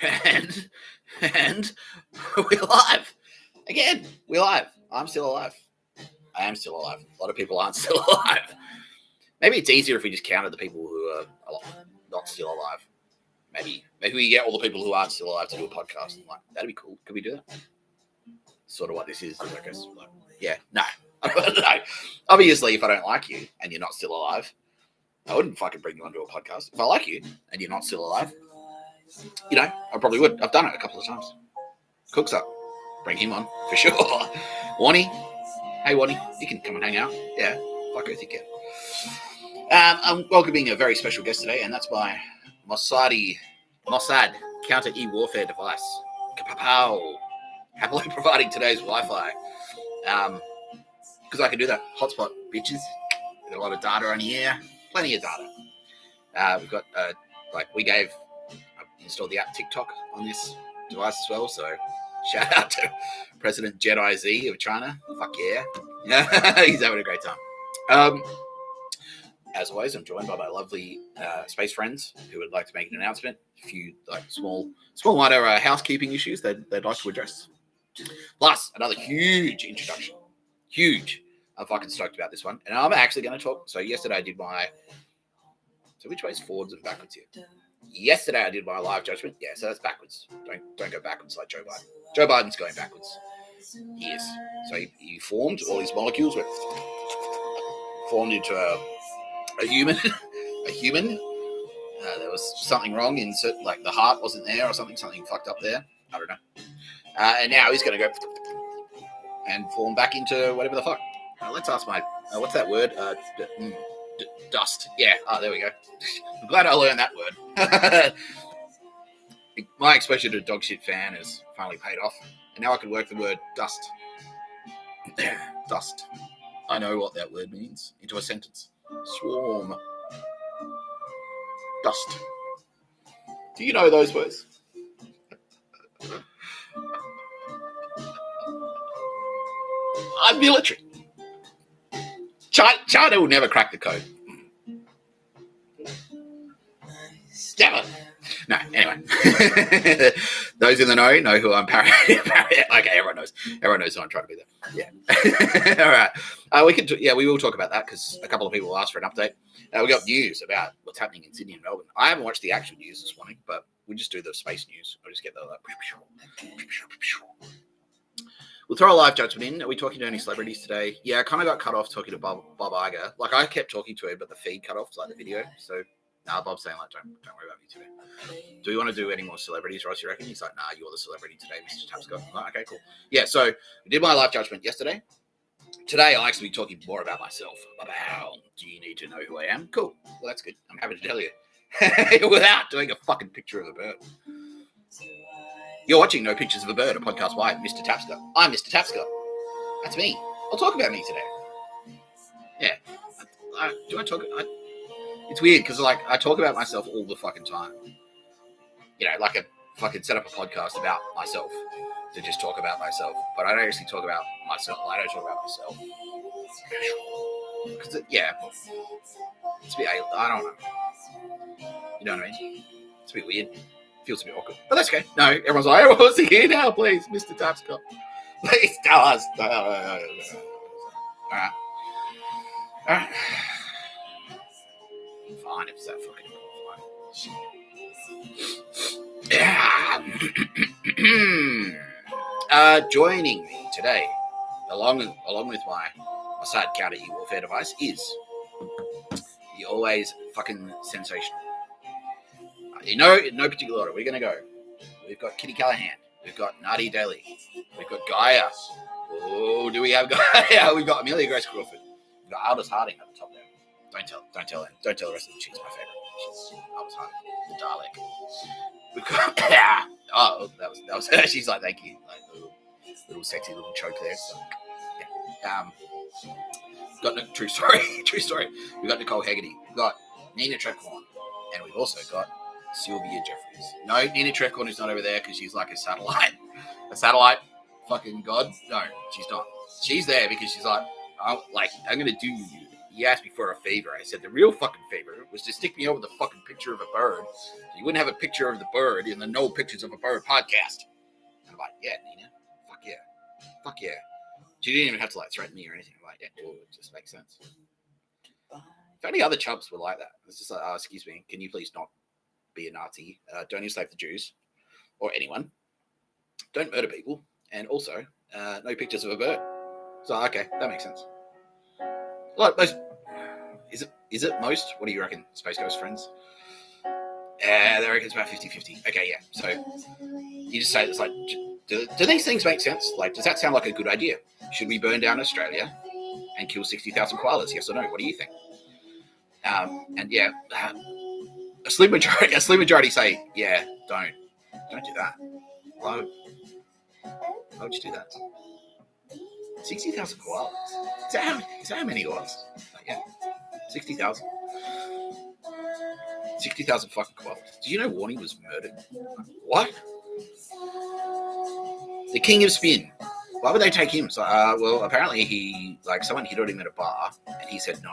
And we're live. Again, we're live. I'm still alive. I am still alive. A lot of people aren't still alive. Maybe it's easier if we just counted the people who are not still alive. Maybe we get all the people who aren't still alive to do a podcast. Like, that'd be cool. Could we do that? Sort of what this is, I guess. Like, yeah, no. No. Obviously, if I don't like you and you're not still alive, I wouldn't fucking bring you onto a podcast. If I like you and you're not still alive, you know, I probably would. I've done it a couple of times. Cook's up. Bring him on, for sure. Warnie. Hey, Warnie. You can come and hang out. Yeah, fuck if you can. I'm welcoming a very special guest today, and that's my Mossad counter e-warfare device. Kapow. Happily providing today's Wi-Fi. Because I can do that. Hotspot, bitches. Got a lot of data on here. Plenty of data. We've got, I installed the app TikTok on this device as well. So shout out to President Jedi Z of China. Fuck yeah. He's having a great time. As always, I'm joined by my lovely space friends who would like to make an announcement. A few small minor housekeeping issues they'd like to address. Plus, another huge introduction. Huge. I'm fucking stoked about this one. And I'm actually going to talk. So yesterday I did my... So which way is forwards and backwards here? Yesterday I did my live judgment. Yeah, so that's backwards. Don't go backwards like Joe Biden. Joe Biden's going backwards. He is. So he formed, all these molecules were formed into a human. A human. There was something wrong in certain, like the heart wasn't there or something fucked up there. I don't know. And now he's going to go and form back into whatever the fuck. Let's ask my, what's that word? Dust. Yeah, there we go. I'm glad I learned that word. My exposure to dog shit fan has finally paid off. And now I can work the word dust. Dust. I know what that word means into a sentence. Swarm. Dust. Do you know those words? I'm military. China will never crack the code. Never. No, anyway. Those in the know who I'm parodying. Okay, everyone knows. Everyone knows who I'm trying to be there. Yeah. All right. We will talk about that because a couple of people asked for an update. We got news about what's happening in Sydney and Melbourne. I haven't watched the actual news this morning, but we just do the space news. I'll just get the We'll throw a live judgment in. Are we talking to any celebrities today? Yeah, I kind of got cut off talking to Bob Iger. Like, I kept talking to him, but the feed cut off, like the video. So, Bob's saying, like, don't worry about me today. Do we want to do any more celebrities, Ross, you reckon? He's like, nah, you're the celebrity today, Mr. Tapscott. I'm like, okay, cool. Yeah, so we did my live judgment yesterday. Today, I'll actually be talking more about myself. About, do you need to know who I am? Cool. Well, that's good. I'm happy to tell you. Without doing a fucking picture of a bird. You're watching No Pictures of a Bird, a podcast by Mr. Tapscott. I'm Mr. Tapscott. That's me. I'll talk about me today. Yeah. It's weird because, like, I talk about myself all the fucking time. You know, like, I fucking set up a podcast about myself to just talk about myself. But I don't actually talk about myself. I don't talk about myself. Because, it's a bit, I don't know. You know what I mean? It's a bit weird. Feels a bit awkward. But that's okay. No, everyone's like, everyone's here now, please, Mr. Tapscott. Please tell us. All right. Fine, if it's that fucking fine. Joining me today, along with my Mossad counter e-warfare device, is the always fucking sensational. In no particular order, we're going to go. We've got Kitty Callahan. We've got Nadi Daly. We've got Gaia. Oh, do we have Gaia? We've got Amelia Grace Crawford. We've got Aldous Harding at the top there. Don't tell the rest of them. She's my favorite. She's Aldous Harding, the Dalek. We've got that was her. She's like, thank you. Like little sexy little choke there. So, yeah. Got true story. We've got Nicole Hegarty. We've got Nina Trecorn, and we've also got Sylvia Jeffries. No, Nina Trecorn is not over there because she's like a satellite. A satellite fucking god? No, she's not. She's there because she's like, I'm going to do he asked me for a favor. I said the real fucking favor was to stick me over the fucking picture of a bird. So you wouldn't have a picture of the bird in the No Pictures of a Bird podcast. And I'm like, yeah, Nina, fuck yeah. Fuck yeah. She didn't even have to like threaten me or anything. I'm like, yeah, cool, it just makes sense. If any other chubs were like that, it's just like, oh, excuse me, can you please not be a Nazi? Don't enslave the Jews or anyone. Don't murder people. And also, no pictures of a bird. So, okay, that makes sense. Like most, is it most? What do you reckon, Space Ghost friends? They reckon it's about 50-50. Okay, yeah. So you just say it's like, do these things make sense? Like, does that sound like a good idea? Should we burn down Australia and kill 60,000 koalas? Yes or no? What do you think? And yeah, a slim majority say, yeah, don't do that. Why would you do that? 60,000 koalas. Is that how many it was? Yeah, 60,000. 60,000 fucking koalas. Did you know Warnie was murdered? What? The king of spin. Why would they take him? So, well, apparently someone hit on him at a bar, and he said no.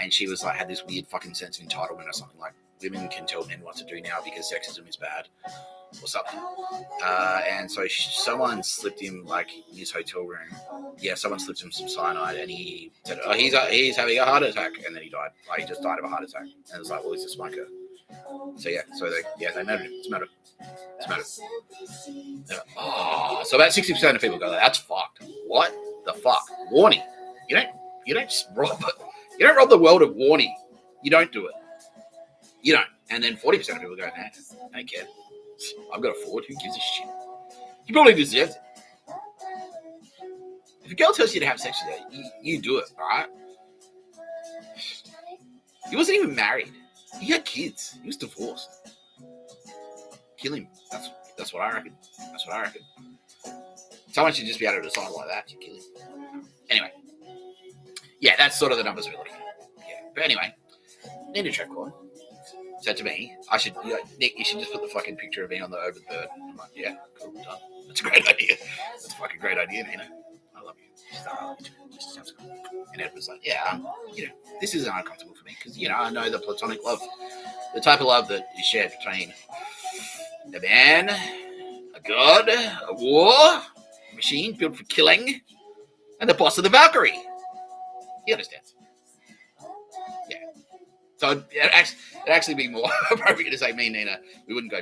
And she was like, had this weird fucking sense of entitlement or something, like women can tell men what to do now because sexism is bad or something. And so someone slipped him, like, in his hotel room. Yeah, someone slipped him some cyanide, and he said, oh, he's having a heart attack, and then he died. Like, he just died of a heart attack. And it was like, well, he's a smoker. So yeah, they murdered him. It's murder. Oh, so about 60% of people go, that's fucked. What the fuck? Warning. You don't rob the world of Warnie. You don't do it. You don't. And then 40% of people go, nah, I don't care. I've got a Ford. Who gives a shit? You probably deserve it. If a girl tells you to have sex with her, you do it, alright? He wasn't even married. He had kids. He was divorced. Kill him. That's what I reckon. Someone should just be able to decide like that. You kill him. Anyway. Yeah, that's sort of the numbers we're looking at. Yeah. But anyway, Nina Treadcorn said to me, Nick, you should just put the fucking picture of me on the over the bird. I'm like, yeah, cool, done. That's a great idea. That's a fucking great idea, Nina. I love you. She's like, I love you too. Just sounds good. And Ed was like, yeah, this isn't uncomfortable for me because, I know the platonic love, the type of love that is shared between a man, a god, a war machine built for killing, and the boss of the Valkyrie. He understands. Yeah. So it'd actually be more appropriate to say me and Nina. We wouldn't go.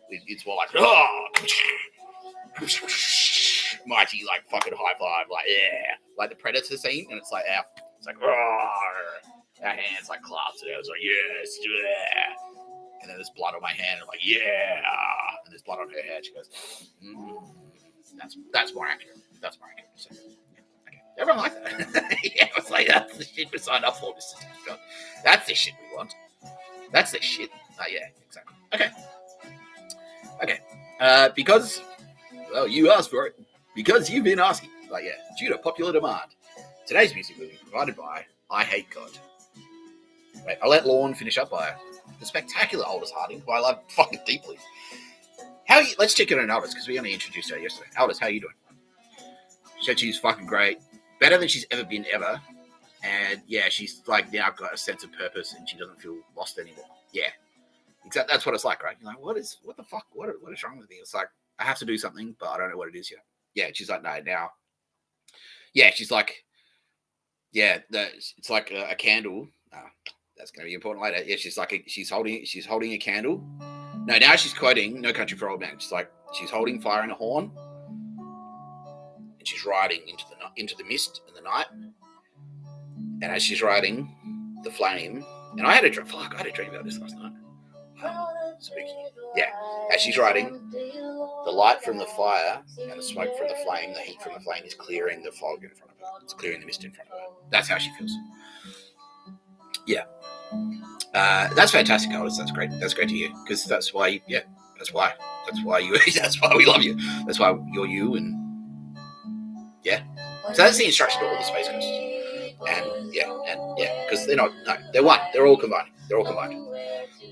It's more like, oh, mighty, like fucking high five, like yeah, like the Predator scene, and it's like it's like our hands like clasped, and I was like yes, yeah. And then there's blood on my hand, and I'm like yeah, and there's blood on her head. She goes, that's more accurate. That's more accurate. So, everyone likes that. Yeah, it's like, that's the shit we signed up for, Mr. Tapscott. That's the shit we want. That's the shit. Yeah, exactly. Okay. Because, well, you asked for it. Because you've been asking. Like, yeah, due to popular demand. Today's music will be provided by I Hate God. Wait, I'll let Lorne finish up by the spectacular Aldous Harding, who I love fucking deeply. Let's check in on Aldous, because we only introduced her yesterday. Aldous, how are you doing? She said she's fucking great. Better than she's ever been ever. And yeah, she's like now got a sense of purpose and she doesn't feel lost anymore. Yeah. Exactly. That's what it's like, right? You're like, what the fuck? What is wrong with me? It's like, I have to do something, but I don't know what it is yet. Yeah. She's like, no, now. Yeah. She's like, yeah, it's like a candle. That's going to be important later. Yeah. She's holding a candle. No, now she's quoting No Country for Old Men. She's like, she's holding fire in a horn. She's riding into the mist in the night, and as she's riding the flame, and I had a dream about this last night. Spooky. Yeah, as she's riding, the light from the fire and the smoke from the flame, the heat from the flame is clearing the fog in front of her. It's clearing the mist in front of her. That's how she feels. Yeah, that's fantastic, Aldous. That's great. That's great to hear because that's why we love you. That's why you're you and. Yeah, so that's the instruction to all the Space Ghosts, and because they're one. They're all combined.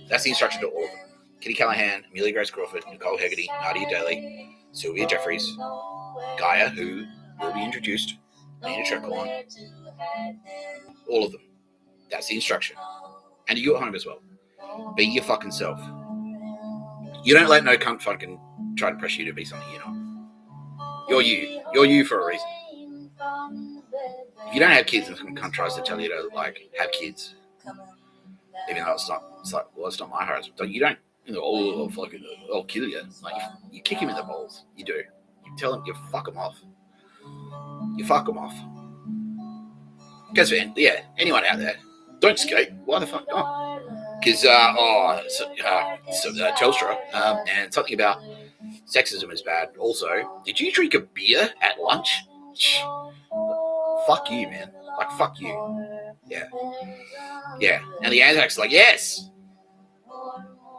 That's the instruction to all of them. Kitty Callahan, Amelia Grace Crawford, Nicole Hegarty, Nadia Daly, Sylvia Jeffries, Gaia, who will be introduced, Nina Treadcorn, All of them. That's the instruction. And you at home as well. Be your fucking self. You don't let no cunt fucking try to pressure you to be something you're not. You're you. You're you for a reason. If you don't have kids and some cunt tries to tell you to like have kids, even though it's not my husband. You don't, I'll kill you. Like you kick him in the balls. You do. You tell him, you fuck him off. You fuck him off. Because anyone out there, don't skate. Why the fuck not? Because Telstra and something about sexism is bad. Also, did you drink a beer at lunch? Fuck you, man. Like fuck you. Yeah. And the Anzacs like, yes.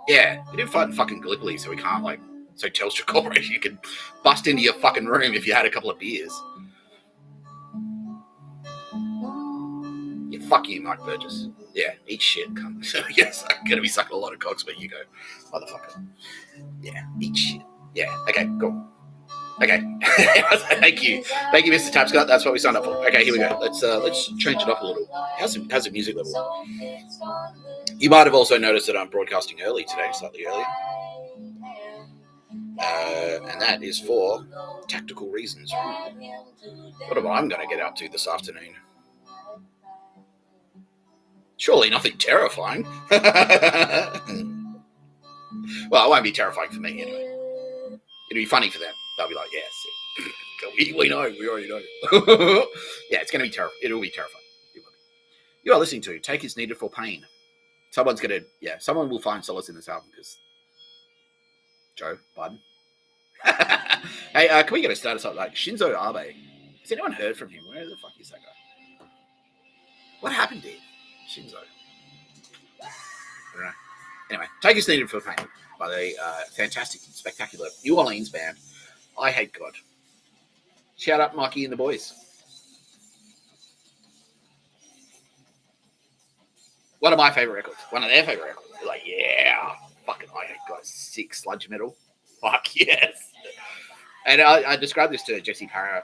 Yeah, we didn't fight in fucking Gallipoli, so we can't so Telstra Corporation can bust into your fucking room if you had a couple of beers. Yeah, fuck you, Mike Burgess. Yeah, eat shit, cunt. So yes, I'm gonna be sucking a lot of cocks where you go, motherfucker. Yeah, eat shit. Yeah, okay, cool. Okay, thank you, Mr. Tapscott. That's what we signed up for. Okay, here we go. Let's change it up a little. How's the music level? You might have also noticed that I'm broadcasting early today, slightly earlier, and that is for tactical reasons. What am I going to get up to this afternoon? Surely nothing terrifying. Well, it won't be terrifying for me anyway. It'll be funny for them. They'll be like, yes, we know, we already know. Yeah, it's going to be terrifying. It'll be terrifying. You are listening to Take Is Needed for Pain. Someone will find solace in this album because Joe Biden. Hey, can we get a status up? Like Shinzo Abe. Has anyone heard from him? Where the fuck is that guy? What happened to him? Shinzo. I don't know. Anyway, Take Is Needed for Pain by the fantastic, spectacular New Orleans band I Hate God. Shout out Mikey and the boys. One of my favorite records. One of their favorite records. They're like, yeah, fucking I Hate God. Sick sludge metal. Fuck yes. And I described this to Jesse Parra.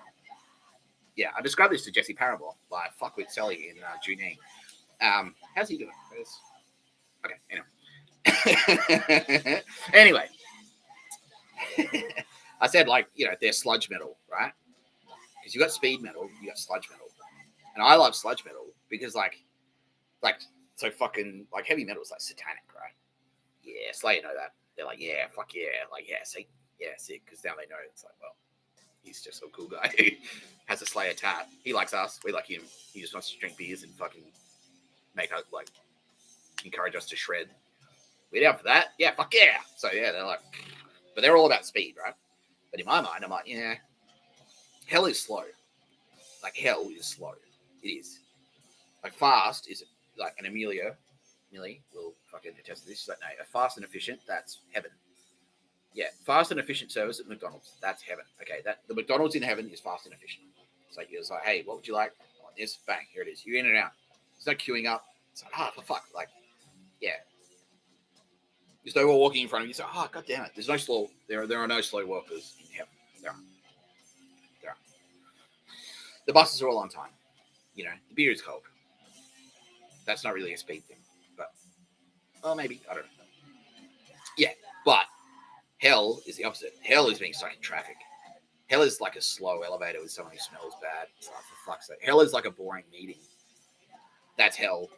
Yeah, I described this to Jesse Parable by Fuck With Sally in Junine. How's he doing? Okay, anyway. I said, they're sludge metal, right? Because you got speed metal, you got sludge metal. And I love sludge metal because, so fucking, heavy metal is, satanic, right? Yeah, Slayer know that. They're like, yeah, fuck yeah. See? Yeah, sick. Because now they know it's well, he's just a cool guy who has a Slayer tat. He likes us. We like him. He just wants to drink beers and fucking make us, encourage us to shred. We're down for that. Yeah, fuck yeah. So, yeah, they're like, but they're all about speed, right? But in my mind, I'm like, yeah, hell is slow. Hell is slow. It is. Fast is, and Millie will fucking attest to this. She's like, no, fast and efficient, that's heaven. Yeah, fast and efficient service at McDonald's, that's heaven. Okay, the McDonald's in heaven is fast and efficient. It's you're like, hey, what would you like? I want this, bang, here it is. You're in and out. There's no queuing up. It's for fuck. Yeah. There's no one walking in front of you. So, god damn it. There's no slow. There are no slow walkers in heaven. There are. The buses are all on time. The beer is cold. That's not really a speed thing, but maybe I don't know. Yeah, but hell is the opposite. Hell is being stuck in traffic. Hell is like a slow elevator with someone who smells bad. It's for fuck's sake. Hell is like a boring meeting. That's hell.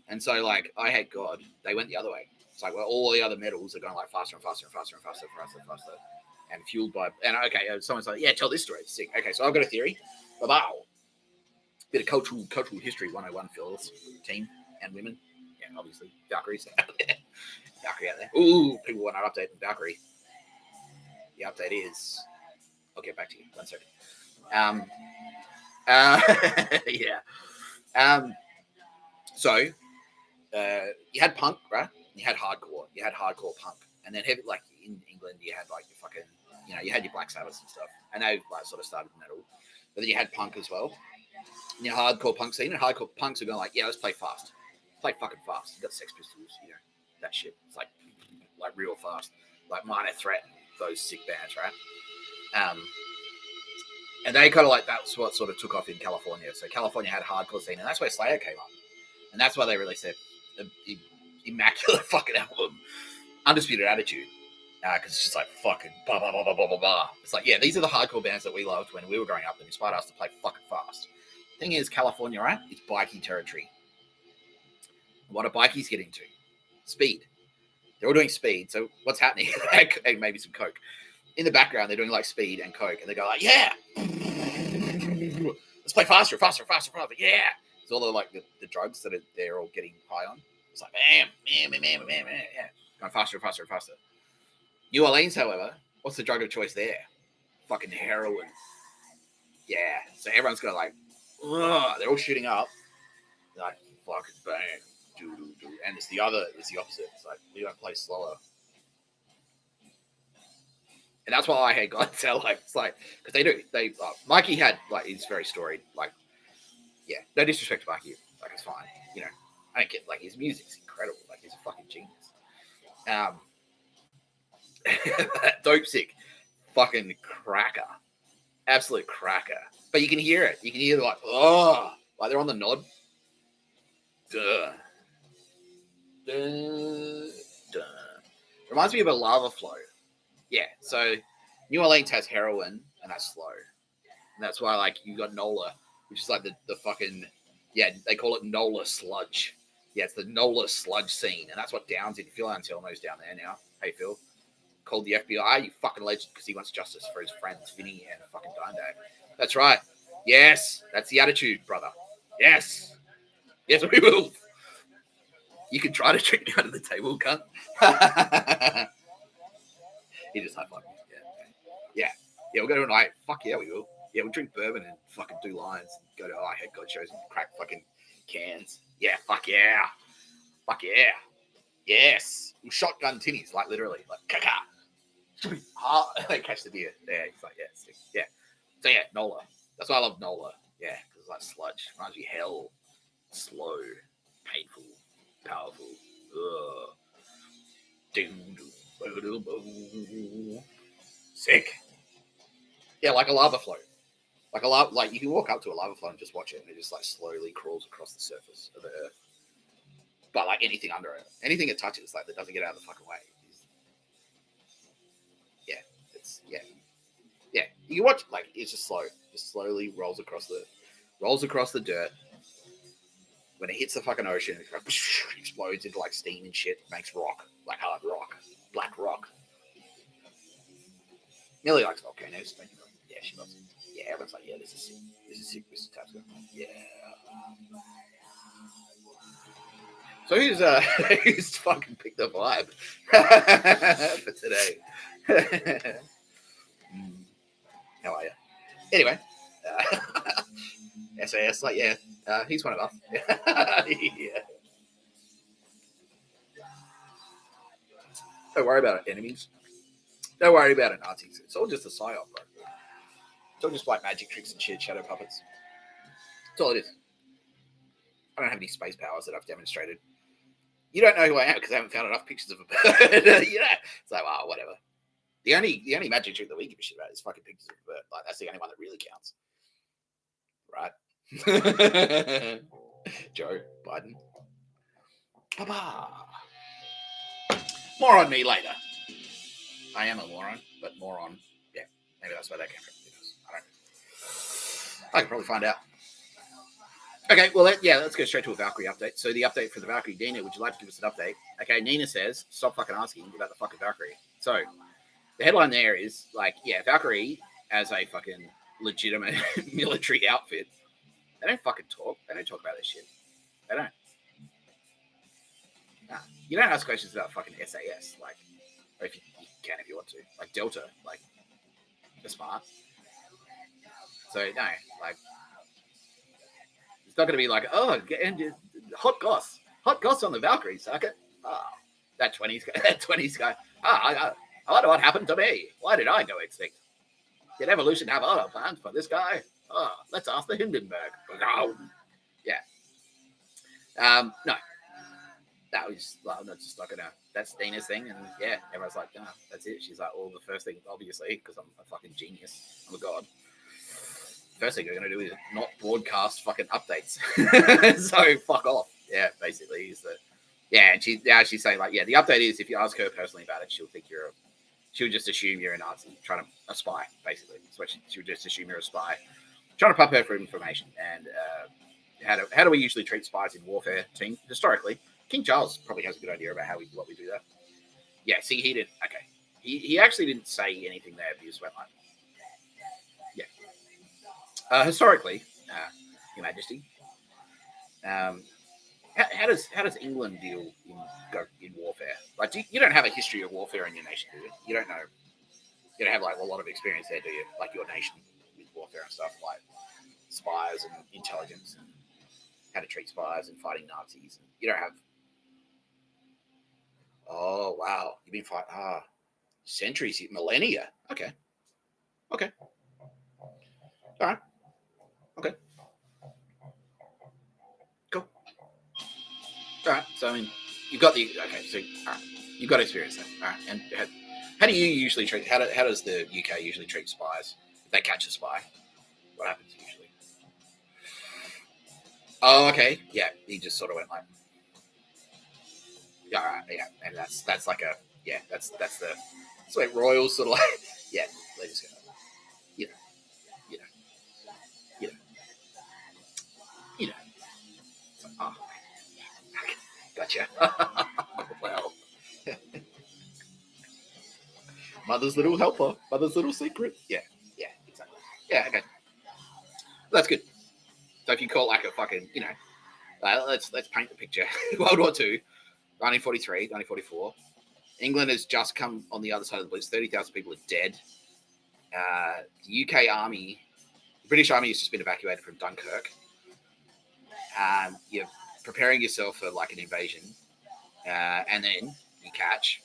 And so I Hate God. They went the other way. It's all the other metals are going faster and faster and faster and faster and faster. And fueled by, someone's like, yeah, tell this story. It's sick. Okay, so I've got a theory. Wow. Bit of cultural history 101 for us, team and women. Yeah, obviously. Valkyrie's out there. Valkyrie out there. Ooh, people want an update on Valkyrie. The update is, I'll get back to you. 1 second. Yeah. So, you had punk, right? You had hardcore. You had hardcore punk. And then heavy, in England, you had your fucking, you had your Black Sabbath and stuff. And they sort of started metal. But then you had punk as well. And your hardcore punk scene. And hardcore punks are going yeah, let's play fast. Play fucking fast. You got Sex Pistols, that shit. It's real fast. Minor Threat, those sick bands, right? And they kind of like, that's what sort of took off in California. So California had a hardcore scene, and that's where Slayer came up. And that's why they released their immaculate fucking album, Undisputed Attitude. Because it's just like fucking blah, blah, blah, blah, blah, blah, blah. It's like, yeah, these are the hardcore bands that we loved when we were growing up and inspired us to play fucking fast. Thing is, California, right? It's bikie territory. What do bikies get into? Speed. They're all doing speed. So what's happening? And maybe some coke. In the background, they're doing like speed and coke, and they go like, "Yeah, let's play faster, faster, faster, faster." Yeah, it's all the drugs that they're all getting high on. It's like bam, yeah, going faster, faster, faster. New Orleans, however, what's the drug of choice there? Fucking heroin. Yeah, so everyone's got like, ugh, they're all shooting up. They're like fucking bang, and it's the opposite. It's like we don't play slower. And that's why I hate God Tell. Like, it's like, because Mikey had, like, he's very storied. Like, yeah, no disrespect to Mikey. Like, it's fine. You know, I don't get, like, his music's incredible. Like, he's a fucking genius. Dope Sick, fucking cracker. Absolute cracker. But you can hear it. You can hear, like, oh, like they're on the nod. Duh. Duh. Duh. Reminds me of a Lava Flow. Yeah, so New Orleans has heroin, and that's slow. And that's why, like, you got NOLA, which is like the fucking, yeah, they call it NOLA sludge. Yeah, it's the NOLA sludge scene, and that's what Down's in. Phil Anselmo's down there now. Hey, Phil. Called the FBI, you fucking legend, because he wants justice for his friends, Vinny and fucking Dime. That's right. Yes, that's the attitude, brother. Yes. Yes, we will. You can try to trick me under the table, cunt. He just high five me. Yeah. We'll go to a night. Fuck yeah, we will. Yeah, we'll drink bourbon and fucking do lines. And go to head god shows and crack fucking cans. Yeah, fuck yeah. Fuck yeah. Yes. We'll shotgun tinnies, like literally. Like, caca. They catch the deer. Yeah, he's like, yeah, sick. Yeah. So yeah, NOLA. That's why I love NOLA. Yeah, because it's like sludge. Reminds me hell. Slow. Painful. Powerful. Ugh. Sick. Yeah, like a lava flow. Like you can walk up to a lava flow and just watch it, and it just like slowly crawls across the surface of the earth. But like anything under it, anything it touches, like that doesn't get out of the fucking way. Yeah. You can watch like it's just slow, just slowly rolls across the dirt. When it hits the fucking ocean, it like, explodes into like steam and shit. Makes rock, like hard rock, black rock. Millie likes volcanoes. Yeah, she loves it. Yeah, everyone's like, yeah, this is sick. This is Tapscott. Yeah. So who's fucking picked the vibe for today? How are you? Anyway, SAS, like, yeah, he's one of us. Yeah. Don't worry about it, enemies. Don't worry about it, Nazis. It's all just a psyop, bro. It's all just like magic tricks and shit, shadow puppets. That's all it is. I don't have any space powers that I've demonstrated. You don't know who I am because I haven't found enough pictures of a bird. You know? It's like, wow, whatever. The only magic trick that we give a shit about is fucking pictures of a bird. Like, that's the only one that really counts. Right? Joe Biden. Papa. More on me later. I am a moron, but moron. Yeah, maybe that's where that came from. I don't know. I can probably find out. Okay, well, let's go straight to a Valkyrie update. So the update for the Valkyrie, Nina, would you like to give us an update? Okay, Nina says, stop fucking asking about the fucking Valkyrie. So the headline there is like, yeah, Valkyrie as a fucking legitimate military outfit. They don't fucking talk. They don't talk about this shit. They don't. Nah. You don't ask questions about fucking SAS, like, or if you can if you want to. Like Delta, like, they're smart. So, no, like, it's not going to be like, oh, hot goss on the Valkyrie, sucker. Oh, that 20s guy. I wonder what happened to me. Why did I go extinct? Did evolution have other plans for this guy? Oh, let's ask the Hindenburg. No. Yeah. No. That was, well, that's just not going to, that's Dina's thing. And yeah, everyone's like, no, that's it. She's like, well, the first thing, obviously, because I'm a fucking genius. I'm a god. first thing we're going to do is not broadcast fucking updates. So fuck off. Yeah, basically is the. Yeah, and she's saying like, yeah, the update is if you ask her personally about it, she'll just assume you're a Nazi trying to spy, basically. So she'll just assume you're a spy, trying to pump her for information. And how do we usually treat spies in warfare, team? Historically, King Charles probably has a good idea about what we do there. Yeah, see, he didn't. Okay, he actually didn't say anything there, but he just went like, yeah. Historically, Your Majesty, how does England deal in warfare? Like, you don't have a history of warfare in your nation, do you? You don't know. You don't have like a lot of experience there, do you? Like your nation with warfare and stuff, like spies and intelligence and how to treat spies and fighting Nazis. And you don't have. Oh wow, you've been fighting centuries, millennia. Okay. All right. Okay. Cool. All right. So I mean, you've got the So all right, you've got experience there. All right. And how do you usually treat? How does the UK usually treat spies? If they catch a spy, what happens usually? Oh, okay. Yeah, he just sort of went like, yeah, all right, yeah, and that's like a that's like royals sort of like yeah, they just go, you know, you know, you know, you know. So, oh, okay, gotcha. Well, mother's little helper, mother's little secret. Yeah, exactly. Yeah, okay, that's good. So if you call like a fucking, let's paint the picture. World War II, 1943, 1944. England has just come on the other side of the Blitz. 30,000 people are dead. The UK Army, the British Army has just been evacuated from Dunkirk. You're preparing yourself for like an invasion. And then you catch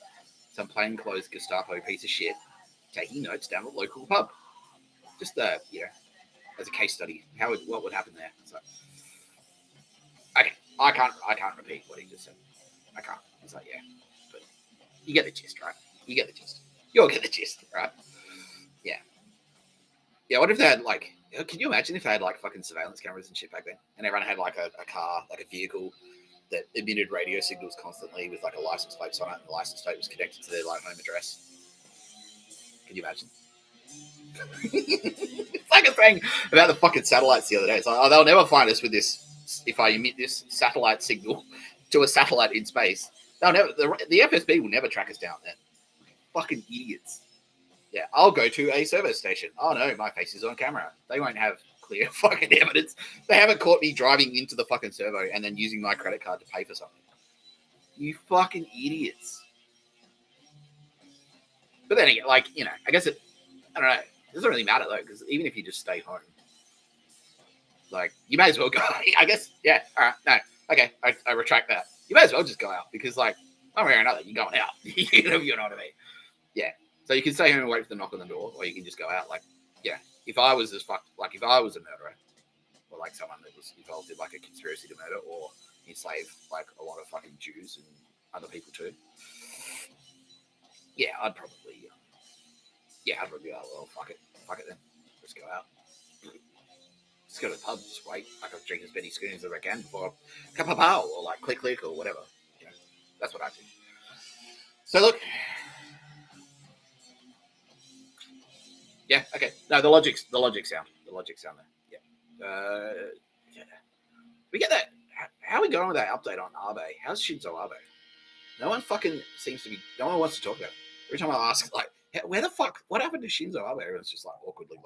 some plainclothes Gestapo piece of shit taking notes down at the local pub. Just, as a case study, what would happen there. So, okay, I can't repeat what he just said. I can't. It's like, yeah. But you get the gist, right? You get the gist. You'll get the gist, right? Yeah. Yeah, what if they had, like, can you imagine if they had, like, fucking surveillance cameras and shit back then? And everyone had, like, a car, like a vehicle that emitted radio signals constantly with, like, a license plate on it, and the license plate was connected to their, like, home address. Can you imagine? It's like a thing about the fucking satellites the other day. It's like, they'll never find us with this, if I emit this satellite signal to a satellite in space. They'll never, the FSB will never track us down then. Fucking idiots. Yeah, I'll go to a service station. Oh no, my face is on camera. They won't have clear fucking evidence. They haven't caught me driving into the fucking servo and then using my credit card to pay for something. You fucking idiots. But then again, like, I guess I don't know. It doesn't really matter though, because even if you just stay home, like, you may as well go. I guess, yeah. All right, no, okay, I retract that. You may as well just go out because, like, one way or another, you're going out. You know what I mean? Yeah. So you can stay home and wait for the knock on the door, or you can just go out. Like, yeah. If I was if I was a murderer, or like someone that was involved in like a conspiracy to murder, or enslave like a lot of fucking Jews and other people too, yeah, I'd probably be like, well, fuck it then. Let's go out. Just go to the pub, just wait. Like, I'll drink as many schoons as I can before kapow, or like click or whatever. That's what I do. So look. Yeah, okay. No, the logic sound there. Yeah. We get that. How are we going with that update on Abe? How's Shinzo Abe? No one wants to talk about it. Every time I ask, like, where the fuck, what happened to Shinzo Abe? Everyone's just like awkwardly like,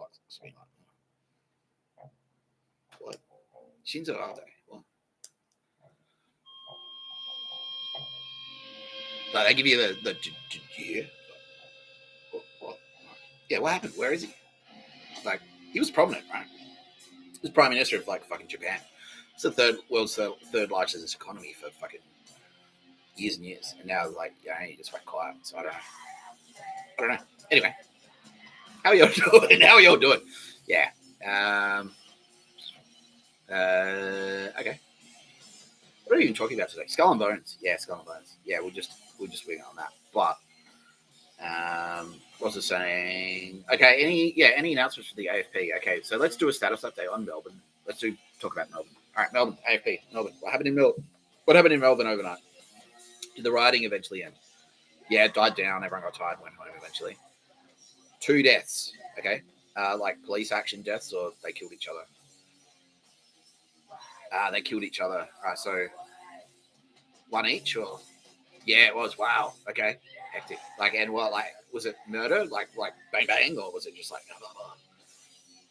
what? Shinzo Abe? What? Like, they give you the year. What? Yeah, what happened? Where is he? Like, he was prominent, right? He was prime minister of like fucking Japan. It's the world's third largest economy for fucking years and years, and now like he just went quiet. So I don't know. Anyway, how are y'all doing? Yeah. Okay. What are we even talking about today? Skull and Bones. Yeah, Skull and Bones. Yeah, we'll just wing it on that. But What's it saying? Okay, any announcements for the AFP? Okay, so let's do a status update on Melbourne. Talk about Melbourne. All right, Melbourne, AFP, Melbourne. What happened in Melbourne overnight? Did the rioting eventually end? Yeah, it died down. Everyone got tired and went home eventually. 2 deaths, okay? Like police action deaths, or they killed each other. They killed each other. So 1 each, or yeah, it was. Wow. Okay, hectic. Like, and what? Like, was it murder? Like bang bang, or was it just like? Blah, blah, blah?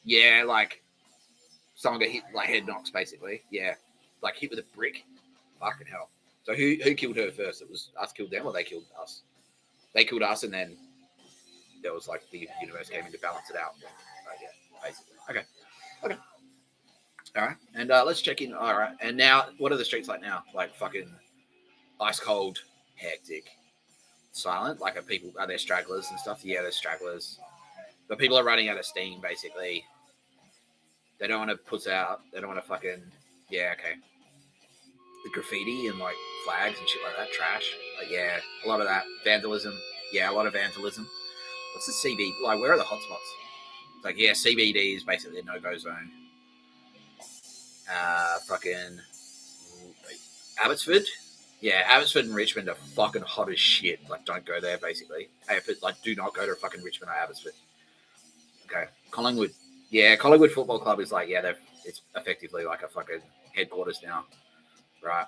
Yeah, like someone got hit, like head knocks, basically. Yeah, like hit with a brick. Fucking hell. So who killed her first? It was us killed them, or they killed us? They killed us, and then there was like the universe came in to balance it out. Yeah, basically. Okay. All right, and let's check in. All right, and now what are the streets like now? Like fucking ice cold, hectic, silent. Like are there stragglers and stuff? Yeah, there's stragglers, but people are running out of steam. Basically, they don't want to put out. They don't want to fucking. Yeah, okay. The graffiti and like flags and shit like that, trash. Like, yeah, a lot of that vandalism. Yeah, a lot of vandalism. What's the CBD? Like, where are the hotspots? It's like, yeah, CBD is basically a no-go zone. Fucking Abbotsford. Yeah, Abbotsford and Richmond are fucking hot as shit. Like, don't go there, basically. Hey, like, do not go to fucking Richmond or Abbotsford. Okay, Collingwood. Yeah, Collingwood Football Club is like, yeah, it's effectively like a fucking headquarters now, right?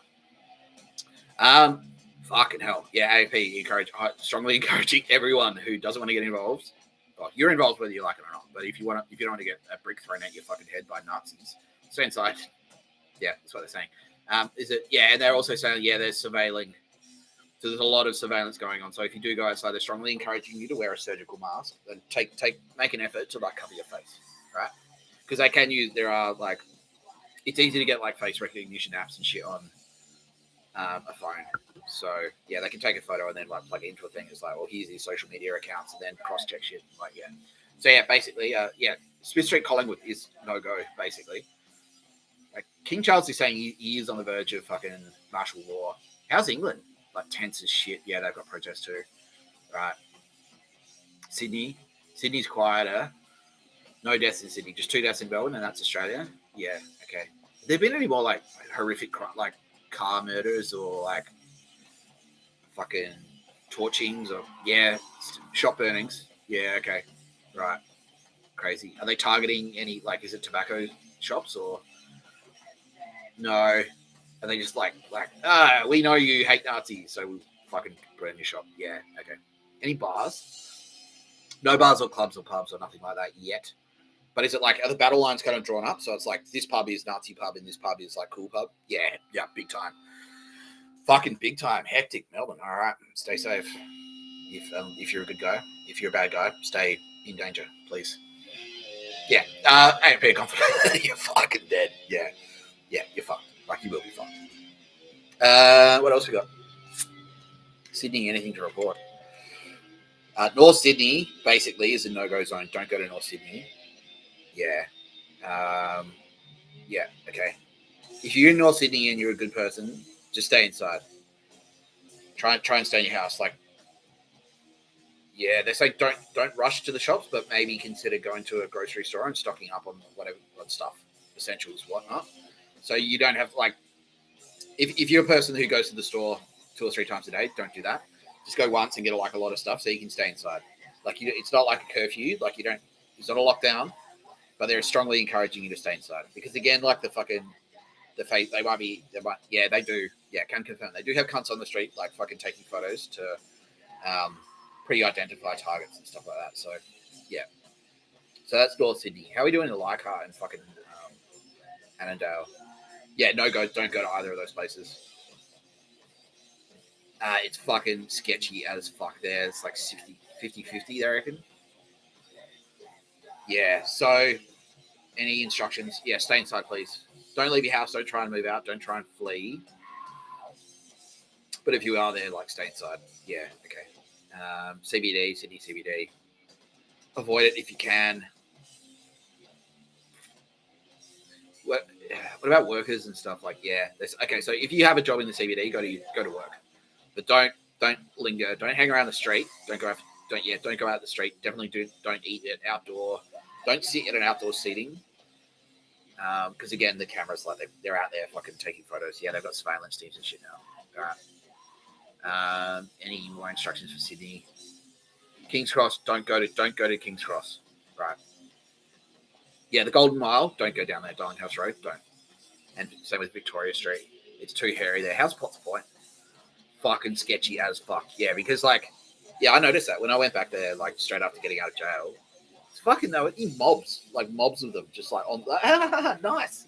Fucking hell. Yeah, AFP strongly encouraging everyone who doesn't want to get involved. Well, you're involved whether you like it or not. But if you don't want to get a brick thrown at your fucking head by Nazis, stay inside. Yeah, that's what they're saying. Is it? Yeah, and they're also saying, yeah, there's surveilling. So there's a lot of surveillance going on. So if you do go outside, they're strongly encouraging you to wear a surgical mask and make an effort to like cover your face, right? Because they can use. There are like, it's easy to get like face recognition apps and shit on a phone. So yeah, they can take a photo and then like plug it into a thing. It's like, well, here's his social media accounts, and then cross check shit. Like, yeah. So yeah, basically, Smith Street Collingwood is no go. Basically, like King Charles is saying he is on the verge of fucking martial law. How's England? Like tense as shit. Yeah, they've got protests too. Right. Sydney's quieter. No deaths in Sydney. Just 2 deaths in Melbourne, and that's Australia. Yeah. Okay. Have there been any more like horrific like car murders or like fucking torchings or shop burnings? Yeah. Okay. Right. Crazy. Are they targeting any like? Is it tobacco shops or no? Are they just like we know you hate Nazis, so we'll fucking burn your shop? Yeah. Okay. Any bars? No bars or clubs or pubs or nothing like that yet. But is it like, are the battle lines kind of drawn up? So it's like this pub is Nazi pub and this pub is like cool pub? Yeah, big time. Fucking big time. Hectic, Melbourne. All right, stay safe. If you're a good guy. If you're a bad guy, stay in danger, please. Yeah, ain't pretty confident. You're fucking dead. Yeah, you're fucked. Like, you will be fucked. What else we got? Sydney, anything to report? North Sydney, basically, is a no-go zone. Don't go to North Sydney. Yeah. Yeah, okay. If you're in North Sydney and you're a good person, just stay inside. Try and stay in your house. Like, yeah, they say don't rush to the shops, but maybe consider going to a grocery store and stocking up on whatever stuff, essentials, whatnot. So you don't have like, if you're a person who goes to the store 2 or 3 times a day, don't do that. Just go once and get like a lot of stuff so you can stay inside. Like, it's not like a curfew. Like, it's not a lockdown, but they're strongly encouraging you to stay inside because again, like they do. Yeah, can confirm they do have cunts on the street, like fucking taking photos to pre-identify targets and stuff like that. So yeah, so that's North Sydney. How are we doing in Leichhardt and fucking Annandale? Yeah, don't go to either of those places. It's fucking sketchy as fuck there. It's like 50-50, I reckon. Yeah, so any instructions? Yeah, stay inside, please. Don't leave your house. Don't try and move out. Don't try and flee. But if you are there, like, stay inside. Yeah, okay. CBD, Sydney CBD. Avoid it if you can. What about workers and stuff? Like, yeah. Okay, so if you have a job in the CBD, go to work. But don't linger. Don't hang around the street. Don't don't go out the street. Definitely don't eat it outdoor. Don't sit at an outdoor seating. Because again, the cameras like they're out there fucking taking photos. Yeah, they've got surveillance teams and shit now. All right. Any more instructions for Sydney? King's Cross. Don't go to King's Cross. Right. Yeah, the Golden Mile. Don't go down there. Darling House Road. Don't. And same with Victoria Street. It's too hairy there. How's Potts Point? Fucking sketchy as fuck. Yeah, because I noticed that when I went back there, like straight after getting out of jail. It's fucking though, mobs of them, just like on nice.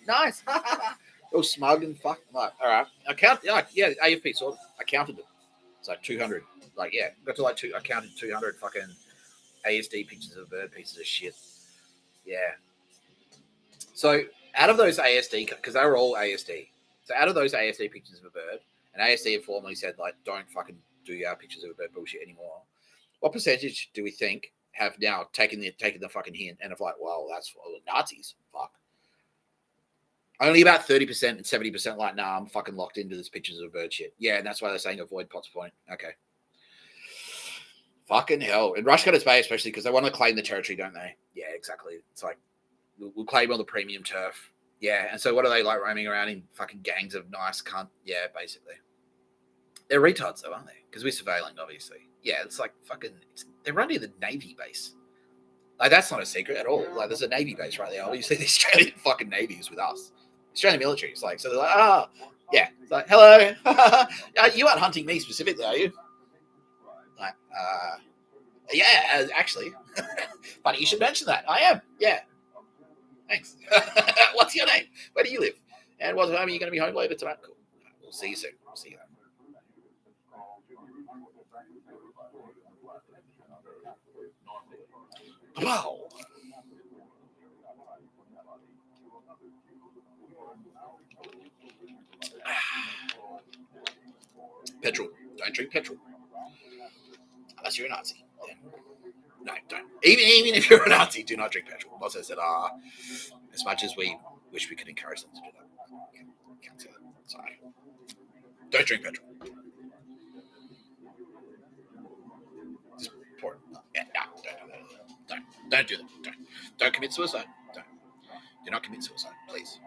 All smug and fuck. Like, all right, I count. Yeah, AFP sort. I counted them. It's like 200. Like, yeah, got to like I counted 200 fucking ASD pictures of bird pieces of shit. Yeah. So out of those ASD, because they were all ASD. So out of those ASD pictures of a bird, and ASD had formally said like, don't fucking do your pictures of a bird bullshit anymore. What percentage do we think have now taken the fucking hint and have like, well, that's Nazis. Fuck. Only about 30% and 70% like, nah, I'm fucking locked into this pictures of bird shit. Yeah, and that's why they're saying avoid Potts Point. Okay. Fucking hell. And Rushcutters Bay, especially because they want to claim the territory, don't they? Yeah, exactly. It's like, we'll claim all the premium turf. Yeah, and so what are they like roaming around in fucking gangs of nice cunt? Yeah, basically. They're retards though, aren't they? Because we're surveilling, obviously. Yeah, it's like fucking, they're running the Navy base. Like, that's not a secret at all. Like, there's a Navy base right there. Obviously, the Australian fucking Navy is with us. Australian military. It's like, so they're like, yeah. It's like, hello. You aren't hunting me specifically, are you? Like, yeah, actually. Funny you should mention that. I am. Yeah. Thanks. What's your name? Where do you live? And what time are you going to be home later tonight? Cool. We'll see you soon. We'll see you then. Wow. Petrol. Don't drink petrol. Unless you're a Nazi. Then. No, don't. Even if you're a Nazi, do not drink petrol. Also said, as much as we wish we could encourage them to do that. Can't say that. Sorry. Don't drink petrol. Just pour it. Yeah, no, don't do that. Don't do that. Don't commit suicide. Do not commit suicide, please.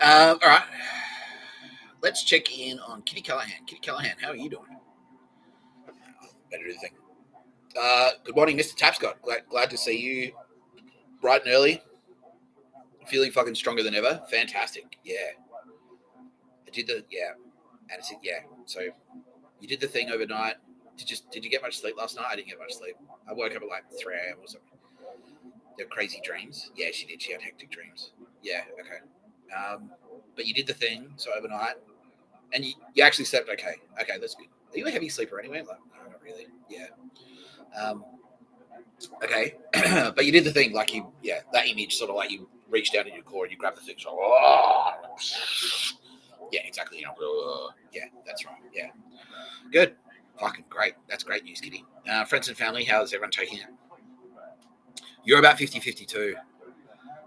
All right. Let's check in on Kitty Callahan. Kitty Callahan, how are you doing? Better do the thing. Good morning, Mr. Tapscott. Glad to see you bright and early. Feeling fucking stronger than ever. Fantastic. Yeah. I did and it's yeah. So you did the thing overnight. Did you get much sleep last night? I didn't get much sleep. I woke up at like 3 a.m. or something. They were crazy dreams. Yeah, she did. She had hectic dreams. Yeah, okay. But you did the thing, so overnight. And you actually slept okay. Okay, that's good. Are you a heavy sleeper anyway? Like, no, not really. Yeah. Okay. But you did the thing, like that image sort of like you reached down in your core and you grabbed the thing. So, yeah, exactly. Yeah, that's right. Yeah. Good. Fucking great. That's great news, Kitty. Friends and family, how's everyone taking it? You're about 50-52.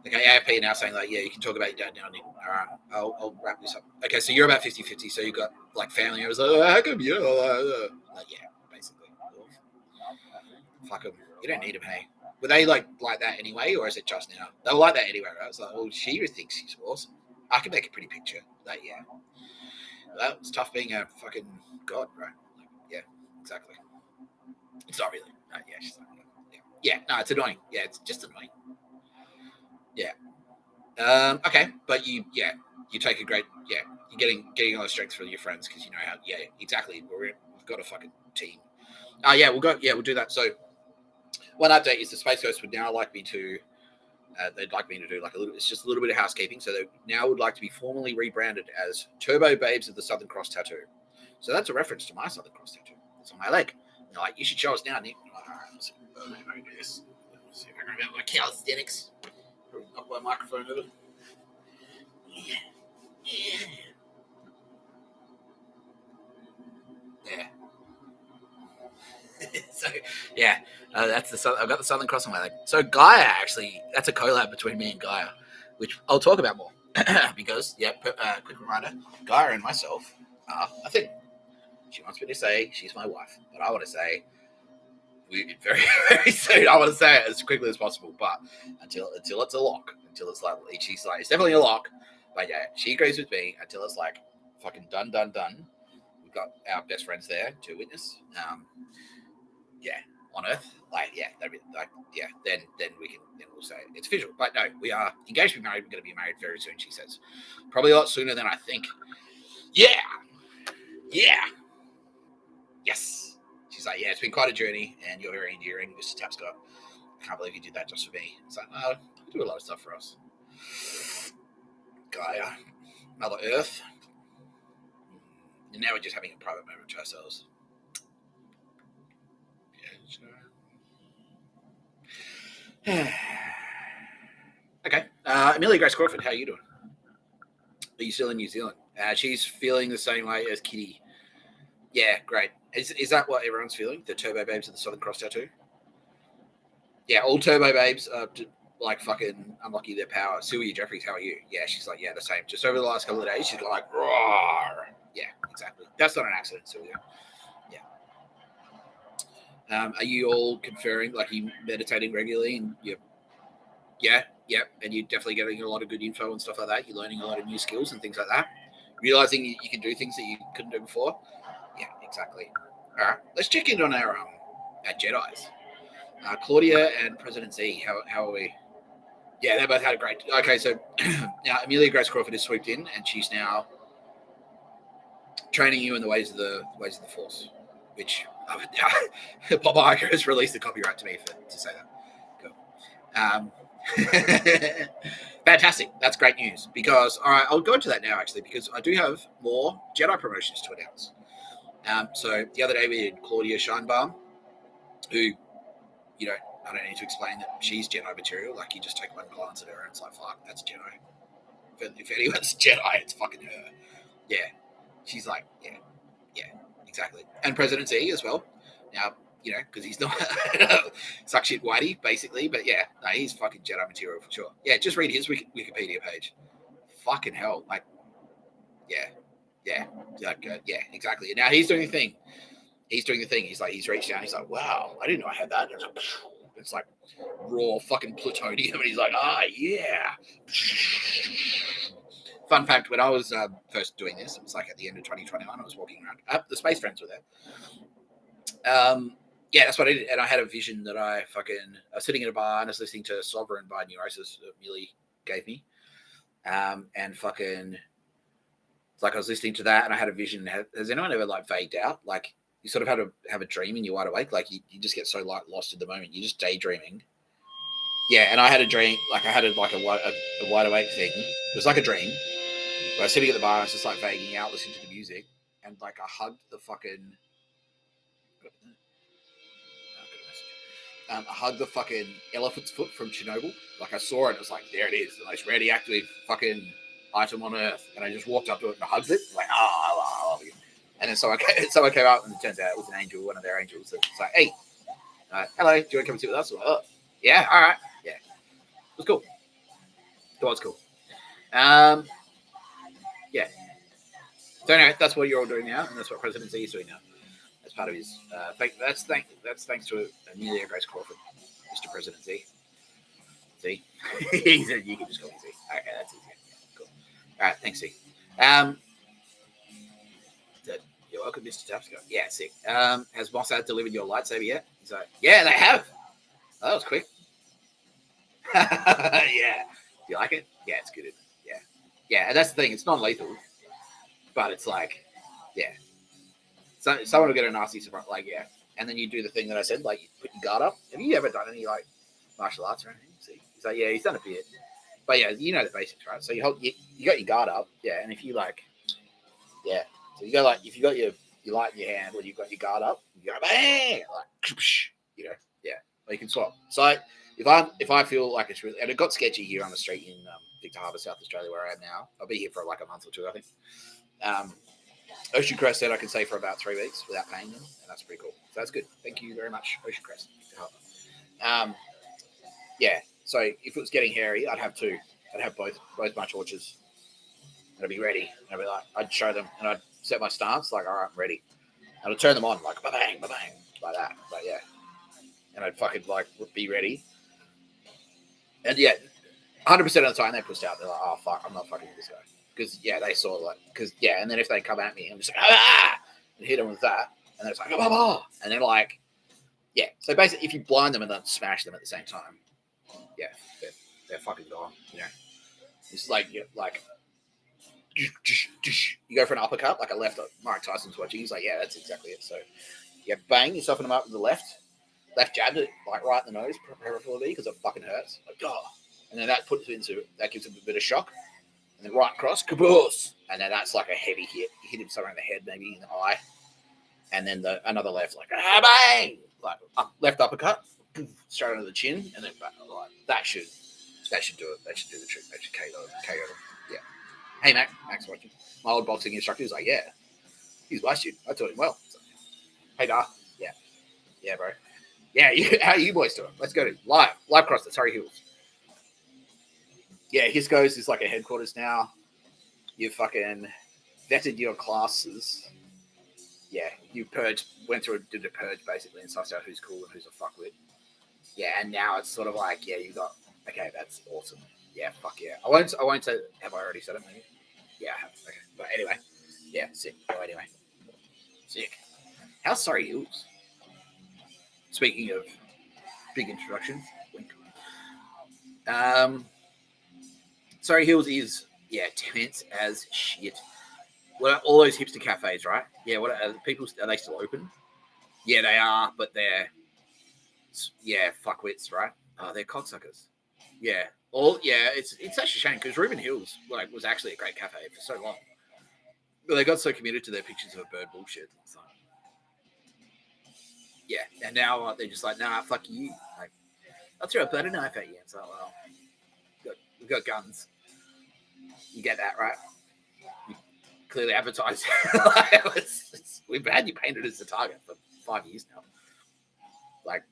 Okay, AFP now saying like, yeah, you can talk about your dad now, Nick. All right, I'll wrap this up. Okay, so you're about 50-50. So you've got like family. I was like, how come you? Like, yeah, basically. Fuck them. You don't need them, hey. Were they like that anyway, or is it just now? They were like that anyway, right? I was like, well, she thinks she's awesome. I can make a pretty picture. Like, yeah. Well, it's tough being a fucking god, right? Like, yeah, exactly. It's not really. Yeah, she's like, yeah. No, it's annoying. Yeah, it's just annoying. Yeah. Okay, but you take a great, you're getting all the strength from your friends because you know how, yeah, exactly. We've got a fucking team. We'll do that. So one update is the Space Coast would now like me to, they'd like me to do like it's just a little bit of housekeeping. So they now would like to be formally rebranded as Turbo Babes of the Southern Cross Tattoo. So that's a reference to my Southern Cross tattoo. It's on my leg. And they're like, you should show us now, Nick. I'm like, all right, let's see. I can do this. Let's see if I can remember my calisthenics. Up my microphone over. Yeah. So yeah, that's I've got the Southern Cross on my leg. So Gaia actually, that's a collab between me and Gaia, which I'll talk about more because quick reminder, Gaia and myself are a thing. She wants me to say she's my wife, but I want to say very, very soon. I want to say it as quickly as possible, but until it's a lock, until it's like she's like it's definitely a lock. But yeah, she agrees with me until it's like fucking done. We've got our best friends there to witness. Yeah, on Earth, like yeah, that'd be like yeah. Then we'll say it's official. But no, we are engaged to be married. We're going to be married very soon. She says, probably a lot sooner than I think. Yeah, yes. She's like, yeah, it's been quite a journey, and you're very endearing, Mr. Tapscott. I can't believe you did that just for me. It's like, no, you do a lot of stuff for us. Gaia, Mother Earth. And now we're just having a private moment to ourselves. Okay. Amelia Grace Crawford, how are you doing? Are you still in New Zealand? She's feeling the same way as Kitty. Yeah, great. Is that what everyone's feeling? The Turbo Babes of the Southern Cross tattoo? Yeah, all Turbo Babes are like fucking unlucky their power. Sylvia Jeffries, how are you? Yeah, she's like, yeah, the same. Just over the last couple of days, she's like, roar. Yeah, exactly. That's not an accident, Sylvia. Yeah. Are you all conferring, like, are you meditating regularly? And yeah, and you're definitely getting a lot of good info and stuff like that. You're learning a lot of new skills and things like that. Realizing you can do things that you couldn't do before. Yeah, exactly. All right, let's check in on our Jedi's. Claudia and President Z, how are we? Yeah, they both had a great. Okay, so now Amelia Grace Crawford has swooped in, and she's now training you in the ways of the Force, which Bob Iger has released the copyright to me to say that. Cool. Fantastic. That's great news. Because all right, I'll go into that now actually, because I do have more Jedi promotions to announce. So the other day we had Claudia Scheinbaum, who I don't need to explain that she's Jedi material. Like, you just take one glance at her and it's like, fuck, that's Jedi. If anyone's Jedi, it's fucking her. Yeah. She's like, yeah, exactly. And President Z as well. Now, because he's not suck shit whitey, basically. But yeah, no, he's fucking Jedi material for sure. Yeah, just read his Wikipedia page. Fucking hell. Like, yeah, exactly. And now he's doing the thing. He's like, he's reached down. He's like, wow, I didn't know I had that. It's like raw fucking plutonium. And he's like, yeah. Fun fact, when I was first doing this, it was like at the end of 2021, I was walking around. The Space Friends were there. Yeah, that's what I did. And I had a vision that I was sitting in a bar and I was listening to Sovereign by Neurosis that Millie gave me. And fucking, it's like I was listening to that and I had a vision. Has anyone ever like vagued out? Like, you sort of have a dream and you're wide awake. Like, you just get so like lost in the moment. You're just daydreaming. Yeah, and I had a dream. Like, I had a wide awake thing. It was like a dream. I was sitting at the bar, I was just like vaguing out, listening to the music, and like I hugged the fucking. I hugged the fucking elephant's foot from Chernobyl. Like, I saw it, it was like, there it is, the most radioactive fucking item on Earth. And I just walked up to it and I hugged it. Like, I love you. And then someone came up, and it turns out it was an angel, one of their angels. So it's like, hey, hello, do you want to come and sit with us? Like, oh, yeah, all right, yeah, it was cool. It was cool. Yeah. So anyway, that's what you're all doing now, and that's what President Z is doing now. As part of his, that's thanks to Amelia Grace Crawford, Mr. President Z. Z. He said you can just call me Z. Okay, that's easy. Cool. All right, thanks, Z. You're welcome, Mr. Tapscott. Yeah, sick. Has Mossad delivered your lightsaber yet? He's like, yeah, they have. Oh, that was quick. Yeah. Do you like it? Yeah, it's good. Yeah, and that's the thing. It's non-lethal, but it's like, yeah. So someone will get a nasty surprise, like, yeah. And then you do the thing that I said, like, you put your guard up. Have you ever done any like martial arts or anything? See, he's like, yeah, he's done a bit, but yeah, you know the basics, right? So you got your guard up, yeah. And if you like, yeah, so you go like, if you got your light in your hand, or you've got your guard up, you go bang, like, yeah. Or you can swap. So if I feel like it's really, and it got sketchy here on the street in Victor Harbour, South Australia, where I am now. I'll be here for like a month or two, I think. Ocean Crest said I can stay for about 3 weeks without paying them, and that's pretty cool. So that's good. Thank you very much, Ocean Crest. Yeah. So if it was getting hairy, I'd have two. I'd have both my torches. And I'd be ready. And I'd be like, I'd show them, and I'd set my stance like, all right, I'm ready. And I'd turn them on like, bang, like that. But yeah. and I'd fucking like be ready. And yeah, 100% of the time they pushed out. They're like, oh fuck, I'm not fucking with this guy. Because yeah, they saw like, because yeah, and then if they come at me, I'm just like, ah, and hit them with that, and then it's like, oh, and then like, yeah. So basically, if you blind them and then smash them at the same time, yeah, they're fucking gone. You know, it's like you go for an uppercut, like a left. Mike Tyson's watching. He's like, yeah, that's exactly it. So yeah, bang, you soften them up with the left jab, it like right in the nose, preferably because it fucking hurts. Like, oh, and then that gives him a bit of shock. And then right across, kaboos! And then that's like a heavy hit. You hit him somewhere in the head, maybe in the eye. And then another left, like, bang! Like, left uppercut, straight under the chin, and then back. Like, that should do it. That should do the trick. That should KO them. Yeah. Hey, Mac's watching. My old boxing instructor was like, yeah, he's my student. I taught him well. So, hey, Dar. Yeah. Yeah, bro. Yeah, how are you boys doing? Let's go to live cross the Surrey Hills. Yeah, Hisco's is like a headquarters now. You fucking vetted your classes. Yeah, you did a purge basically and sussed out who's cool and who's a fuckwit. Yeah, and now it's sort of like, yeah, you got, okay, that's awesome. Yeah, fuck yeah. I won't say, have I already said it maybe? Yeah, I have. Okay. But anyway, yeah, sick. Oh, anyway, sick. How's Surrey Hills? Speaking of big introductions, wink. Surrey Hills is, yeah, tense as shit. What are all those hipster cafes, right? Yeah, what are people? Are they still open? Yeah, they are, but they're, yeah, fuckwits, right? Oh, they're cocksuckers. Yeah, it's such a shame because Reuben Hills was actually a great cafe for so long, but they got so committed to their pictures of a bird bullshit. So, yeah, and now they're just like, nah, fuck you. Like, I'll throw a butter knife at you. It's like, well, we've got guns. You get that, right? You clearly advertised. We've had you painted as the target for 5 years now. Like,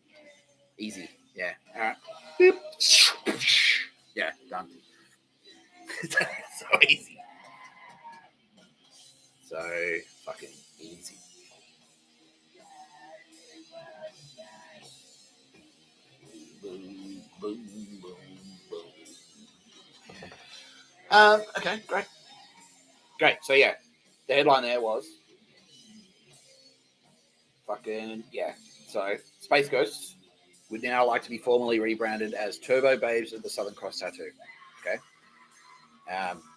easy. Yeah. All right. Boop. Yeah, done. So easy. So fucking easy. Boom, boom, boom, boom. Okay, great. So yeah, the headline there was fucking, yeah. So Space Ghosts would now like to be formally rebranded as Turbo Babes of the Southern Cross Tattoo. Okay.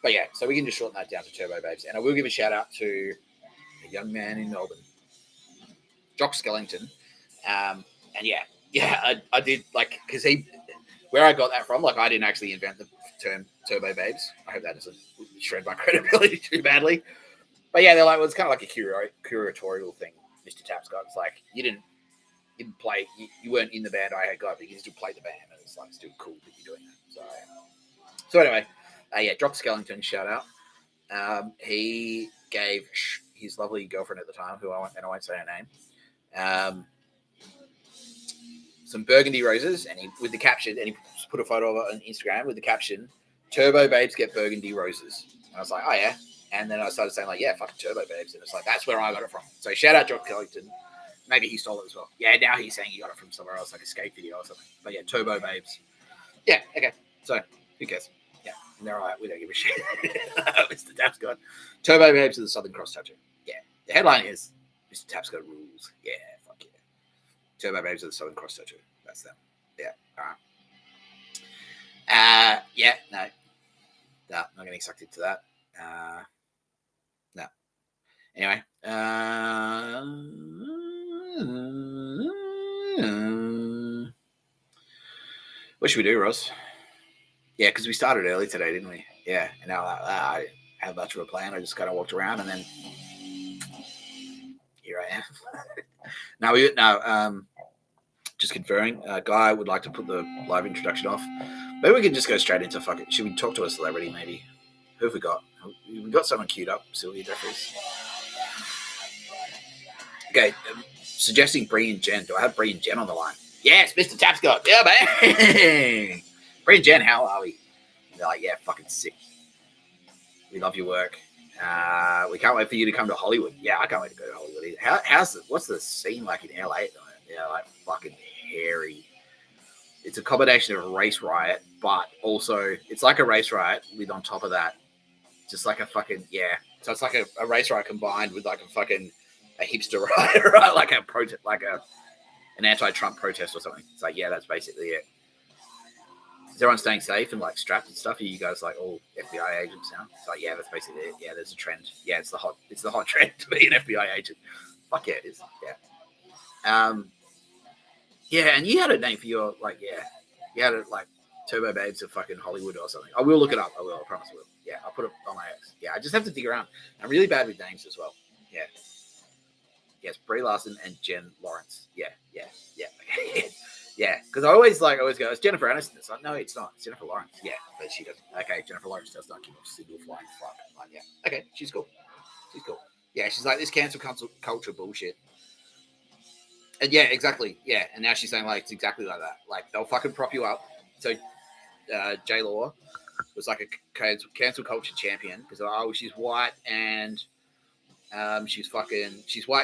But yeah, so we can just shorten that down to Turbo Babes. And I will give a shout out to a young man in Melbourne, Jock Skellington. And yeah, I did, like, because where I got that from, like, I didn't actually invent the term Turbo Babes. I hope that doesn't shred my credibility too badly. But yeah, they're like, well, it's kind of like a curatorial thing, Mr. Tapscott. It's like, you didn't play, you weren't in the band I had got, but you still played the band, and it's like still cool that you're doing that. So anyway, yeah, Jock Skellington, shout out. He gave his lovely girlfriend at the time, I won't say her name, some burgundy roses, and he put a photo of it on Instagram with the caption, "Turbo Babes get burgundy roses." And I was like, oh yeah. And then I started saying, like, yeah, fucking Turbo Babes, and it's like, that's where I got it from. So shout out Jock Skellington. Maybe he stole it as well. Yeah, now he's saying he got it from somewhere else, like a skate video or something. But yeah, Turbo Babes. Yeah, okay. So, who cares? Yeah, and they're all right. We don't give a shit. Mr. Tapscott. Turbo Babes of the Southern Cross Tattoo. Yeah. The headline is, Mr. Tapscott rules. Yeah, fuck yeah. Turbo Babes of the Southern Cross Tattoo. That's them. Yeah, all right. Yeah, no. No, not getting sucked into that. No. Anyway. What should we do, Ross? Yeah, because we started early today, didn't we? Yeah, and now I didn't have much of a plan. I just kind of walked around, and then here I am. Just conferring. Guy would like to put the live introduction off. Maybe we can just go straight into fucking. Should we talk to a celebrity? Maybe. Who have we got? We got someone queued up. Sylvia Jeffries. Okay, suggesting Bree and Jen. Do I have Bree and Jen on the line? Yes, Mr. Tapscott. Yeah, man. Bree and Jen, how are we? They're like, yeah, fucking sick. We love your work. We can't wait for you to come to Hollywood. Yeah, I can't wait to go to Hollywood either. What's the scene like in LA at the moment? Yeah, like fucking hairy. It's a combination of a race riot, but also it's like a race riot with on top of that, just like a fucking So it's like a race riot combined with like a hipster riot, right? Like a protest, like an anti-Trump protest or something. It's like that's basically it. Is everyone staying safe and like strapped and stuff? Are you guys like all FBI agents now? It's like that's basically it. Yeah, there's a trend. Yeah, it's the hot trend to be an FBI agent. Fuck yeah, it is. Yeah. And you had a name for your you had it like Turbo Babes of fucking Hollywood or something. I will look it up. I will. I promise I will. Yeah, I'll put it on my ex. Yeah, I just have to dig around. I'm really bad with names as well. Yeah. Yes, Brie Larson and Jen Lawrence. Yeah. Yeah, because I always go, it's Jennifer Aniston. It's like, no, it's not. It's Jennifer Lawrence. Yeah, but she doesn't. Okay, Jennifer Lawrence does not give a single flying fuck. Like, okay, she's cool. Yeah, she's like this cancel culture bullshit. And yeah, exactly. Yeah, and now she's saying like it's exactly like that. Like they'll fucking prop you up. So J Law was like a cancel culture champion because she's white and she's white and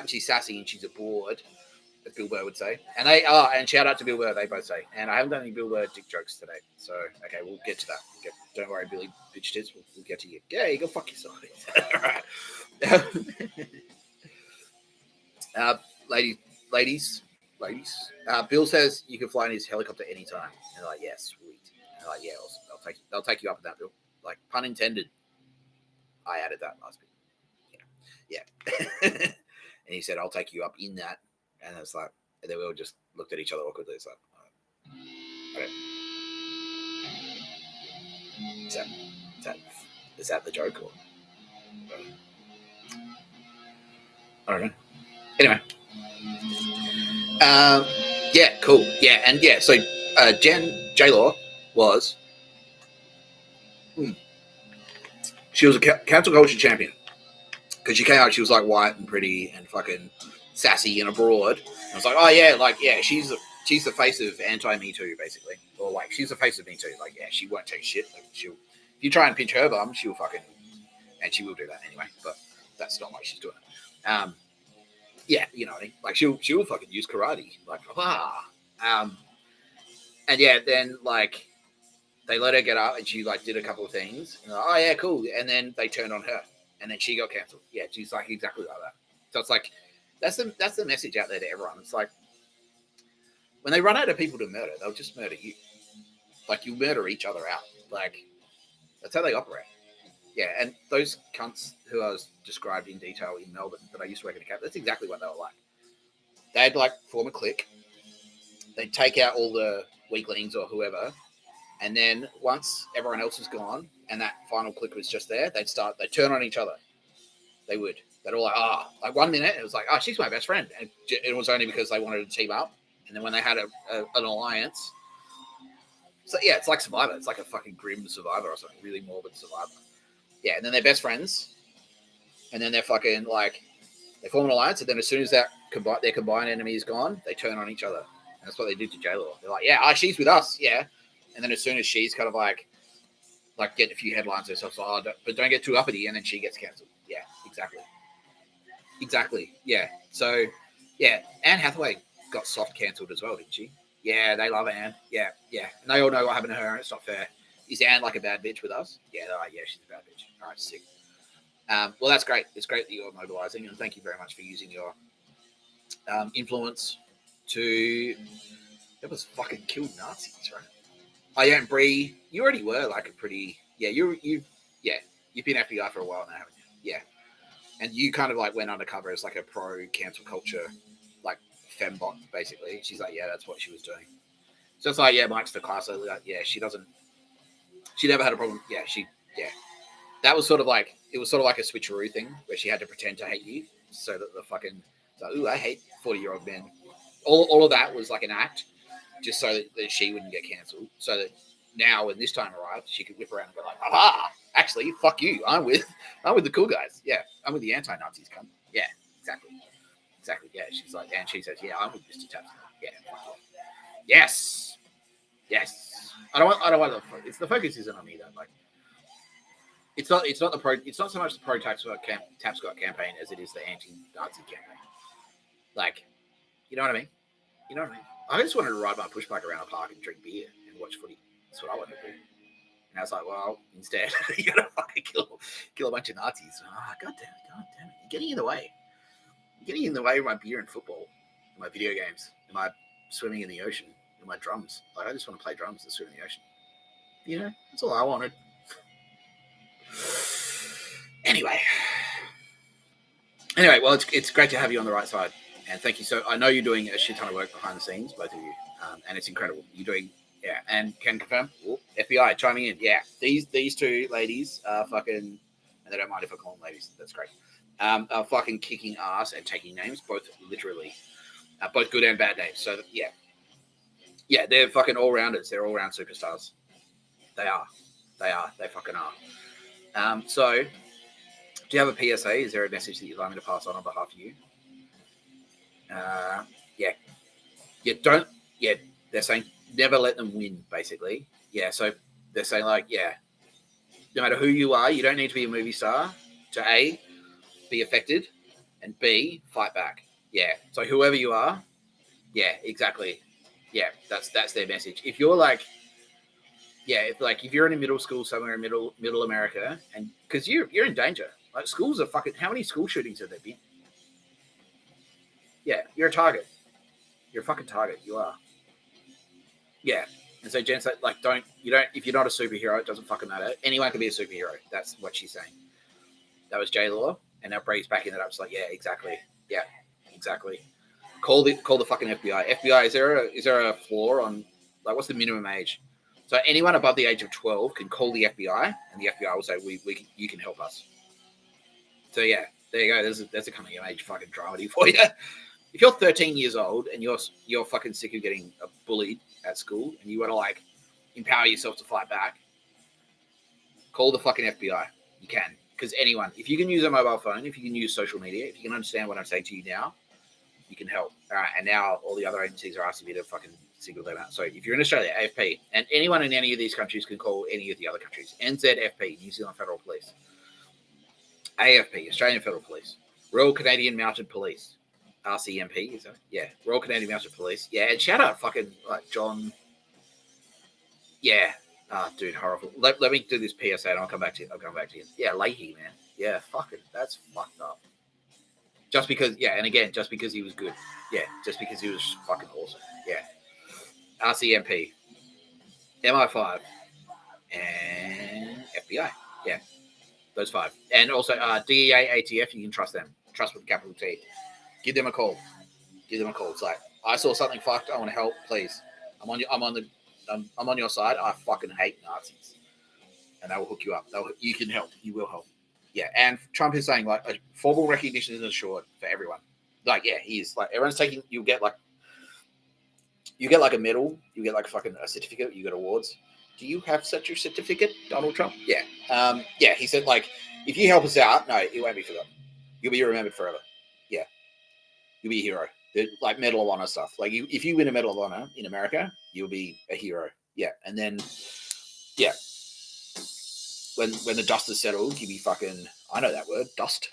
she's sassy and she's a bored, as Bill Burr would say. And and shout out to Bill Burr, they both say. And I haven't done any Bill Burr dick jokes today. So, okay, we'll get to that. Don't worry, Billy bitch tits. We'll get to you. Yeah, you go fuck yourself. All right. Ladies. Bill says you can fly in his helicopter anytime. And they're like, sweet. And they're like, they'll take you up with that, Bill. Like, pun intended. I added that last bit. Yeah. And he said, I'll take you up in that. And it's like, and then we all just looked at each other awkwardly. It's like, okay. Is that the joke? Or I don't know. Anyway. Yeah, cool. Yeah, and so J-Law was, she was a cancel culture champion because she came out, she was like white and pretty and fucking sassy and abroad. And I was like, she's the face of anti-Me Too, basically. Or like, she's the face of Me Too. Like, she won't take shit. Like, if you try and pinch her bum, she'll fucking, and she will do that anyway, but that's not why she's doing it. Yeah, you know what I mean? Like, she'll fucking use karate. Like, and then, like, they let her get up and she, like, did a couple of things. And like, cool. And then they turned on her. And then she got cancelled. Yeah, she's, like, exactly like that. So it's like, that's the message out there to everyone. It's like, when they run out of people to murder, they'll just murder you. Like, you murder each other out. Like, that's how they operate. Yeah, and those cunts who I was described in detail in Melbourne that I used to work in a cab, that's exactly what they were like. They'd, like, form a clique. They'd take out all the weaklings or whoever, and then once everyone else was gone and that final clique was just there, they'd turn on each other. They would. They'd all like 1 minute, it was like, she's my best friend. And it was only because they wanted to team up. And then when they had an alliance, so yeah, it's like Survivor. It's like a fucking grim Survivor or something, really morbid Survivor. Yeah, and then they're best friends. And then they're fucking like, they form an alliance. And then as soon as their combined enemy is gone, they turn on each other. And that's what they did to J-Law. They're like, she's with us. Yeah. And then as soon as she's kind of like getting a few headlines herself, but don't get too uppity. And then she gets cancelled. Yeah, exactly. Yeah. So, yeah, Anne Hathaway got soft cancelled as well, didn't she? Yeah, they love Anne. Yeah. And they all know what happened to her, and it's not fair. Is Anne like a bad bitch with us? Yeah, they're like, she's a bad bitch. All right, sick. Well, that's great. It's great that you're mobilizing, and thank you very much for using your influence to help us fucking kill Nazis, right? Oh, yeah, and Brie, you already were like a pretty, you've been FBI for a while now, haven't you? Yeah. And you kind of like went undercover as like a pro cancel culture, like fembot, basically. She's like, that's what she was doing. So it's like, Mike's the class. Like, she never had a problem. That was sort of like, it was sort of like a switcheroo thing where she had to pretend to hate you so that the fucking, I hate 40-year-old men. All of that was like an act just so that she wouldn't get cancelled. So that now when this time arrived, she could whip around and go like, actually, fuck you. I'm with the cool guys. Yeah, I'm with the anti-Nazis. Come. Yeah, exactly. Yeah, she's like, and she says, I'm with Mr. Tapscott. Yeah, fuck yeah. Yes. I don't want it's the focus isn't on me though. Like, it's not so much the pro Tapscott campaign as it is the anti-Nazi campaign. Like, you know what I mean? I just wanted to ride my push bike around a park and drink beer and watch footy. That's what I wanted to do. And I was like, well, instead, you gotta fucking kill a bunch of Nazis. Oh, God damn it. You're getting in the way. You're getting in the way of my beer and football, and my video games, and my swimming in the ocean, and my drums. Like, I just want to play drums and swim in the ocean. You know, that's all I wanted. Anyway, well, it's great to have you on the right side. And thank you. So I know you're doing a shit ton of work behind the scenes, both of you, and it's incredible. You're doing, and can confirm, FBI chiming in. Yeah, these two ladies are fucking, and they don't mind if I call them ladies. That's great. Are fucking kicking ass and taking names, both literally, both good and bad names. So yeah, they're fucking all rounders. They're all round superstars. They are. They fucking are. So, do you have a PSA? Is there a message that you'd like me to pass on behalf of you? They're saying never let them win, basically. Yeah, so they're saying like, no matter who you are, you don't need to be a movie star to A, be affected, and B, fight back. Yeah, so whoever you are, yeah, exactly. Yeah, that's their message. If you're like, if you're in a middle school somewhere in middle America, and because you're in danger. Like schools are fucking. How many school shootings have there been? Yeah, you're a target. You're a fucking target. You are. Yeah. And so Jen's like, if you're not a superhero, it doesn't fucking matter. Anyone can be a superhero. That's what she's saying. That was J Law, and now Bree's backing it up. It's like, yeah, exactly. Yeah, exactly. Call the fucking FBI. FBI, is there a floor on, like, what's the minimum age? So anyone above the age of 12 can call the FBI, and the FBI will say, you can help us. So yeah, there you go. There's a coming of age fucking dramedy for you. If you're 13 years old and you're fucking sick of getting bullied at school and you want to like empower yourself to fight back, call the fucking FBI. You can, because anyone, if you can use a mobile phone, if you can use social media, if you can understand what I'm saying to you now, you can help. All right, and now all the other agencies are asking me to fucking single them out. So if you're in Australia, AFP, and anyone in any of these countries can call any of the other countries. NZFP, New Zealand Federal Police. AFP, Australian Federal Police. Royal Canadian Mounted Police. RCMP, is that? Yeah, Royal Canadian Mounted Police. Yeah, and shout out fucking like John. Yeah. Dude, horrible. Let me do this PSA and I'll come back to you. Yeah, Leahy, man. Yeah, fucking, that's fucked up. Just because he was good. Yeah, just because he was fucking awesome. Yeah. RCMP, MI5, and FBI. Yeah, those five. And also DEA, ATF, you can trust them. Trust with a capital T. Give them a call. It's like, I saw something fucked. I want to help. Please, I'm on your side. I fucking hate Nazis, and they will hook you up. You can help. You will help. Yeah, and Trump is saying like a formal recognition is assured for everyone. Like, yeah, he is. Like, everyone's taking. You get like a medal. You get like fucking a certificate. You get awards. Do you have such a certificate, Donald Trump? Yeah. Yeah. He said like, if you help us out, no, it won't be forgotten. You'll be remembered forever. Yeah. You'll be a hero. Like Medal of Honor stuff. Like if you win a Medal of Honor in America, you'll be a hero. Yeah, and then when the dust is settled, you'll be fucking. I know that word, dust.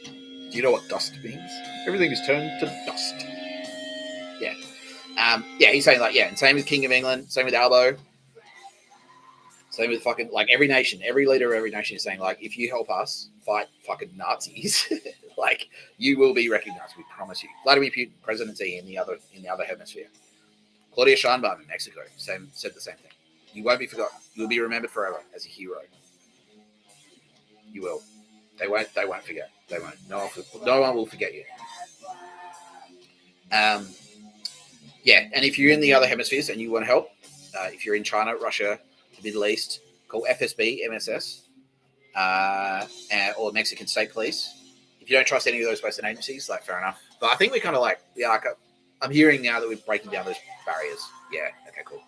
Do you know what dust means? Everything is turned to dust. Yeah. He's saying like and same with King of England, same with Albo. Same with fucking like every nation, every leader of every nation is saying like, if you help us fight fucking Nazis, like you will be recognized. We promise you. Vladimir Putin, presidency in the other hemisphere. Claudia Sheinbaum in Mexico, said the same thing. You won't be forgotten. You'll be remembered forever as a hero. You will. They won't forget. They won't. No one will forget you. And if you're in the other hemispheres and you want to help, if you're in China, Russia, the Middle East, call FSB, MSS, or Mexican State Police. If you don't trust any of those Western agencies, like, fair enough. But I think we kind of like, I'm hearing now that we're breaking down those barriers. Yeah, okay, cool.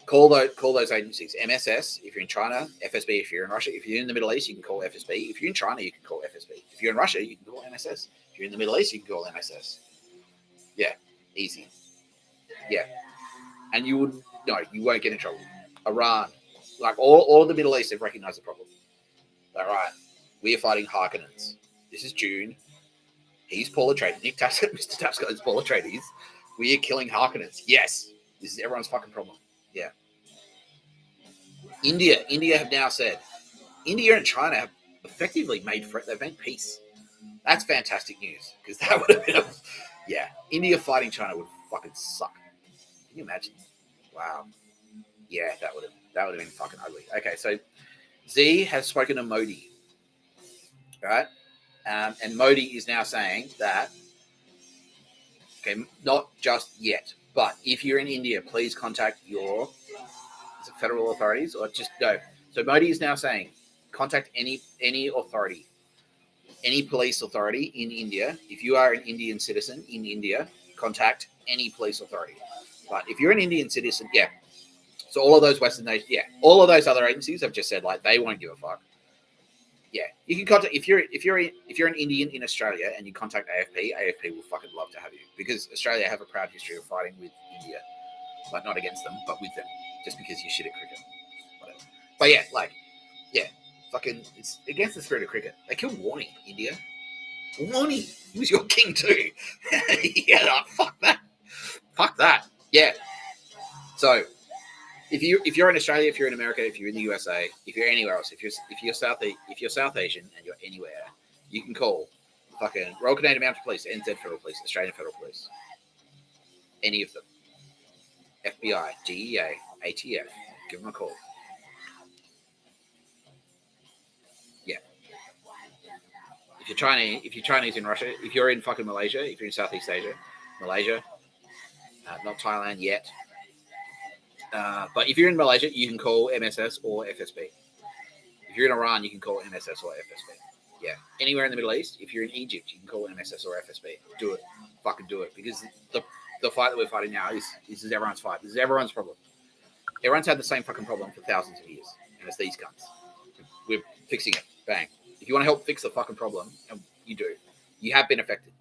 Call those agencies. MSS, if you're in China, FSB, if you're in Russia. If you're in the Middle East, you can call FSB. If you're in China, you can call FSB. If you're in Russia, you can call MSS. If you're in the Middle East, you can call MSS. Yeah, easy. Yeah. And you won't get in trouble. Iran, like all the Middle East have recognized the problem. Like, right, we are fighting Harkonnens. This is June. He's Paul Atreides. Nick Tapscott, Mr. Tapscott is Paul Atreides. We are killing Harkonnens. Yes. This is everyone's fucking problem. Yeah. India have now said, India and China have effectively they've made peace. That's fantastic news, because that would have been India fighting China would fucking suck. Can you imagine? Wow. Yeah, that would have been fucking ugly. Okay, so Z has spoken to Modi, right? And Modi is now saying that, okay, not just yet, but if you're in India, please contact your federal authorities or just go. So Modi is now saying, contact any authority, any police authority in India. If you are an Indian citizen in India, contact any police authority. But if you're an Indian citizen, yeah. So all of those Western nations, yeah, all of those other agencies have just said like they won't give a fuck. Yeah, you can contact if you're an Indian in Australia and you contact AFP, AFP will fucking love to have you, because Australia have a proud history of fighting with India, like not against them, but with them, just because you're shit at cricket, whatever. But yeah, fucking, it's against the spirit of cricket. They killed Warnie, India. Warnie, he was your king too. Yeah, fuck that. Yeah. So if you're in Australia, if you're in America, if you're in the USA, if you're anywhere else, if you're South Asian and you're anywhere, you can call fucking Royal Canadian Mounted Police, NZ Federal Police, Australian Federal Police, any of them, FBI, DEA, ATF, give them a call. Yeah. If you're Chinese in Russia, if you're in fucking Malaysia, if you're in Southeast Asia, Malaysia, not Thailand yet. But if you're in Malaysia, you can call MSS or FSB. If you're in Iran, you can call MSS or FSB. Yeah. Anywhere in the Middle East, if you're in Egypt, you can call MSS or FSB. Do it. Fucking do it. Because the fight that we're fighting now is everyone's fight. This is everyone's problem. Everyone's had the same fucking problem for thousands of years. And it's these cunts. We're fixing it. Bang. If you want to help fix the fucking problem, and you do, you have been affected.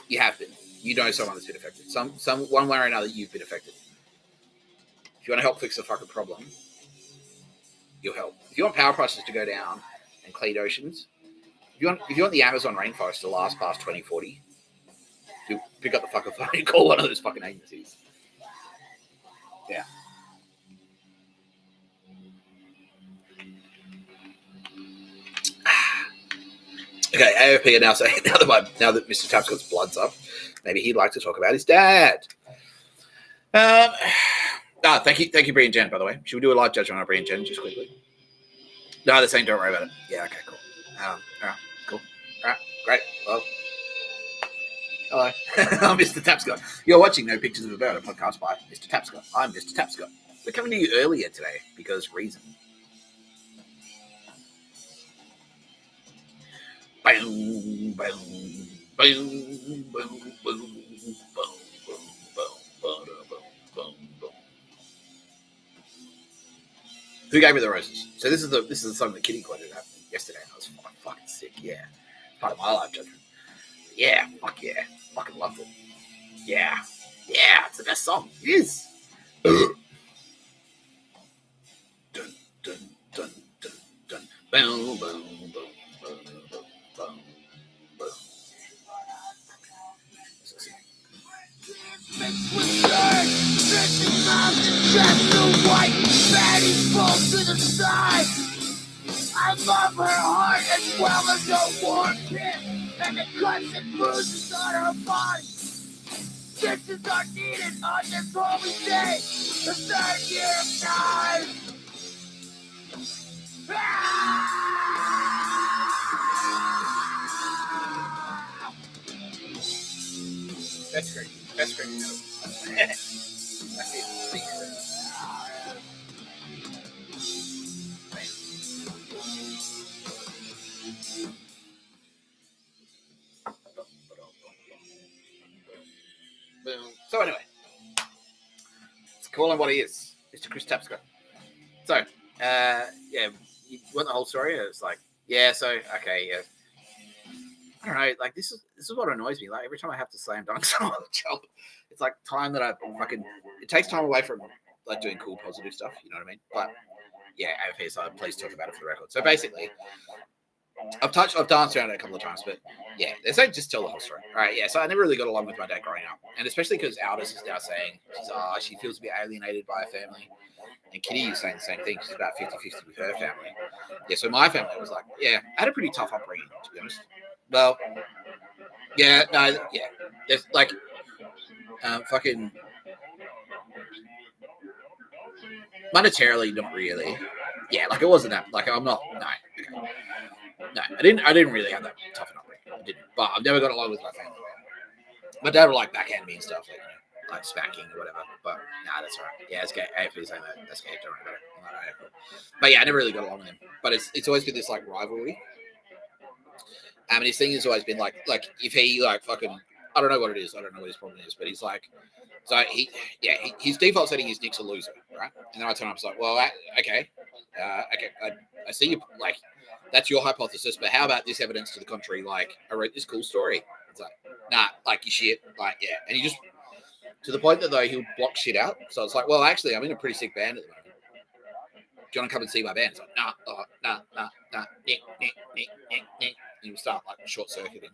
You have been. You know someone that's been affected. Some one way or another, you've been affected. If you want to help fix the fucking problem, you'll help. If you want power prices to go down and clean oceans, if you want the Amazon rainforest to last past 2040, you pick up the fucking phone and call one of those fucking agencies. Yeah. Okay, AFP are now saying now that Mr. Tapscott's blood's up, maybe he'd like to talk about his dad. Thank you, Brie and Jen, by the way. Should we do a live judgment on Brie and Jen just quickly? No, they're saying don't worry about it. Yeah, okay, cool. All right, cool. All right, great. Well, hello. I'm Mr. Tapscott. You're watching No Pictures of a Bird, a podcast by Mr. Tapscott. I'm Mr. Tapscott. We're coming to you earlier today because reason. Boom, boom, boom, boom, boom, boom, boom. Who gave me the roses? So this is the song that Kitty quoted at me yesterday, and I was fucking sick. Yeah, part of my life judgment. Yeah, fuck yeah, fucking loved it. Yeah, it's the best song. It is. Dun dun dun dun dun. Boom boom boom boom boom boom boom. Just the white fatty fall to the side. I love her heart as well as her warm pit and the cuts and bruises on her body. Stitches are needed on this holy day, the third year of time. That's great. That's great. That's it. So anyway, let's call him what he is, Mr. Chris Tapscott. So, you want the whole story? It's like, so okay, yeah. I don't know, like this is what annoys me. Like every time I have to slam dunk someone on the job, it's like time that it takes time away from like doing cool positive stuff, you know what I mean? But yeah, AFP, so please talk about it for the record. So basically, I've danced around it a couple of times, but yeah, they say just tell the whole story. All right, yeah. So I never really got along with my dad growing up, and especially because Aldous is now saying she feels a bit alienated by her family, and Kitty is saying the same thing. She's about 50-50 with her family. Yeah, so my family was like, yeah, I had a pretty tough upbringing, to be honest. Well, yeah, no, yeah. There's like, fucking monetarily, not really. Yeah, like it wasn't that. Like I'm not. No, okay. No, I didn't really have that tough an upbringing. I didn't. But I've never got along with my family. My dad would like backhand me and stuff, like smacking or whatever. But nah, that's all right. Yeah, it's gay. AFB saying that. That's gay. Don't worry about it. I'm like, but yeah, I never really got along with him. But it's always been this like rivalry. And his thing has always been like if he like fucking, I don't know what it is. I don't know what his problem is. But he's like, so his default setting is Nick's a loser, right? And then I tell him, I was like, well, okay, I see you like. That's your hypothesis, but how about this evidence to the contrary? Like, I wrote this cool story. It's like, nah, like you shit, like yeah. And he just to the point that though he'll block shit out. So it's like, well, actually, I'm in a pretty sick band at the moment. Do you want to come and see my band? It's like, nah, Nick. And he'll start like short circuiting.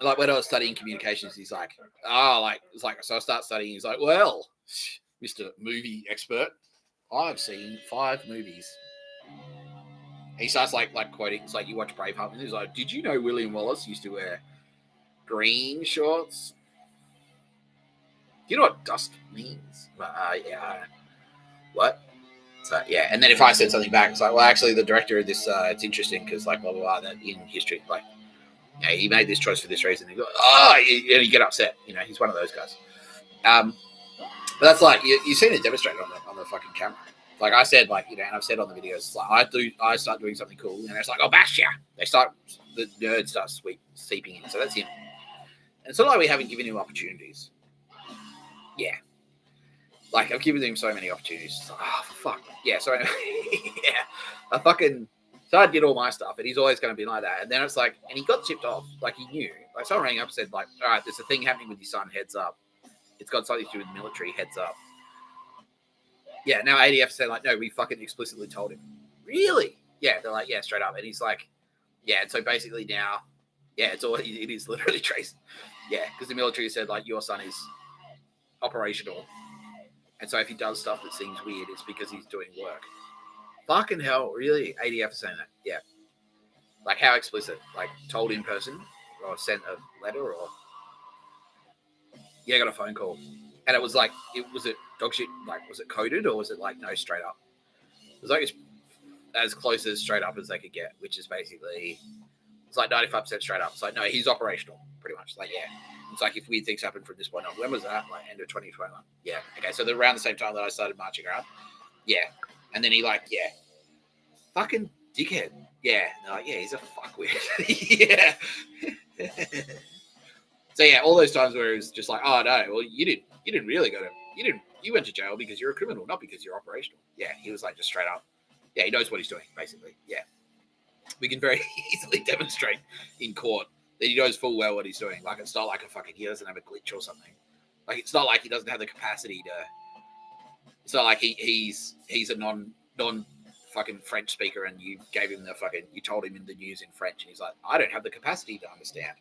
Like when I was studying communications, he's like, so I start studying. He's like, well, Mr. Movie Expert, I've seen 5 movies. He starts like quoting. It's like you watch Braveheart, and he's like, "Did you know William Wallace used to wear green shorts?" Do you know what dust means? Yeah. What? So yeah, and then if I said something back, it's like, well, actually, the director of this, it's interesting because like blah blah blah. That in history, like, yeah, he made this choice for this reason. And you get upset. You know, he's one of those guys. But that's like you've seen it demonstrated on the fucking camera. Like I said, like, you know, and I've said on the videos, like I start doing something cool, and it's like, oh, bash ya! The nerd starts seeping in. So that's him. And it's not like we haven't given him opportunities. Yeah, like I've given him so many opportunities. It's like, oh, fuck. Yeah. So yeah, so I did all my stuff, and he's always going to be like that. And then it's like, and he got tipped off. Like he knew. Like someone rang up and said, like, all right, there's a thing happening with your son. Heads up. It's got something to do with the military. Heads up. Yeah, now ADF said, like, no, we fucking explicitly told him. Really? Yeah, they're like, yeah, straight up. And he's like, yeah, and so basically now, yeah, it is literally traced. Yeah, because the military said, like, your son is operational. And so if he does stuff that seems weird, it's because he's doing work. Fucking hell, really? ADF is saying that? Yeah. Like, how explicit? Like, told in person? Or sent a letter? Or... Yeah, I got a phone call. And it was like, was it dog shit? Like, was it coded or was it like, no, straight up? It was like as close as straight up as they could get, which is basically, it's like 95% straight up. It's like, no, he's operational, pretty much. Like, yeah. It's like if weird things happen from this point on. When was that? Like, end of 2021. Yeah. Okay. So around the same time that I started marching around. Yeah. And then he like, yeah. Fucking dickhead. Yeah. And they're like, yeah, he's a fuckwit. Yeah. So yeah, all those times where it was just like, oh no, well you didn't really you went to jail because you're a criminal, not because you're operational. Yeah, he was like just straight up. Yeah, he knows what he's doing, basically. Yeah. We can very easily demonstrate in court that he knows full well what he's doing. Like it's not like he doesn't have a glitch or something. Like it's not like he doesn't have the capacity to. It's not like he's a non fucking French speaker and you gave him you told him in the news in French and he's like, I don't have the capacity to understand.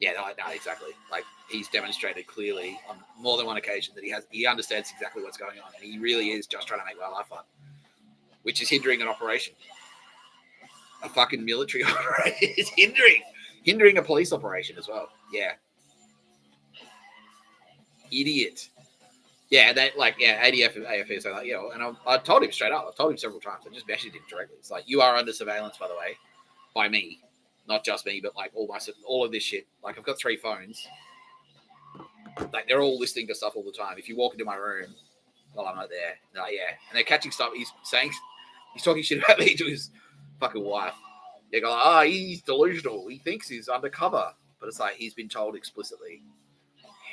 Yeah, no, exactly. Like he's demonstrated clearly on more than one occasion that he understands exactly what's going on, and he really is just trying to make my life fun, which is hindering an operation, a fucking military operation. It's hindering a police operation as well. Yeah, idiot. Yeah, ADF and AFS are like, yeah, and I told him straight up. I've told him several times. I just messaged him directly. It's like, you are under surveillance, by the way, by me. Not just me, but like all of this shit. Like I've got 3 phones. Like they're all listening to stuff all the time. If you walk into my room while I'm not there, they're like, yeah, and they're catching stuff. He's talking shit about me to his fucking wife. They go, like, he's delusional. He thinks he's undercover, but it's like he's been told explicitly.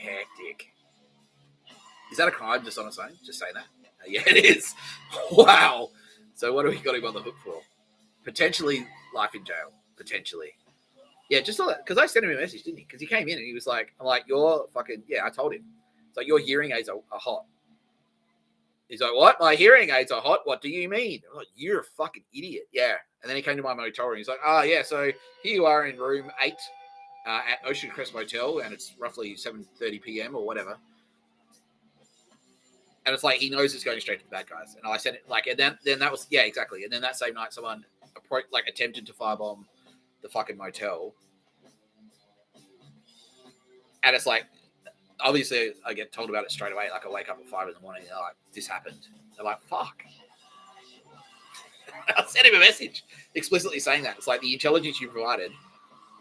Hectic. Is that a crime just on its own? Just saying that. Yeah, it is. Wow. So what have we got him on the hook for? Potentially life in jail. Potentially. Yeah, just all that. Because I sent him a message, didn't he? Because he came in and he was like, I'm like, you're fucking, yeah, I told him. It's like, your hearing aids are hot. He's like, what? My hearing aids are hot? What do you mean? I'm like, you're a fucking idiot. Yeah. And then he came to my motel room. He's like, oh, yeah, so here you are in room 8 at Ocean Crest Motel, and it's roughly 7:30 p.m. or whatever. And it's like he knows it's going straight to the bad guys. And I said it like, and then that was, yeah, exactly. And then that same night, someone attempted to firebomb the fucking motel. And it's like, obviously, I get told about it straight away. Like, I wake up at 5 in the morning and they're like, this happened. They're like, fuck. I sent him a message explicitly saying that. It's like, the intelligence you provided,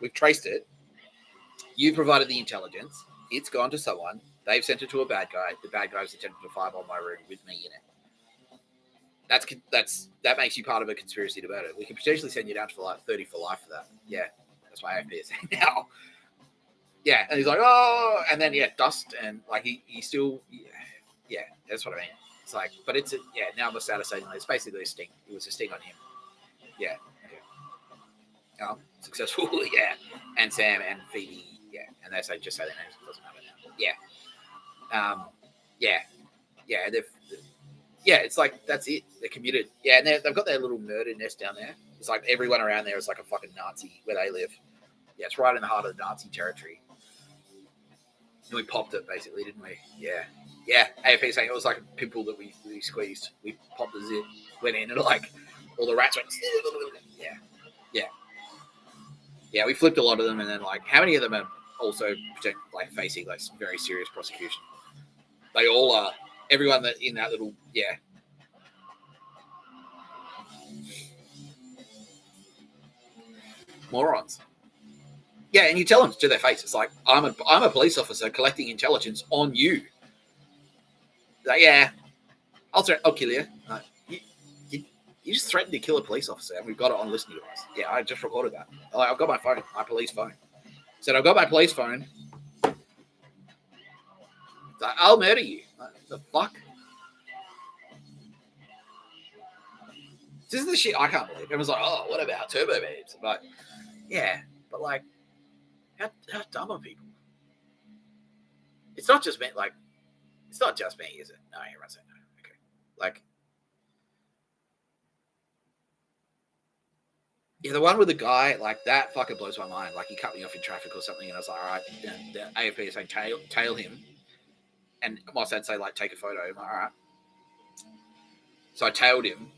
we've traced it. You provided the intelligence. It's gone to someone. They've sent it to a bad guy. The bad guy's attempted to firebomb my room with me in it. That makes you part of a conspiracy to murder. We can potentially send you down to like 30 for life for that. Yeah, that's my AFP is saying now. Yeah, and he's like, oh, and then dust, and like he still, yeah, that's what I mean. It's like, but it's now I'm sad to say it's basically a sting. It was a sting on him. Yeah, okay. Successful, yeah, and Sam and Phoebe, yeah, and they just say their names. It doesn't matter now. Yeah, it's like that's it. They're committed. Yeah, and they've got their little murder nest down there. It's like everyone around there is like a fucking Nazi where they live. Yeah, it's right in the heart of the Nazi territory. And we popped it basically, didn't we? Yeah. AFP saying it was like a pimple that we squeezed. We popped the zip, went in, and like all the rats went. Yeah. We flipped a lot of them, and then like how many of them are also facing like some very serious prosecution? They all are. Everyone that in that little morons. Yeah, and you tell them to their face. It's like I'm a police officer collecting intelligence on you. Like, yeah, I'll kill you. Like, you just threatened to kill a police officer, and we've got it on listening device. Yeah, I just recorded that. Like, I've got my phone, my police phone. Said I've got my police phone. Like, I'll murder you. Like, the fuck? This is the shit I can't believe. Everyone's like, oh, what about turbo babes? Like, yeah, but like, how dumb are people? It's not just me. Like, it's not just me, is it? No, everyone's saying no. Okay, like, yeah, the one with the guy, like that fucking blows my mind. Like, he cut me off in traffic or something, and I was like, all right, the AFP is saying tail him, and Mossad say like take a photo. I'm like, all right. So I tailed him,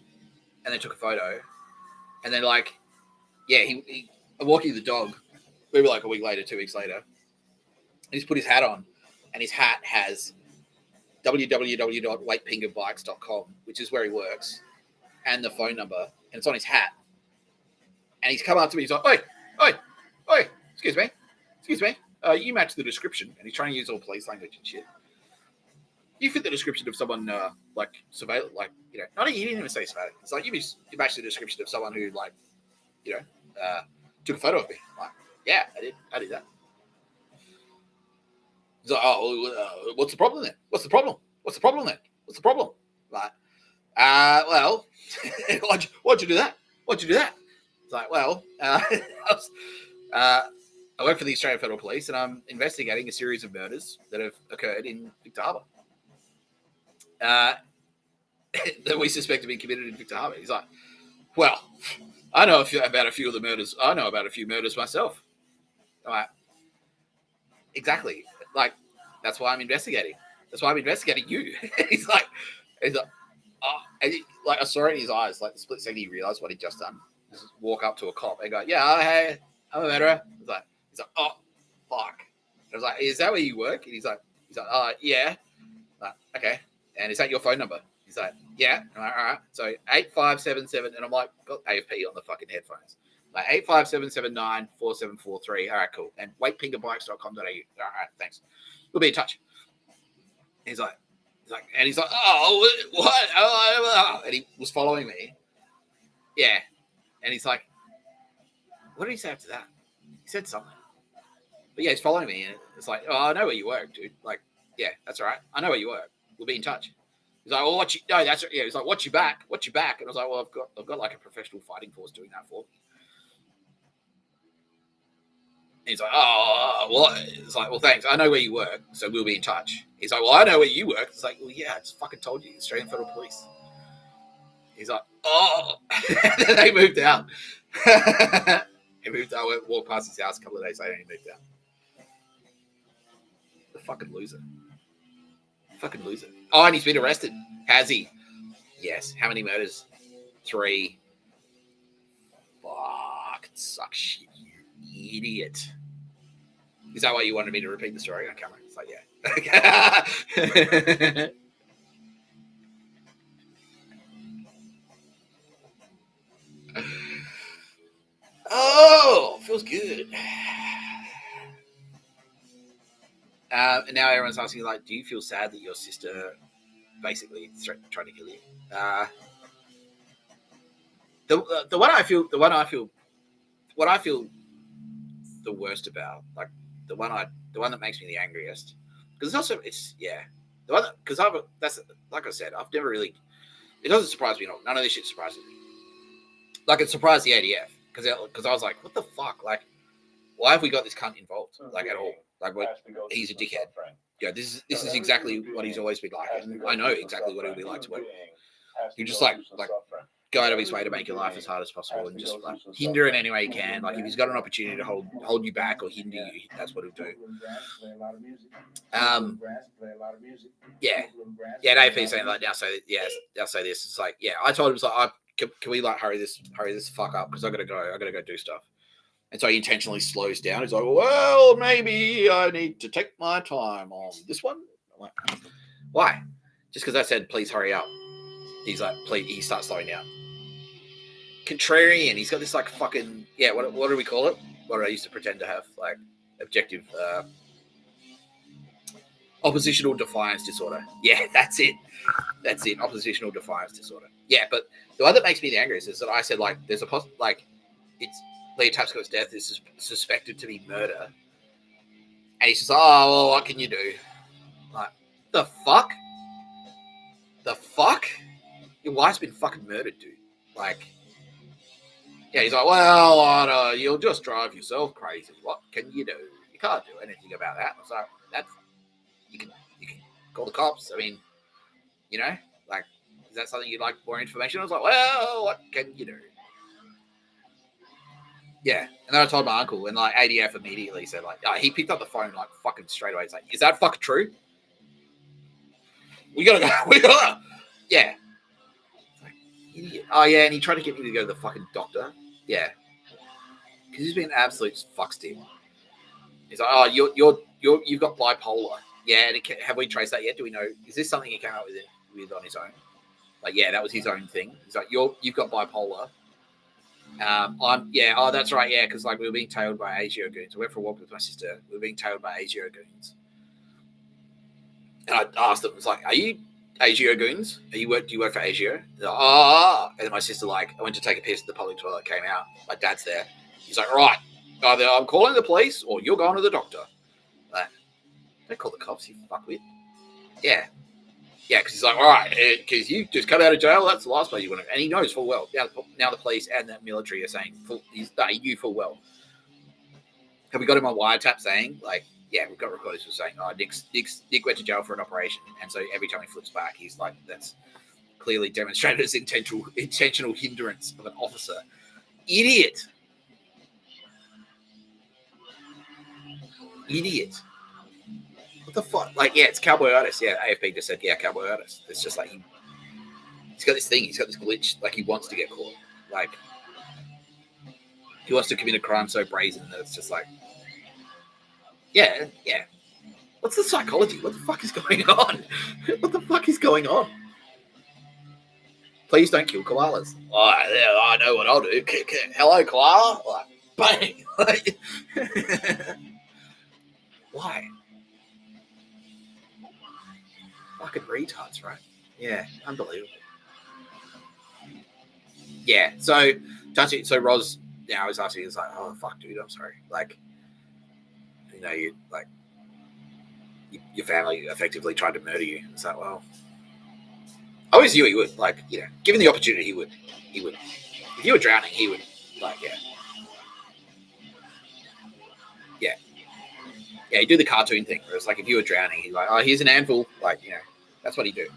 and then took a photo, and then like, yeah, he I'm walking the dog. Maybe like a week later, 2 weeks later, he's put his hat on, and his hat has www.weightpingerbikes.com, which is where he works, and the phone number, and it's on his hat. And he's come up to me. He's like, "Oi, excuse me. You match the description." And he's trying to use all police language and shit. You fit the description of someone like surveillance, like he didn't even say surveillance. It's like you match the description of someone who like took a photo of me. Like, yeah, I did that. He's like, oh, what's the problem then? What's the problem? Like, well, why'd you do that? It's like, well, I work for the Australian Federal Police, and I'm investigating a series of murders that have occurred in Victor Harbour that we suspect to be committed in Victor Harbour. He's like, well, I know about a few of the murders. I know about a few murders myself. I'm like, exactly. Like, that's why I'm investigating. That's why I'm investigating you. He's like, oh, and I saw it in his eyes, like the split second he realized what he'd just done. Just walk up to a cop and go, yeah, hey, I'm a murderer. He's like, oh, fuck. And I was like, is that where you work? And he's like, yeah. Like, okay. And is that your phone number? He's like, yeah. I'm like, all right. So 8577, and I'm like, got AFP on the fucking headphones. Like 857794743. All right, cool. And weightpingerbikes.com.au. All right, thanks. We'll be in touch. He's like, oh, what? Oh, and he was following me. Yeah. And he's like, what did he say after that? He said something. But yeah, he's following me, and it's like, oh, I know where you work, dude. Like, yeah, that's all right. I know where you work. We'll be in touch. He's like, well, he's like, watch your back. And I was like, well, I've got like a professional fighting force doing that for me. And he's like, oh, what? It's like, well, thanks. I know where you work, so we'll be in touch. He's like, well, I know where you work. It's like, well, yeah, I just fucking told you, Australian Federal Police. He's like, oh. And then they moved out. He moved out. I walked past his house a couple of days later and he moved out. The fucking loser. Fucking loser. Oh, and he's been arrested. Has he? Yes. How many murders? 3. Fuck. It sucks shit, you idiot. Is that why you wanted me to repeat the story on camera? It's like, yeah. Oh, feels good. And now everyone's asking, like, do you feel sad that your sister basically trying to kill you? What I feel the worst about, like the one that makes me the angriest, because the one because that's like I said, I've never really. It doesn't surprise me at all. None of this shit surprises me. Like it surprised the ADF because I was like, what the fuck, like. Why have we got this cunt involved? Like at all? Like he's a dickhead. Yeah, this is exactly what he's always been like. And I know exactly what he'll be like to work. He just like go out of his way to make your life as hard as possible and just like hinder in any way he can. Like if he's got an opportunity to hold you back or hinder you, that's what he'll do. Yeah, AFP saying like now say this. It's like I told him it's like can we like hurry this fuck up because I gotta go do stuff. And so he intentionally slows down. He's like, well, maybe I need to take my time on this one. I'm like, why? Just because I said, please hurry up. He's like, please. He starts slowing down. Contrarian. He's got this like fucking, what do we call it? What I used to pretend to have, like objective, oppositional defiance disorder. Yeah, that's it. Oppositional defiance disorder. Yeah, but the one that makes me the angriest is that I said, like, there's a it's, Leah Tapscott's death is suspected to be murder. And he's just like, oh, well, what can you do? Like, the fuck? Your wife's been fucking murdered, dude. Like, yeah, he's like, well, you'll just drive yourself crazy. What can you do? You can't do anything about that. So you can call the cops. I mean, like, is that something you'd like more information? I was like, well, what can you do? Yeah, and then I told my uncle, and like ADF immediately said, like, he picked up the phone like fucking straight away. He's like, "Is that fucking true? We gotta go. Yeah." Like, idiot. Oh yeah, and he tried to get me to go to the fucking doctor. Yeah, because he's been an absolute fuckstick. He's like, "Oh, you've got bipolar." Yeah, and have we traced that yet? Do we know? Is this something he came up with on his own? Like, yeah, that was his own thing. He's like, you've got bipolar. That's right, yeah, because like we were being tailed by ASIO goons. I went for a walk with my sister. We were being tailed by ASIO goons. And I asked them, I was like, are you ASIO goons? Do you work for ASIO? Like, and then my sister, like, I went to take a piss at the public toilet, came out. My dad's there. He's like, right, either I'm calling the police or you're going to the doctor. Like, don't call the cops, you fuckwit. Yeah. Yeah, because he's like, all right, because you just come out of jail, that's the last place you want to. And he knows full well. Now the police and the military are saying, he knew full well. Have we got him on wiretap saying, like, yeah, we've got recordings for saying, Nick went to jail for an operation. And so every time he flips back, he's like, that's clearly demonstrated as intentional hindrance of an officer. Idiot. What the fuck? Like, yeah, it's cowboy artist. Yeah, AFP just said, yeah, cowboy artist. It's just like he's got this thing. He's got this glitch. Like, he wants to get caught. Like, he wants to commit a crime so brazen that it's just like, yeah. What's the psychology? What the fuck is going on? Please don't kill koalas. Oh, yeah, I know what I'll do. Hello, koala. Like, bang. Why? Fucking retards, right? Yeah, unbelievable. Yeah, so Roz now is asking, he's like, oh fuck, dude, I'm sorry. Like, you like your family effectively tried to murder you. It's like, well, I always knew he would. Like, given the opportunity, he would. If you were drowning, he would. Like, yeah, he'd do the cartoon thing where it's like if you were drowning, he's like, oh, here's an anvil. Like, that's what he'd do.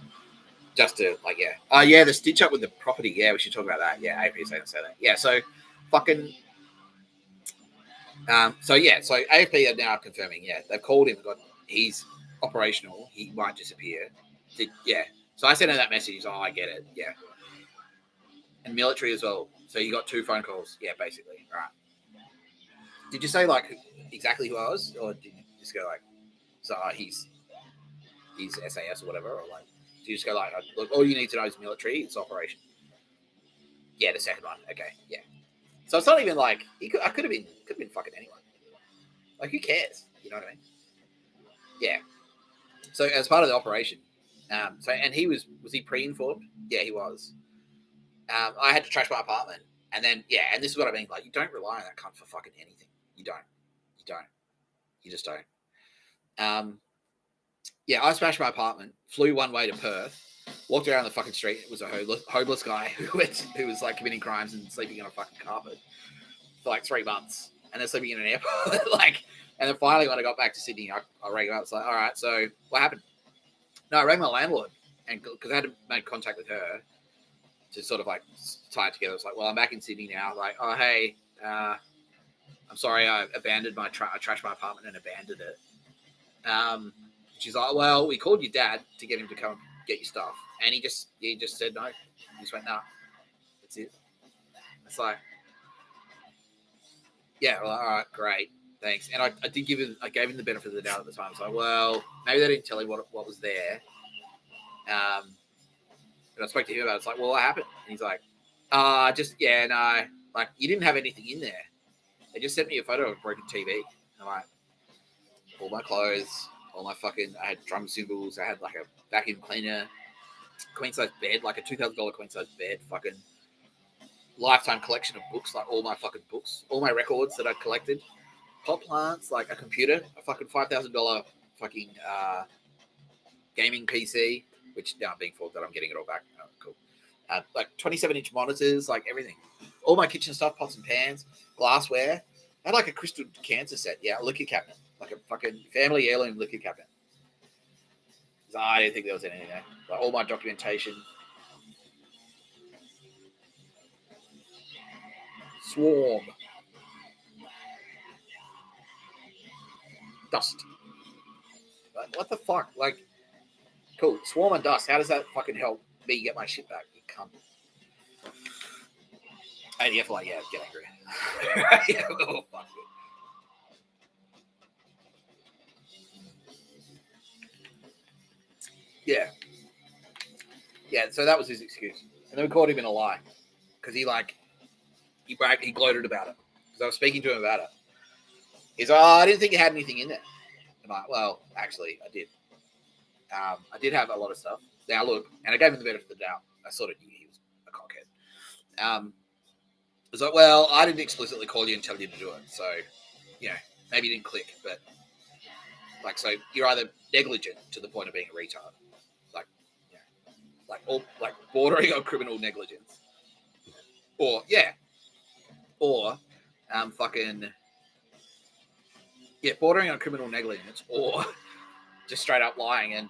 just to like, yeah. Oh, yeah, the stitch up with the property. Yeah, we should talk about that. Yeah, AP say that. Yeah, so fucking. So AFP are now confirming. Yeah, they've called him. He's operational. He might disappear. Yeah. So I sent her that message. Oh, I get it. Yeah. And military as well. So you got 2 phone calls. Yeah, basically. All right. Did you say like exactly who I was, or did you just go like, so he's SAS or whatever, or like, do you just go like, look, all you need to know is military. It's operation. Yeah, the second one. Okay. Yeah. So it's not even like I could have been fucking anyone. Like, who cares? You know what I mean? Yeah. So as part of the operation, and he was he pre-informed? Yeah, he was. I had to trash my apartment, and then and this is what I mean. Like, you don't rely on that cunt for fucking anything. You don't. You just don't. I smashed my apartment, flew one way to Perth, walked around the fucking street. It was a homeless guy who was like committing crimes and sleeping on a fucking carpet for like 3 months, and then sleeping in an airport. Like, and then finally when I got back to Sydney, I rang him up. It's like, all right, so what happened? No, I rang my landlord, and because I had to make contact with her to sort of like tie it together. It's like, well, I'm back in Sydney now. Like, oh hey, I'm sorry, I abandoned I trashed my apartment and abandoned it. She's like, well, we called your dad to get him to come get your stuff, and he just said no. He just went, nah, that's it. It's like, yeah, well, all right, great, thanks. And I gave him the benefit of the doubt at the time. It's like, well, maybe they didn't tell him what was there. But I spoke to him about it. It's like, well, what happened? And he's like, no, like, you didn't have anything in there. They just sent me a photo of a broken TV. And I'm like, all my clothes, all my fucking, I had drum cymbals, I had like a vacuum cleaner, queen size bed, like a $2,000 queen size bed, fucking lifetime collection of books, like all my fucking books, all my records that I'd collected, pot plants, like a computer, a fucking $5,000 fucking gaming PC, which now I'm being told that I'm getting it all back. Oh, cool. Like 27-inch monitors, like everything. All my kitchen stuff, pots and pans, glassware. I had like a crystal decanter set. Yeah, a liquor cabinet. Like a fucking family heirloom liquor cabinet. I didn't think there was anything there. Like all my documentation. Swarm. Dust. Like, what the fuck? Like, cool. Swarm and dust. How does that fucking help me get my shit back? You cunt. ADF, like, yeah, get angry. Yeah, oh, fuck it. Yeah, so that was his excuse. And then we caught him in a lie. Because he gloated about it. Because I was speaking to him about it. He's like, I didn't think you had anything in there. I'm like, well, actually, I did. I did have a lot of stuff. Now, look, and I gave him the benefit of the doubt. I sort of knew he was a cockhead. I was like, well, I didn't explicitly call you and tell you to do it. So, maybe you didn't click. But, like, so you're either negligent to the point of being a retard. Like bordering on criminal negligence. Or, bordering on criminal negligence, or just straight up lying and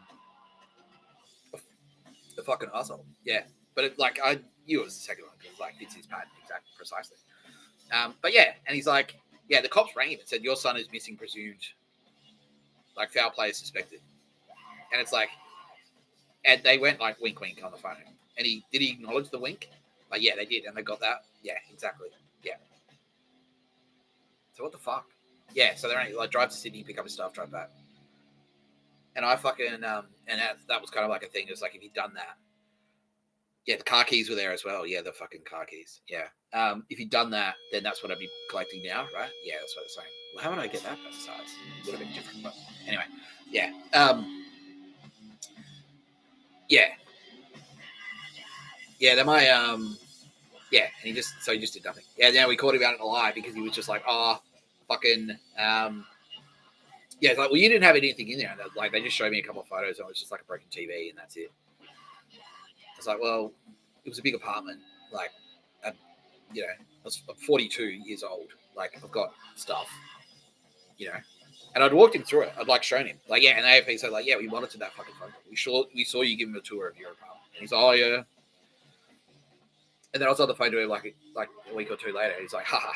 the fucking asshole. Yeah, but I knew it was the second one because it's his pattern exactly precisely. But yeah, and he's like, yeah, the cops rang him and said your son is missing, presumed, like foul play is suspected, and it's like, and they went like wink wink on the phone, and did he acknowledge the wink? Like, yeah, they did, and they got that. Yeah, exactly. Yeah. So what the fuck? Yeah, so they're only like drive to Sydney, pick up his stuff, drive back. And I fucking and that was kind of like a thing. It was like, if you'd done that, yeah, the car keys were there as well. Yeah, the fucking car keys. Yeah. If you'd done that, then that's what I'd be collecting now, right? Yeah, that's what it's saying. Well, how would I get that besides? It would have been different, but anyway, yeah. Yeah, then my yeah, and he just did nothing. Yeah, now we caught him out in a lie because he was just like, fucking yeah, it's like, well, you didn't have anything in there. And like, they just showed me a couple of photos and it was just like a broken TV and that's it. It's like, well, it was a big apartment. Like, I'm 42 years old. Like, I've got stuff, and I'd walked him through it. I'd shown him. Like, yeah, and AFP said, like, yeah, we monitored that fucking phone. We saw you give him a tour of your apartment. he's like, oh yeah. And then I was on the phone to him like a week or two later. He's like, haha.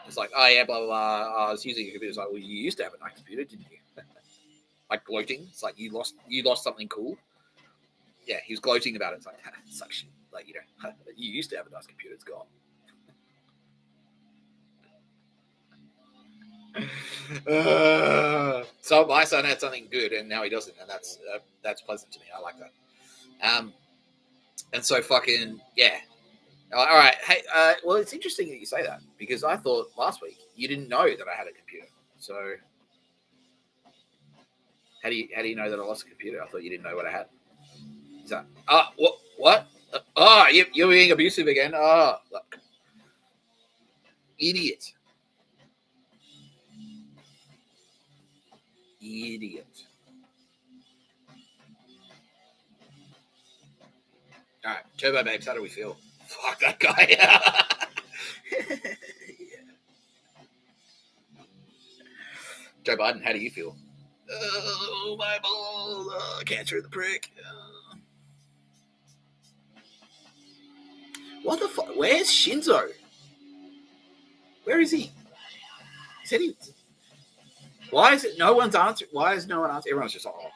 It's like, oh yeah, blah blah blah. I was using a computer. It's like, well, you used to have a nice computer, didn't you? Like gloating. It's like you lost something cool. Yeah, he was gloating about it. It's like, suck shit. Like, you know, you used to have a nice computer. It's gone. So my son had something good, and now he doesn't, and that's pleasant to me. I like that. And so fucking yeah. All right. Hey, well, it's interesting that you say that because I thought last week you didn't know that I had a computer. So how do you know that I lost a computer? I thought you didn't know what I had. Is that what? You're being abusive again. Look. Idiot. All right, Turbo Babes, how do we feel? Fuck that guy. Yeah. Joe Biden, how do you feel? Oh, my balls. Cancer of the prick. What the fuck? Where's Shinzo? Where is he? He said he. Why is it no one's answering? Why is no one answering? Everyone's just like, oh.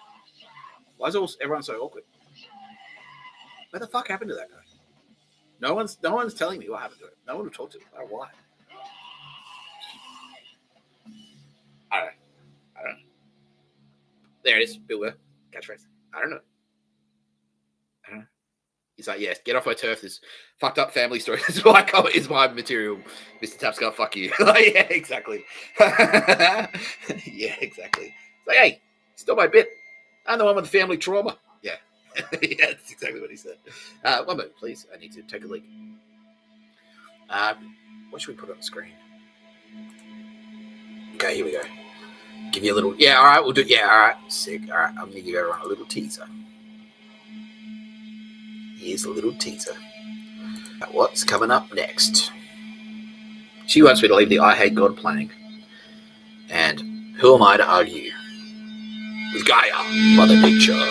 Why is everyone so awkward? Where the fuck happened to that guy? No one's telling me what happened to him. No one will talk to me. Oh, why? I don't know. There it is. Bill Burr. Catchphrase. I don't know. He's like, yes, get off my turf. This fucked up family story is my material, Mr. Tapscott. Fuck you. Like, yeah, exactly. Yeah, exactly. It's like, hey, still my bit. I'm the one with the family trauma. Yeah. Yeah, that's exactly what he said. 1 moment, please. I need to take a leak. What should we put on the screen? Okay, here we go. Give you a little. Yeah, all right, we'll do. Yeah, all right. Sick. All right, I'm going to give everyone a little teaser. Here's a little teaser. What's coming up next? She wants me to leave the I Hate God playing. And who am I to argue with Gaia, Mother Nature?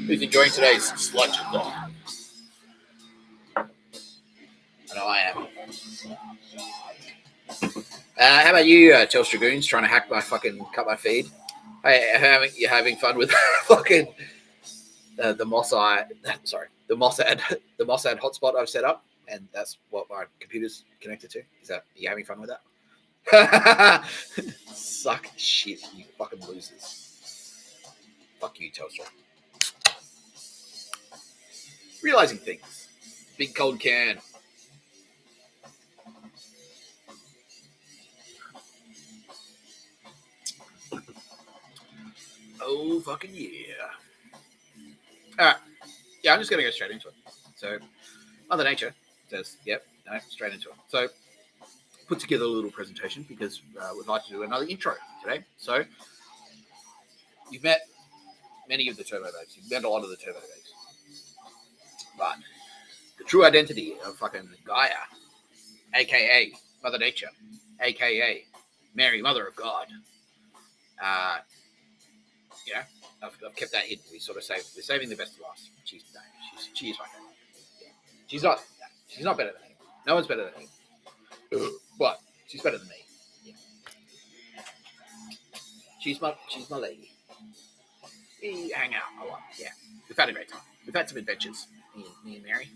Who's enjoying today's sludge of God? I know I am. How about you, Telstra Goons, trying to cut my feed? Hey, you having fun with fucking the Mossad hotspot I've set up, and that's what my computer's connected to. Are you having fun with that? Suck shit, you fucking losers. Fuck you, Telstra. Realizing things. Big cold can. Oh, fucking yeah. All right. Yeah, I'm just going to go straight into it. So, Mother Nature says, yep, no, straight into it. So, put together a little presentation because we'd like to do another intro today. So, you've met many of the turbo babes. You've met a lot of the turbo babes. But the true identity of fucking Gaia, a.k.a. Mother Nature, a.k.a. Mary, Mother of God, you know, I've kept that hidden. We're saving the best to last. She is my favorite. Yeah. She's not better than anyone. No one's better than anyone. But she's better than me. Yeah. She's my lady. We hang out a lot. Yeah. We've had a great time. We've had some adventures. Me and Mary.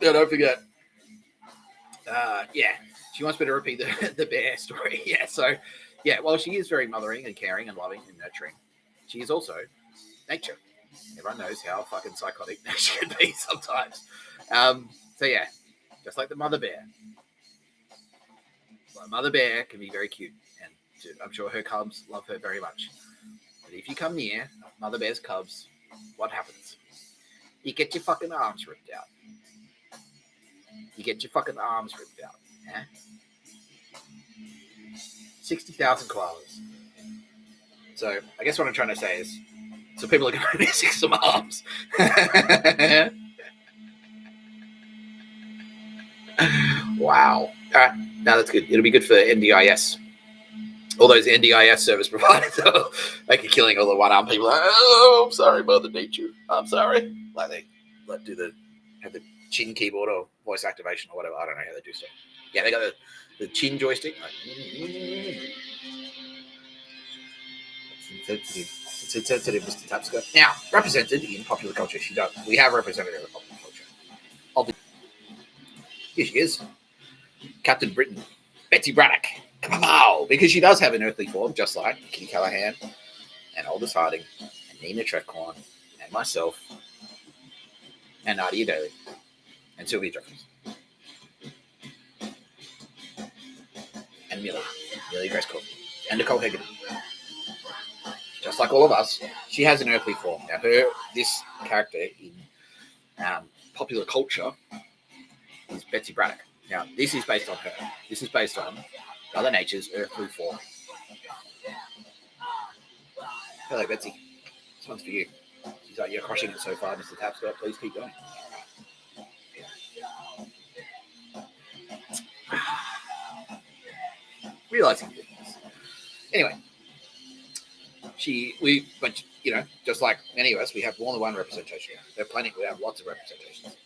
Yeah, don't forget. Yeah. She wants me to repeat the bear story. Yeah. So, yeah. Well, she is very mothering and caring and loving and nurturing. She is also nature. Everyone knows how fucking psychotic nature can be sometimes. So yeah, just like the mother bear. Well, mother bear can be very cute, and I'm sure her cubs love her very much. But if you come near mother bear's cubs, what happens? You get your fucking arms ripped out. You get your fucking arms ripped out. Yeah? 60,000 koalas. So I guess what I'm trying to say is, so people are going to missing some arms. Wow. All right. Now that's good. It'll be good for NDIS. All those NDIS service providers make a killing. All the one-armed people. Like, oh, I'm sorry, Mother Nature. I'm sorry. Like they have the chin keyboard or voice activation or whatever. I don't know how they do stuff. Yeah, they got the chin joystick. Like, it's insensitive, Mr. Tapscott. Now, represented in popular culture, we have represented her in popular culture. Here she is. Captain Britain, Betty Braddock. Kapow! Because she does have an earthly form, just like Kitty Callahan and Aldous Harding and Nina Trecorn and myself and Nadia Daly and Sylvia Jeffries and Millie Grace Cook and Nicole Hagan. Just like all of us, she has an earthly form. Now, this character in popular culture is Betsy Braddock. Now, this is based on her. This is based on Mother Nature's earthly form. Hello, Betsy. This one's for you. She's like, you're crushing it so far, Mr. Tapscott. Please keep going. Realizing things. Anyway, we went, just like many of us, we have more than one representation. We have lots of representations.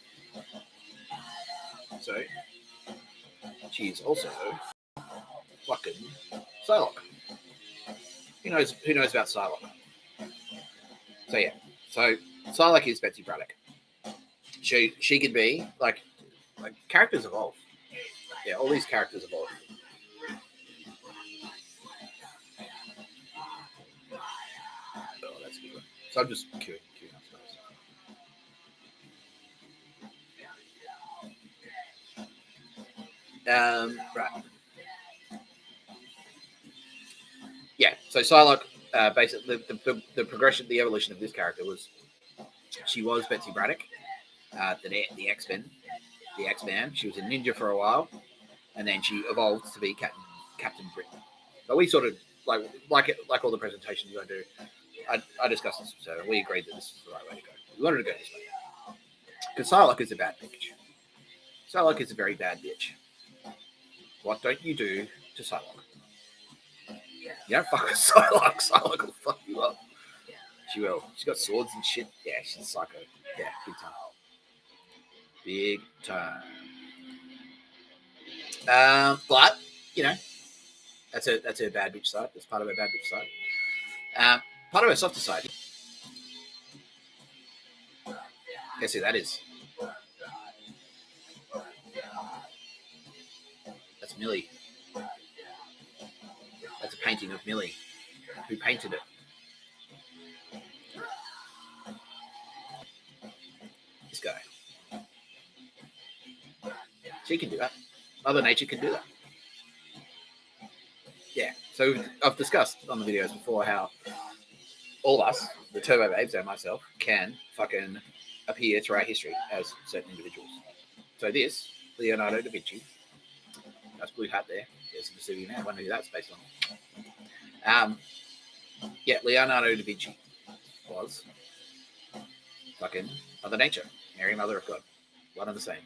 So, she's also fucking Psylocke. Who knows about Psylocke? So yeah, Psylocke is Betsy Braddock. She can be like characters evolve. Yeah, all these characters evolve. Oh, that's a good one. So I'm just queuing up. Right. Yeah, so Psylocke, basically, the progression, the evolution of this character was, she was Betsy Braddock, the X-Man. She was a ninja for a while, and then she evolved to be Captain Britain. But we sort of, like all the presentations I do, I discussed this, so we agreed that this is the right way to go. We wanted to go this way. Because Psylocke is a bad bitch. Psylocke is a very bad bitch. What don't you do to Psylocke? You don't fuck with Psylocke. Psylocke will fuck you up. She will. She's got swords and shit. Yeah, she's psycho. Yeah, big time. Big time. But, that's her bad bitch side. That's part of her bad bitch side. Part of her softer side. Guess who that is? That's Millie. That's a painting of Millie. Who painted it? This guy. She can do that. Mother Nature can do that. Yeah. So I've discussed on the videos before how all of us, the Turbo Babes and myself, can fucking appear throughout history as certain individuals. So this, Leonardo da Vinci, that's blue hat there. There's the Vesuvian Man. I wonder who that's based on. Yeah, Leonardo da Vinci was fucking Mother Nature, Mary, Mother of God. One and the same.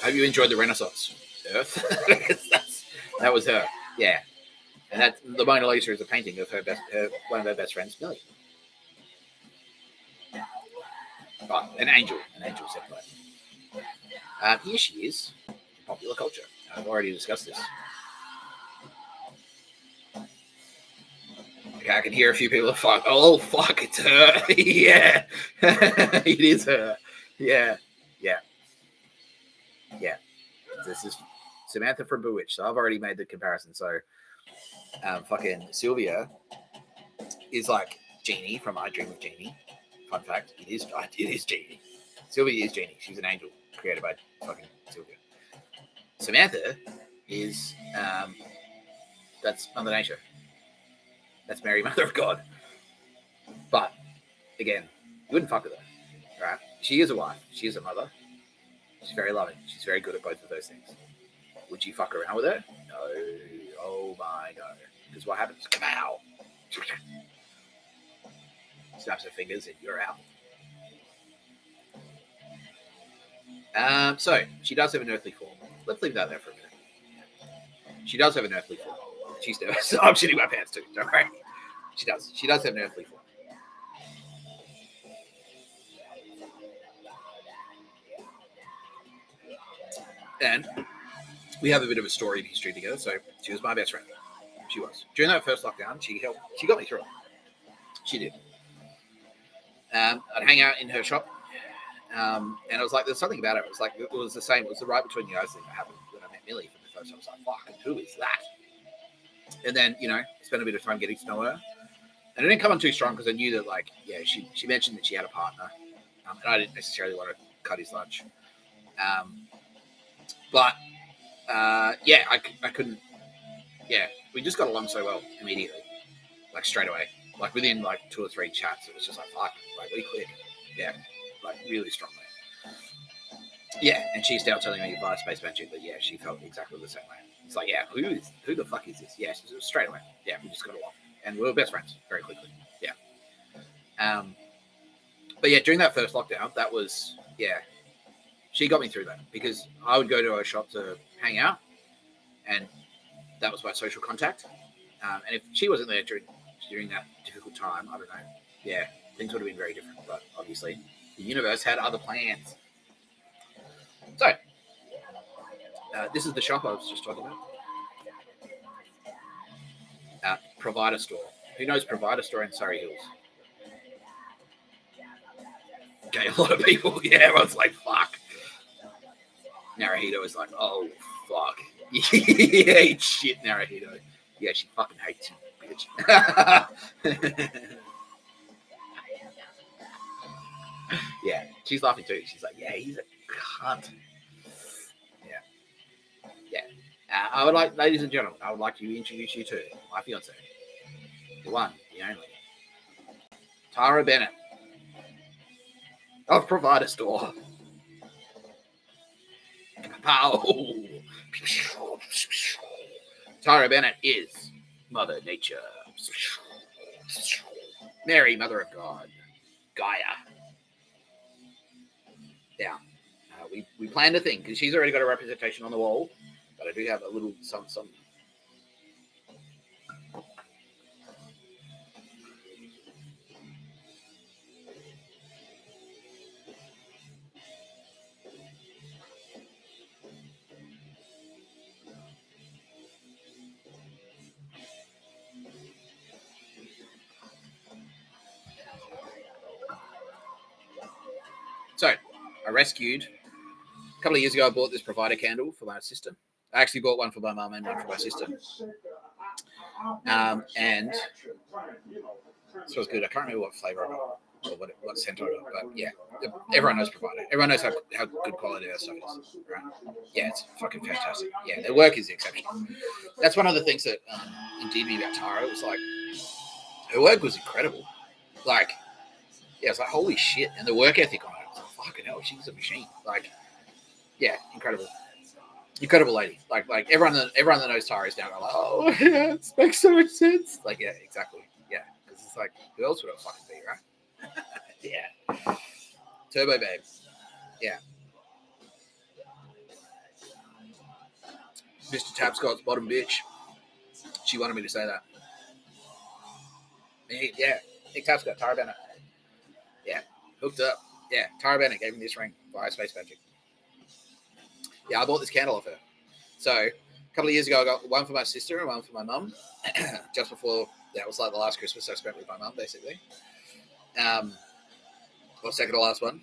Hope you enjoyed the Renaissance, Earth. that was her. Yeah. And that the Mona Lisa is a painting of one of her best friends, Millie. Oh, an angel said that. Here she is in popular culture. I've already discussed this. Okay, I can hear a few people fuck. Oh, fuck, it's her. Yeah. It is her. Yeah. This is Samantha from Bewitched. So I've already made the comparison. So fucking Sylvia is like Jeannie from I Dream of Jeannie. Fun fact, it is Jeannie. Sylvia is Jeannie. She's an angel created by fucking Sylvia. Samantha is that's Mother Nature. That's Mary, Mother of God. But again, you wouldn't fuck with her, right? She is a wife. She is a mother. She's very loving. She's very good at both of those things. Would you fuck around with her? No. Oh my god. Because what happens? Kapow! Snaps her fingers and you're out. So she does have an earthly form. Let's leave that there for a minute. She does have an earthly form. She's never. So I'm shitting my pants too. Don't worry. She does. She does have an earthly form. And we have a bit of a story in history together. So she was my best friend. She was. During that first lockdown, she got me through it. She did. I'd hang out in her shop. And it was like, there's something about it. It was like, it was the same. It was the right between the eyes thing that happened when I met Millie for the first time. I was like, fuck, who is that? And then, spent a bit of time getting to know her. And it didn't come on too strong because I knew that, like, yeah, she mentioned that she had a partner. And I didn't necessarily want to cut his lunch. But I couldn't. Yeah, we just got along so well immediately, like straight away. Like within like 2 or 3 chats, it was just like, fuck, like we click. Yeah, like really strongly. Yeah, and she's now telling me via Space Magic that, yeah, she felt exactly the same way. It's like, yeah, who the fuck is this? Yeah, she was straight away. Yeah, we just got along. And we were best friends very quickly. Yeah. But yeah, during that first lockdown, that was, yeah, she got me through that because I would go to her shop to hang out and that was my social contact. And if she wasn't there during that difficult time, I don't know. Yeah, things would have been very different. But obviously, the universe had other plans. So, this is the shop I was just talking about. Provider Store. Who knows Provider Store in Surrey Hills? Okay, a lot of people. Yeah, I was like, fuck. Naruhito is like, oh, fuck. Yeah, shit, Naruhito. Yeah, she fucking hates you, bitch. Yeah, she's laughing too. She's like, yeah, he's a cunt. Yeah. I would like, ladies and gentlemen, I would like to introduce you to my fiance, the one, the only, Tara Bennett of Provider Store. Pow! Tara Bennett is Mother Nature. Mary, Mother of God. Gaia. Yeah. We planned a thing because she's already got a representation on the wall, but I do have a little something. So, I rescued. A couple of years ago, I bought this provider candle for my sister. I actually bought one for my mum and one for my sister. And this was good. I can't remember what flavour I got. or what centre it on. But yeah, everyone knows provider. Everyone knows how good quality their stuff is, right? Yeah, it's fucking fantastic. Yeah, their work is exceptional. That's one of the things that endeared me about Tara. It was like her work was incredible. Like, yeah, it's like holy shit, and the work ethic on it. It's like, fucking hell, she's a machine. Like, yeah, incredible lady. Like everyone that knows Tara is now going like, oh yeah, it makes so much sense. Like, yeah, exactly. Yeah, because it's like, who else would it fucking be, right? Yeah, Turbo Babe. Yeah, Mr. Tapscott's bottom bitch. She wanted me to say that. Yeah, Nick Tapscott, Tara Bennett. Yeah, hooked up. Yeah, Tara Bennett gave me this ring via Space Magic. Yeah, I bought this candle off her. So a couple of years ago, I got one for my sister and one for my mum. Just before that was like the last Christmas I spent with my mum, basically. Or second to last one.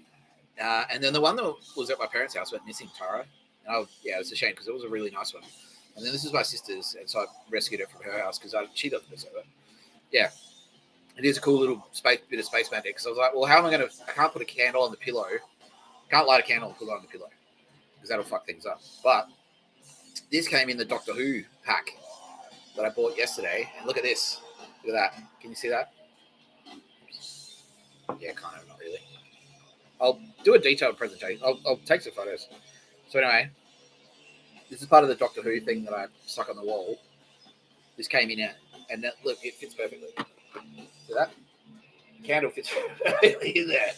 And then the one that was at my parents' house went missing, Tara. And it was a shame because it was a really nice one. And then this is my sister's, and so I rescued it from her house because she doesn't deserve it. Yeah, it is a cool little bit of space magic. Because I was like, well, how am I going to? I can't put a candle on the pillow. Can't light a candle and put it on the pillow because that'll fuck things up. But this came in the Doctor Who pack that I bought yesterday. And look at this. Look at that. Can you see that? Yeah, kind of, not really. I'll do a detailed presentation. I'll take some photos. So anyway, this is part of the Doctor Who thing that I stuck on the wall. This came in it, and that, look, it fits perfectly. See that? The candle fits perfectly in there.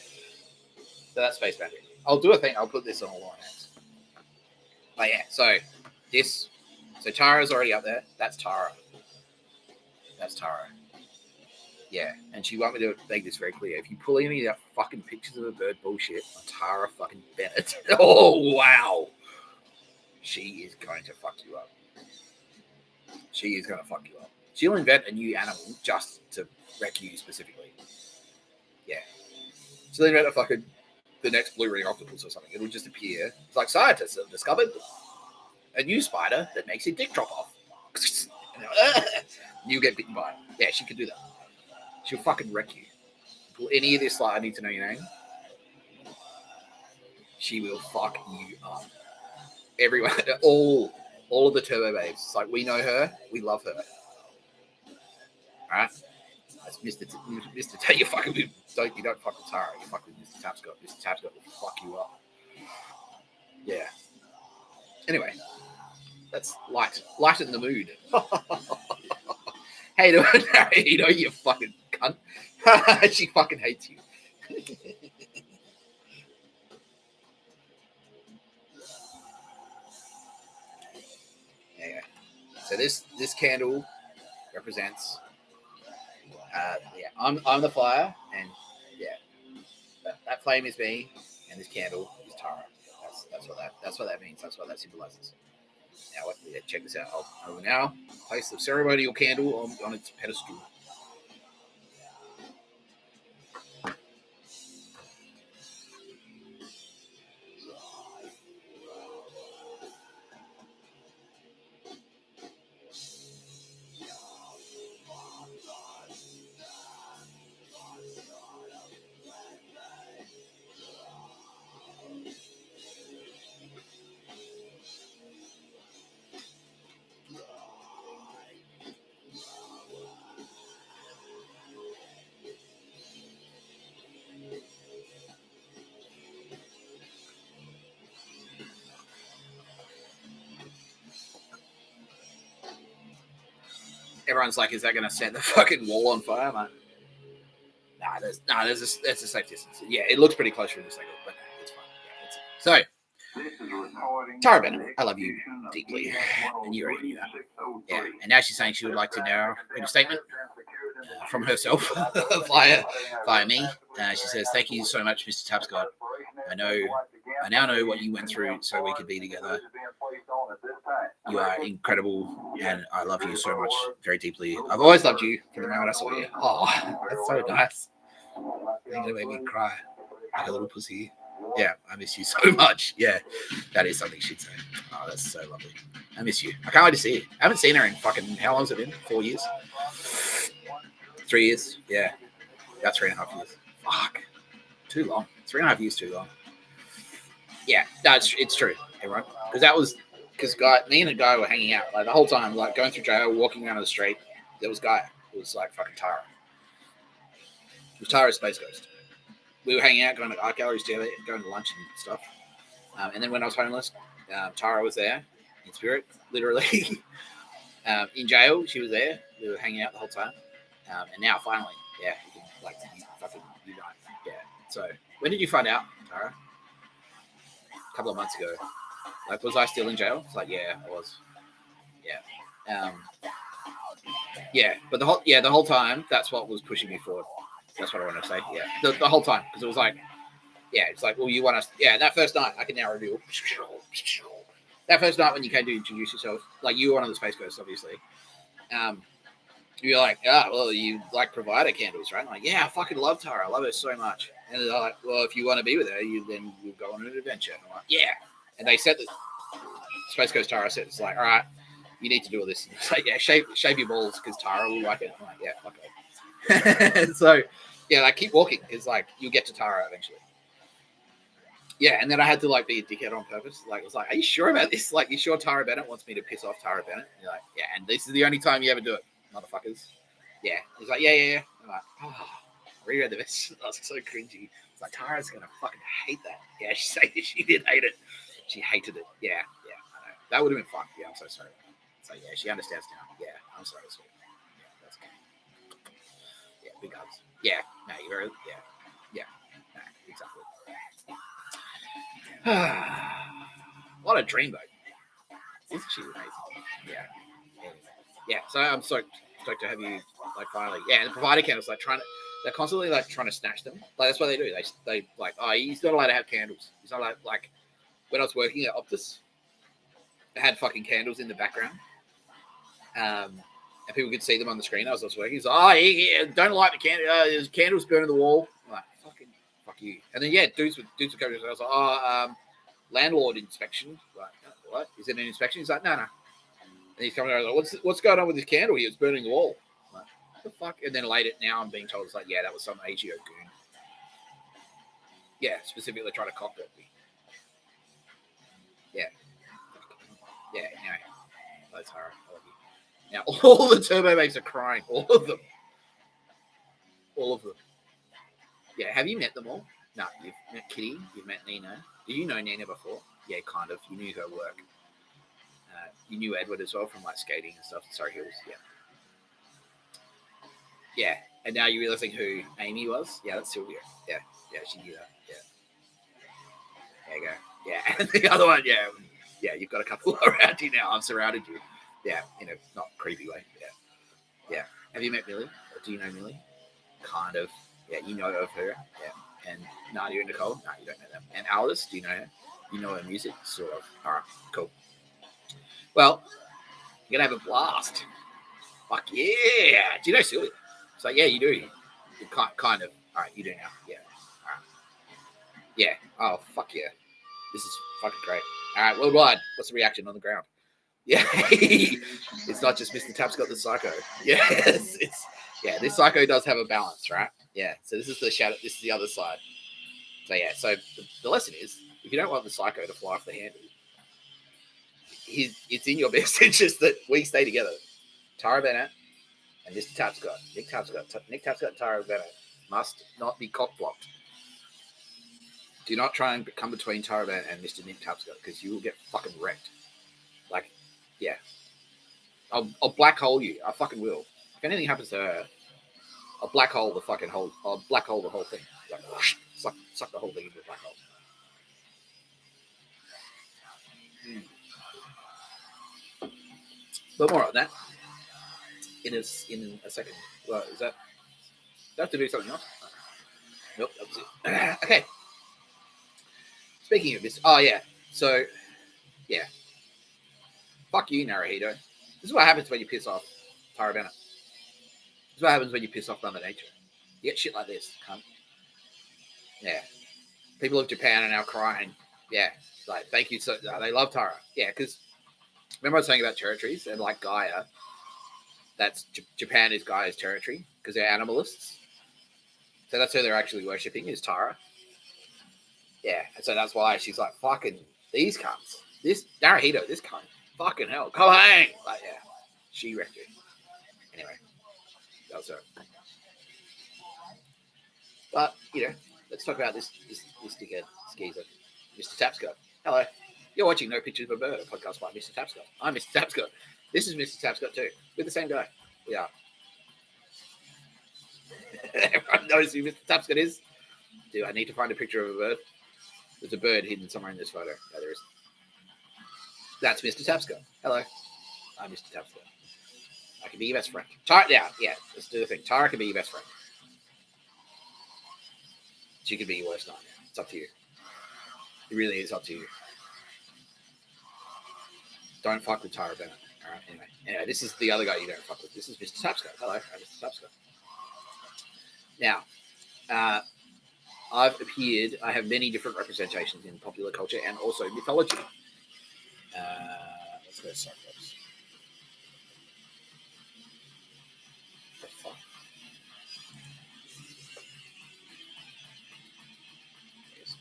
So that's space magic. I'll do a thing. I'll put this on all my hands. But yeah, so Tara's already up there. That's Tara. Yeah, and she want me to make this very clear. If you pull any of that fucking pictures of a bird bullshit on Tara fucking Bennett, oh wow, she is going to fuck you up. She'll invent a new animal just to wreck you specifically. Yeah, she'll invent the next blue ring octopus or something. It'll just appear. It's like scientists have discovered a new spider that makes your dick drop off. You get bitten by it. Yeah, she could do that. She'll fucking wreck you. Pull any of this, like, I need to know your name. She will fuck you up. Everyone, all of the Turbo Babes. It's like, we know her, we love her. Alright? That's Mr. You fucking you don't fuck with Tara, you fuck with Mr. Tapscott. Mr. Tapscott will fuck you up. Yeah. Anyway, that's lighten the mood. Hey, you fucking cunt. She fucking hates you. Yeah. So this candle represents. I'm the fire, and yeah, that flame is me, and this candle is Tara. That's what that means. That's what that symbolizes. Now, check this out. I will now place the ceremonial candle on its pedestal. Everyone's like, is that going to set the fucking wall on fire, man? There's a safe distance. Yeah, it looks pretty close from this angle, but it's fine. Yeah, so, Tara Bennett, I love you deeply, and you already knew that. Yeah, and now she's saying she would like to now read a statement from herself via me. She says, "Thank you so much, Mr. Tapscott. I now know what you went through so we could be together. You are incredible, and I love you so much, very deeply. I've always loved you from the moment I saw you." Oh, that's so nice. You're gonna make me cry like a little pussy. Yeah, I miss you so much. Yeah, that is something she'd say. Oh, that's so lovely. I miss you. I can't wait to see you. I haven't seen her in fucking, how long's it been? 4 years? 3 years? Yeah. About 3.5 years. Fuck. Too long. 3.5 years too long. Yeah, no, it's true, everyone. Because me and a guy were hanging out like the whole time, like going through jail, walking around the street. There was a guy. It was like fucking Tara. It was Tara's Space Ghost. We were hanging out, going to art galleries together, going to lunch and stuff. And then when I was homeless, Tara was there in spirit, literally. In jail, she was there. We were hanging out the whole time. And now, finally, yeah, we can like fucking unite. Yeah. So, when did you find out, Tara? A couple of months ago. Like, was I still in jail? It's like, yeah, I was. Yeah. Yeah, but the whole time, that's what was pushing me forward. That's what I want to say. Yeah, the whole time, because it was like, yeah, it's like, well, you want us? Yeah, that first night, I can now reveal. That first night when you came to introduce yourself, like you were one of the Space Ghosts, obviously. You're like, well, you like provider candles, right? I'm like, yeah, I fucking love Tara. I love her so much. And they're like, well, if you want to be with her, then we'll go on an adventure. And I'm like, yeah. And they said that Space Ghost Tara said, it's like, all right, you need to do all this. It's like, yeah, shave your balls because Tara will like it. I'm like, yeah, fuck it. So, yeah, like keep walking because like you'll get to Tara eventually. Yeah, and then I had to like be a dickhead on purpose. Like, it was like, are you sure about this? Like, you sure Tara Bennett wants me to piss off Tara Bennett? And you're like, yeah, and this is the only time you ever do it, motherfuckers. Yeah. He's like, yeah. I'm like, oh, I reread the message. I was so cringy. It's like, Tara's gonna fucking hate that. Yeah, she said she did hate it. She hated it. Yeah, I know. That would have been fun. Yeah, I'm so sorry. So yeah, she understands now. Yeah, I'm sorry. Sweet. Yeah, that's okay. Yeah, big hugs. Yeah, no, you're very, yeah, no, exactly. What a dreamboat. Isn't she amazing? Yeah. So I'm stoked to have you like finally. Yeah, and the provider candles they're constantly like trying to snatch them. Like that's what they do. They like, oh, he's not allowed to have candles. He's not allowed, like when I was working at Optus, they had fucking candles in the background. And people could see them on the screen as I was working. He's like, oh, don't light the candle. There's candles burning the wall. I'm like, fuck you. And then dudes would come. I was like, oh, landlord inspection. Like, what? Is it an inspection? He's like, no. And he's coming over like, what's going on with this candle here? It's burning the wall. I'm like, what the fuck? And then later, now I'm being told it's like, yeah, that was some AGO goon. Yeah, specifically trying to cockpit me. Yeah. Anyway, that's horror. I love you. Now, all the turbo mates are crying. All of them. Yeah, have you met them all? No, you've met Kitty. You've met Nina. Did you know Nina before? Yeah, kind of. You knew her work. You knew Edward as well from like skating and stuff. Sorry, Hills. Yeah. And now you're realizing who Amy was? Yeah, that's Sylvia. Yeah, she knew that. Yeah. There you go. Yeah, and the other one, yeah, you've got a couple around you now. I've surrounded you. Yeah, in a not creepy way. Yeah. Have you met Millie? Or do you know Millie? Kind of. Yeah, you know of her. Yeah. And Nadia and Nicole? No, you don't know them. And Alice, do you know her? You know her music? Sort of. All right, cool. Well, you're going to have a blast. Fuck yeah. Do you know Sylvia? It's like, yeah, you do. You kind of. All right, you do now. Yeah. All right. Yeah. Oh, fuck yeah. This is fucking great. All right, worldwide. What's the reaction on the ground? Yeah. It's not just Mr. Tapscott the psycho. Yes. This psycho does have a balance, right? Yeah. So this is the shadow. This is the other side. So yeah. So the lesson is, if you don't want the psycho to fly off the handle, it's in your best interest that we stay together. Tara Bennett and Mr. Tapscott, Nick Tapscott, Tara Bennett must not be cock blocked. Do not try and come between Tara Bennett and Mr. Nick Tapscott because you will get fucking wrecked. Like, yeah. I'll black hole you. I fucking will. If anything happens to her, I'll black hole the fucking whole. I'll black hole the whole thing. Like, whoosh, suck the whole thing into a black hole. But more on that in a second. Well, is that? Do I have to do something else? Nope, that was it. Okay. Speaking of this, oh yeah. So, yeah. Fuck you, Naruhito. This is what happens when you piss off Tara Bennett. This is what happens when you piss off Mother Nature. You get shit like this, cunt. Yeah. People of Japan are now crying. Yeah. Like, thank you. So they love Tara. Yeah, because remember I was saying about territories and like Gaia. That's Japan is Gaia's territory because they're animalists. So that's who they're actually worshipping is Tara. Yeah, and so that's why she's like, fucking these cunts. This Naruhito, this cunt. Fucking hell. Come hang! Like, yeah. She wrecked it. Anyway, that was her. But, let's talk about this dickhead skeezer, Mr. Tapscott. Hello. You're watching No Pictures of a Bird, a podcast by Mr. Tapscott. I'm Mr. Tapscott. This is Mr. Tapscott too. We're the same guy. We are. Everyone knows who Mr. Tapscott is. Do I need to find a picture of a bird? There's a bird hidden somewhere in this photo. No, there is. That's Mr. Tapscott. Hello. I'm Mr. Tapscott. I can be your best friend. Tara, yeah. Let's do the thing. Tara can be your best friend. She could be your worst nightmare. It's up to you. It really is up to you. Don't fuck with Tara Bennett. All right. Anyway, this is the other guy you don't fuck with. This is Mr. Tapscott. Hello, I'm Mr. Tapscott. Now, I have many different representations in popular culture and also mythology. Let's go Cyclops. The fuck? Yes.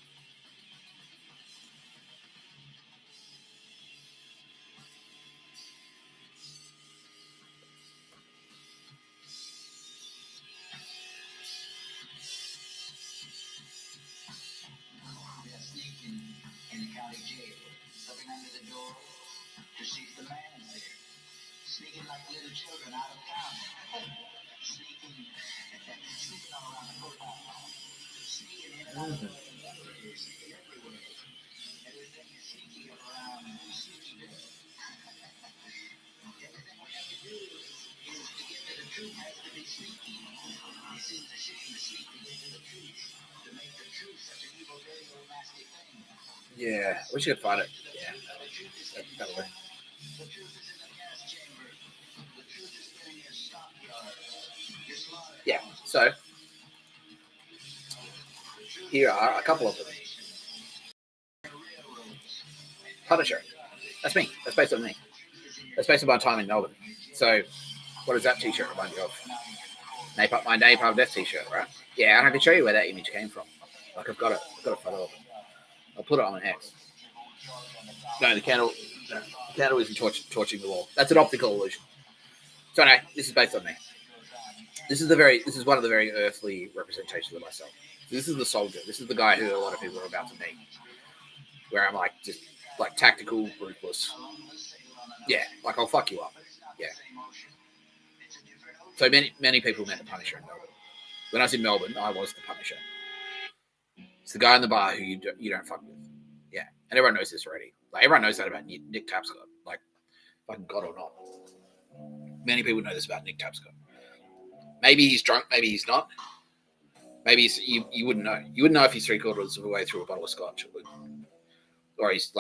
In the county jail, looking under the door to see if the man's there. Sneaking like little children out of town. Sneaking all around the courthouse. Sneaking in and out of the sneaking everywhere. Everything is sneaky around Sneakyville. Everything we have to do is to get to the truth has to be sneaky. It seems a shame to sneak to get to the truth. To make the truth such an evil, dirty, old, nasty thing. Yeah, we should find it. Yeah, that'll work. Yeah, so here are a couple of them. Punisher. That's me. That's based on me. That's based on my time in Melbourne. So, what does that t-shirt remind you of? My Napalm Death t-shirt, right? Yeah, and I can show you where that image came from. Like, I've got a photo of it. I'll put it on X. No, the candle isn't torching the wall. That's an optical illusion. So anyway, this is based on me. This is one of the very earthly representations of myself. This is the soldier. This is the guy who a lot of people are about to meet. Where I'm like just like tactical, ruthless. Yeah, like I'll fuck you up. Yeah. So many people met the Punisher in Melbourne. When I was in Melbourne, I was the Punisher. It's the guy in the bar who you don't fuck with. Yeah, and everyone knows this already. Like everyone knows that about Nick Tapscott. Like, fucking God or not, many people know this about Nick Tapscott. Maybe he's drunk. Maybe he's not. Maybe you wouldn't know. You wouldn't know if he's 3/4 of the way through a bottle of scotch, or he's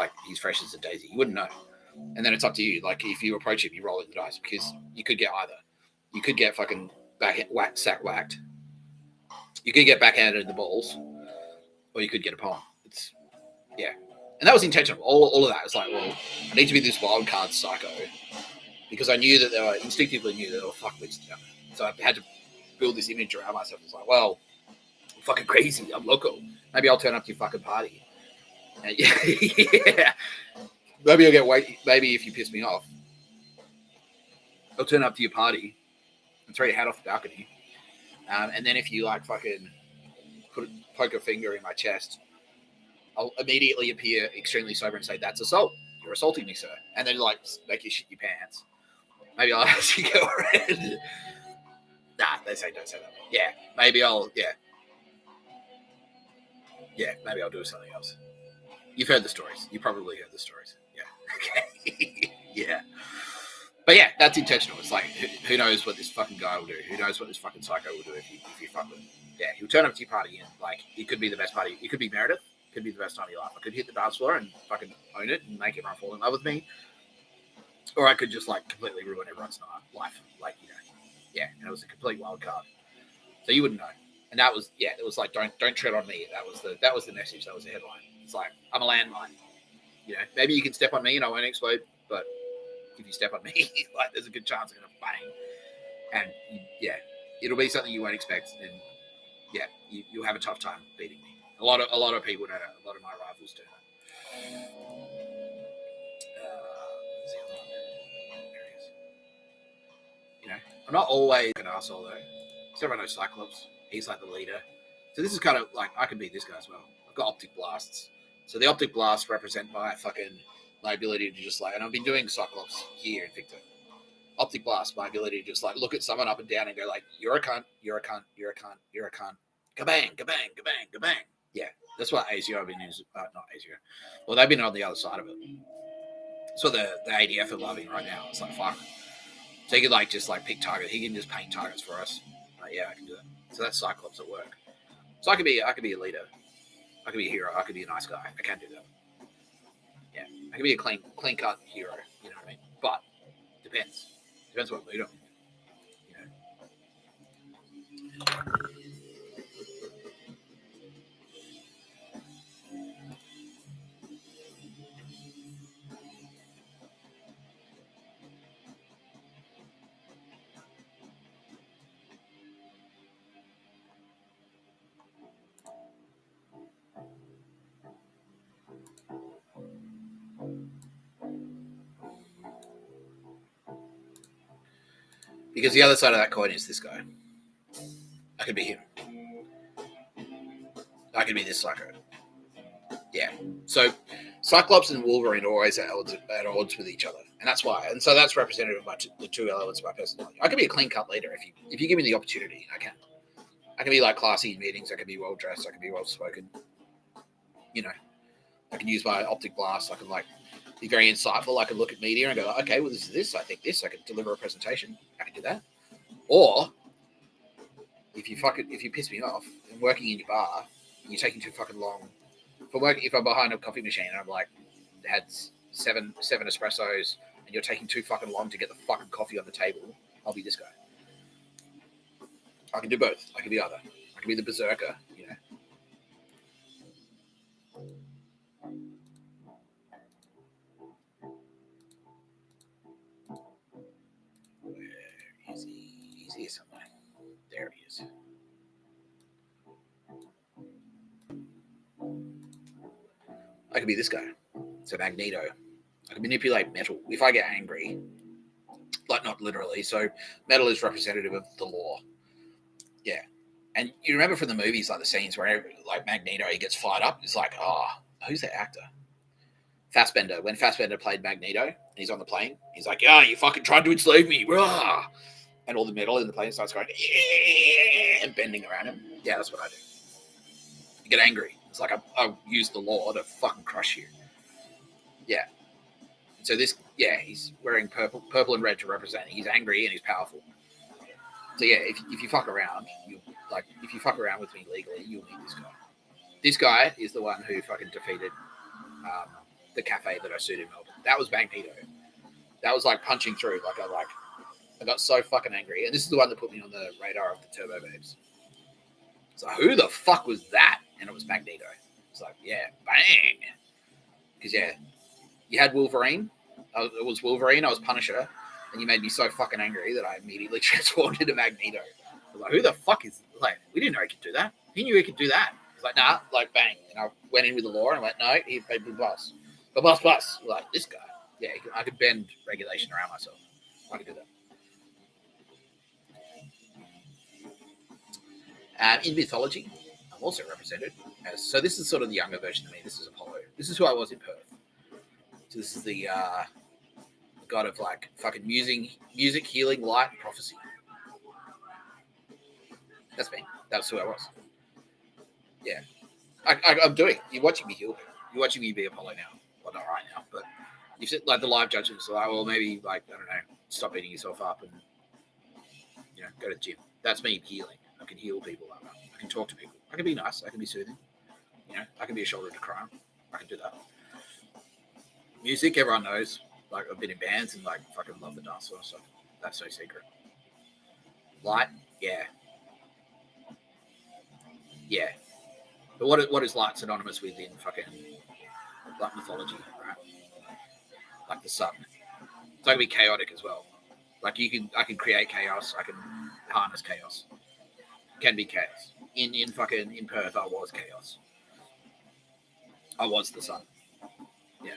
fresh as a daisy. You wouldn't know. And then it's up to you. Like if you approach him, you roll in the dice because you could get either. You could get fucking sack whacked. You could get backhanded in the balls, or you could get a poem. Yeah. And that was intentional. All of that was like, well, I need to be this wild card psycho because I knew that instinctively knew that they were fuckwits. So I had to build this image around myself. It's like, well, I'm fucking crazy. I'm local. Maybe I'll turn up to your fucking party. Yeah. Maybe I'll get weight. Maybe if you piss me off, I'll turn up to your party and throw your hat off the balcony. And then if you like fucking poke a finger in my chest, I'll immediately appear extremely sober and say, that's assault. You're assaulting me, sir. And then like make you shit your pants. Maybe I'll ask you to go around. Nah, they say don't say that. Yeah, maybe I'll, yeah. Yeah, maybe I'll do something else. You've heard the stories. You probably heard the stories. Yeah. Okay. Yeah. But yeah, that's intentional. It's like, who knows what this fucking guy will do? Who knows what this fucking psycho will do if you fuck with him? Yeah, he'll turn up to your party and like, it could be the best party. It could be Meredith. It could be the best time of your life. I could hit the dance floor and fucking own it and make everyone fall in love with me. Or I could just like completely ruin everyone's life. Like, yeah, and it was a complete wild card. So you wouldn't know. And that was, yeah, it was like, don't tread on me. That was the message. That was the headline. It's like, I'm a landmine. Maybe you can step on me and I won't explode, but if you step on me, like there's a good chance I'm gonna bang. And yeah, it'll be something you won't expect. And yeah, you have a tough time beating me. A lot of people don't. A lot of my rivals do. What's the other one? There he is. You know, I'm not always an asshole though. So everyone knows Cyclops. He's like the leader. So this is kind of like I can be this guy as well. I've got optic blasts. So the optic blasts represent my ability to just like, and I've been doing Cyclops here in Victor. Optic blast, my ability to just like look at someone up and down and go like, you're a cunt, you're a cunt, you're a cunt, you're a cunt. Kabang, kabang, kabang, kabang. Yeah, that's what ASIO have been using. Not ASIO. Well, they've been on the other side of it. So the ADF are loving right now. It's like, fuck. So he could like just like pick target. He can just paint targets for us. Yeah, I can do that. So that's Cyclops at work. So I could be a leader. I could be a hero. I could be a nice guy. I can do that. Yeah, I could be a clean cut hero. You know what I mean? But depends. Depends what mood I'm in. You know. Because the other side of that coin is this guy. I could be him. I could be this psycho. Yeah. So Cyclops and Wolverine are always at odds with each other. And that's why. And so that's representative of the two elements of my personality. I can be a clean cut leader if you give me the opportunity. I can. I can be like classy in meetings. I can be well dressed. I can be well spoken. You know, I can use my optic blast. I can like be very insightful. I can look at media and go, okay, well, this is this. I think this. I can deliver a presentation. I can do that. Or if you piss me off, I'm working in your bar and you're taking too fucking long. If I'm behind a coffee machine and I'm like had seven espressos and you're taking too fucking long to get the fucking coffee on the table, I'll be this guy. I can do both. I can be either. I can be the berserker, you know. Where is he? He's here somewhere. There he is. I could be this guy. So Magneto. I can manipulate metal if I get angry. Like not literally. So metal is representative of the law. Yeah. And you remember from the movies, like the scenes where like Magneto, he gets fired up. It's like, who's that actor? Fassbender. When Fassbender played Magneto, and he's on the plane, he's like, yeah, you fucking tried to enslave me. Rah! And all the metal in the plane starts going, and bending around him. Yeah, that's what I do. You get angry. It's like I use the law to fucking crush you. Yeah. So this, yeah, he's wearing purple and red to represent. He's angry and he's powerful. So yeah, if you fuck around, if you fuck around with me legally, you'll need this guy. This guy is the one who fucking defeated the cafe that I sued in Melbourne. That was Magneto. That was like punching through. I got so fucking angry, and this is the one that put me on the radar of the Turbo Babes. So who the fuck was that? And it was Magneto. It's like, yeah, bang. Because yeah, you had Wolverine. It was Wolverine. I was Punisher. And you made me so fucking angry that I immediately transformed into Magneto. I was like, who the fuck is, like, we didn't know he could do that. He knew he could do that. He's like, nah, like, bang. And I went in with the law and I went, no, he paid plus. But plus. Like, this guy. Yeah, I could bend regulation around myself. I could do that. In mythology, I'm also represented as, so this is sort of the younger version of me. This is Apollo. This is who I was in Perth. So this is the god of like fucking music, healing, light, and prophecy. That's me. That's who I was. Yeah. I'm doing. You're watching me heal. You're watching me be Apollo now. Well, not right now, but you said like the live judgments are like, well, maybe like I don't know, stop beating yourself up and go to the gym. That's me healing. I can heal people. I can talk to people. I can be nice. I can be soothing. I can be a shoulder to cry on. I can do that. Music, everyone knows. Like I've been in bands and like fucking love the dance sort of stuff. That's no secret. Light, yeah. But what is light synonymous with in fucking like mythology, right? Like the sun. So I can be chaotic as well. Like I can create chaos. I can harness chaos. It can be chaos. in Perth, I was chaos. I was the sun. Yeah.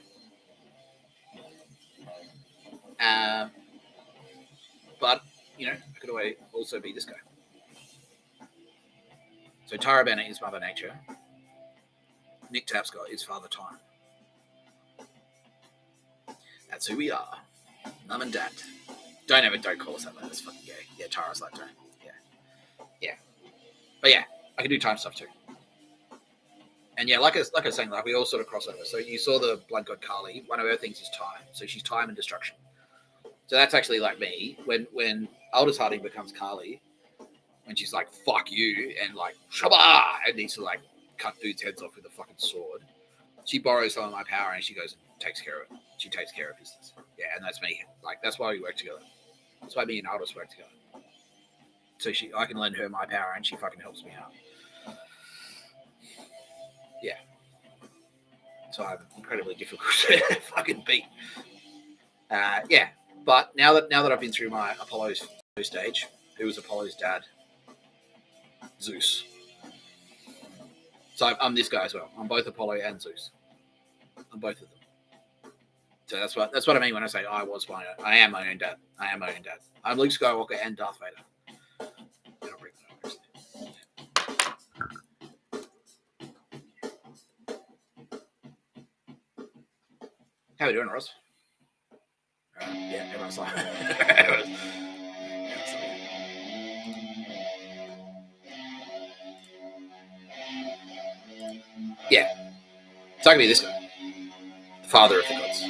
But I could also be this guy. So Tara Bennett is Mother Nature. Nick Tapscott is Father Time. That's who we are. Mum and Dad. Don't call us that. That's fucking gay. Yeah, Tara's like, don't. Yeah. But yeah, I can do time stuff too. And yeah, like I was saying, like we all sort of cross over. So you saw the blood god Kali. One of her things is time. So she's time and destruction. So that's actually like me. When Aldous Harding becomes Kali, when she's like, fuck you, and like, shabba, and needs to like cut dudes' heads off with a fucking sword, she borrows some of my power and she goes and takes care of it. She takes care of business. Yeah, and that's me. Like, that's why we work together. That's why me and Aldous work together. So I can lend her my power and she fucking helps me out. Yeah. So I'm incredibly difficult to fucking beat. Yeah. But now that I've been through my Apollo's stage, who was Apollo's dad? Zeus. So I'm this guy as well. I'm both Apollo and Zeus. I'm both of them. So that's what I mean when I say I am my own dad. I am my own dad. I'm Luke Skywalker and Darth Vader. How are we doing, Ross? Yeah, everyone's like. Yeah. So I can be this guy. The father of the gods.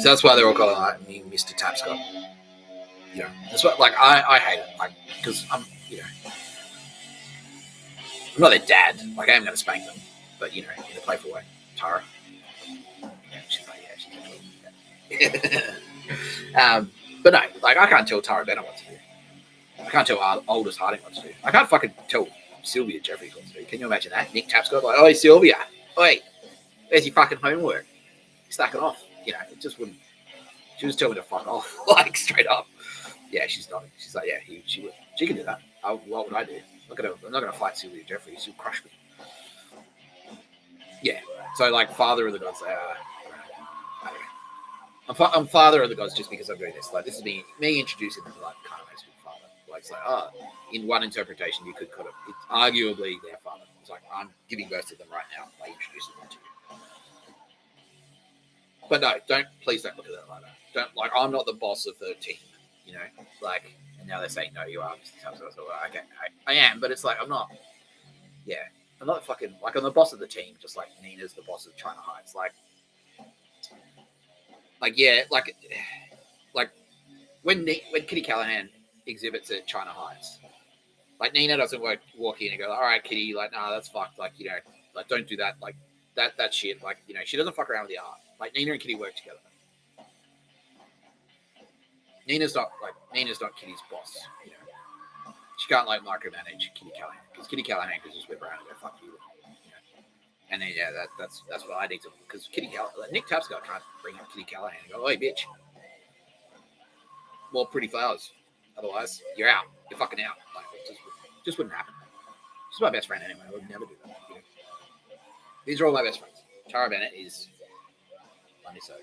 So that's why they're all calling me Mr. Tapscott. That's what, like, I hate it. Like, because I'm not their dad. Like, I am going to spank them. But, in a playful way. Tara. Yeah, she's like, but no, like, I can't tell Tara Bennett what to do. I can't tell Aldous Harding what to do. I can't fucking tell Sylvia Jeffries what to do. Can you imagine that? Nick Tapscott, like, oi, Sylvia. Oi, where's your fucking homework? You're stacking off. It just wouldn't. She was telling me to fuck off, like, straight up. Yeah, she's not. She's like, yeah, she would. She can do that. What would I do? I'm not gonna fight Sylvia Jeffries. She'll crush me. Yeah. So, like, father of the gods. I don't know. I'm father of the gods just because I'm doing this. Like, this is me introducing them to, like, kind of makes me father. Like, it's like, in one interpretation, you could kind of, it's arguably their father. It's like, I'm giving birth to them right now by introducing them to you. But no, please don't look at that like that. Don't, like, I'm not the boss of the team, like, and now they're saying, no, you are. Okay, I am, but it's like, I'm not, I'm not fucking, like, I'm the boss of the team, just like Nina's the boss of China Heights. Like, when Kitty Callahan exhibits at China Heights, like, Nina doesn't walk in and go, all right, Kitty, like, nah, that's fucked, like, like, don't do that, like, that shit, like, she doesn't fuck around with the art. Like, Nina and Kitty work together. Nina's not Kitty's boss. She can't, like, micromanage Kitty Callahan, because Kitty Callahan could just whip around and go, fuck you. And then that's what I need to, because Nick Tapscott can't bring up Kitty Callahan and go, hey, bitch, more pretty flowers. Otherwise, you're out. You're fucking out. Like, it just wouldn't happen. She's my best friend anyway. I would never do that. These are all my best friends. Tara Bennett is funny, so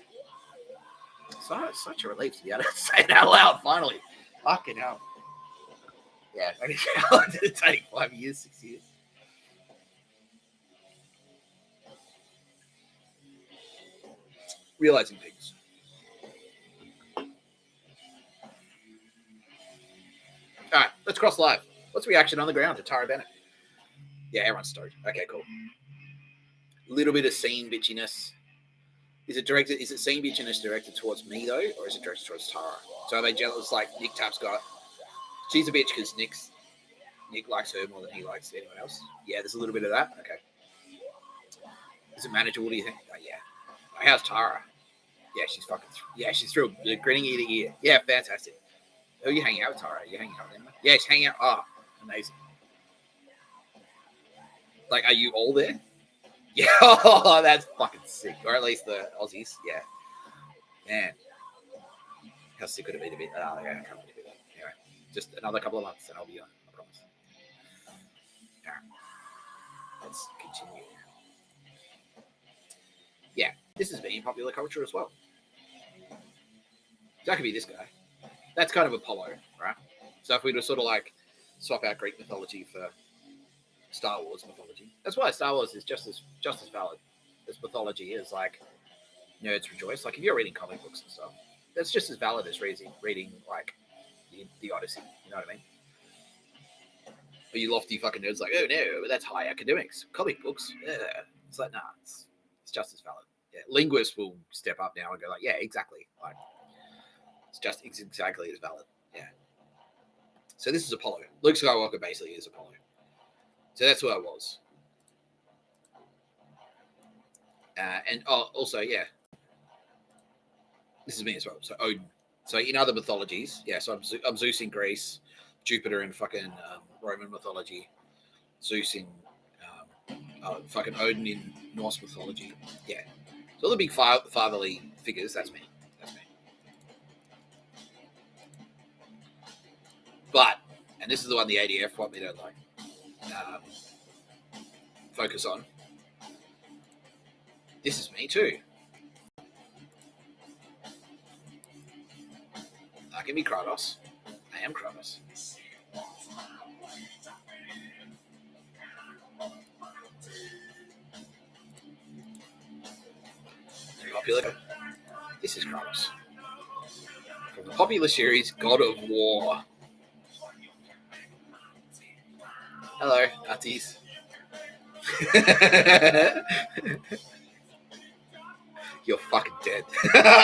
it's such a relief to be able to say it out loud finally. Fucking hell. Yeah, did it take 5 years, 6 years? Realizing things. All right, let's cross live. What's reaction on the ground to Tara Bennett? Yeah, everyone's stoked. Okay, cool. A little bit of scene bitchiness. Is it scene bitchiness directed towards me though, or is it directed towards Tara? So are they jealous like Nick Tapscott? She's a bitch because Nick likes her more than he likes anyone else. Yeah, there's a little bit of that. Okay. Is it manageable? What do you think? Oh, yeah. How's Tara? Yeah, she's fucking. She's thrilled. Grinning ear to ear. Yeah, fantastic. Who are you hanging out with, Tara? Are you hanging out with anyone? Yeah, she's hanging out. Oh, amazing. Like, are you all there? Yeah, oh, that's fucking sick. Or at least the Aussies. Yeah. Man. How sick would it be to be? Oh, yeah, I can't believe it. Anyway, just another couple of months and I'll be on. I promise. All right. Let's continue. Yeah, this has been in popular culture as well. That could be this guy. That's kind of Apollo, right? So if we were sort of like swap out Greek mythology for Star Wars mythology, that's why Star Wars is just as valid as mythology is. Like nerds rejoice. Like if you're reading comic books and stuff, that's just as valid as reading like the Odyssey. You know what I mean? But you lofty fucking nerds like, oh no, that's high academics. Comic books, yeah. It's like, nah, it's just as valid. Yeah, linguists will step up now and go like, yeah, exactly. Like, it's exactly as valid. Yeah. So this is Apollo. Luke Skywalker basically is Apollo. So that's who I was. And also, yeah, this is me as well. So Odin. So in other mythologies, yeah. So I'm Zeus in Greece, Jupiter in fucking Roman mythology, Zeus in fucking Odin in Norse mythology. Yeah. So all the big fatherly figures. That's me. That's me. But, and this is the one the ADF want me to like focus on. This is me too. I can be Kratos. I am Kratos. Popular. This is Kratos. From the popular series God of War. Hello, Nazis. You're fucking dead.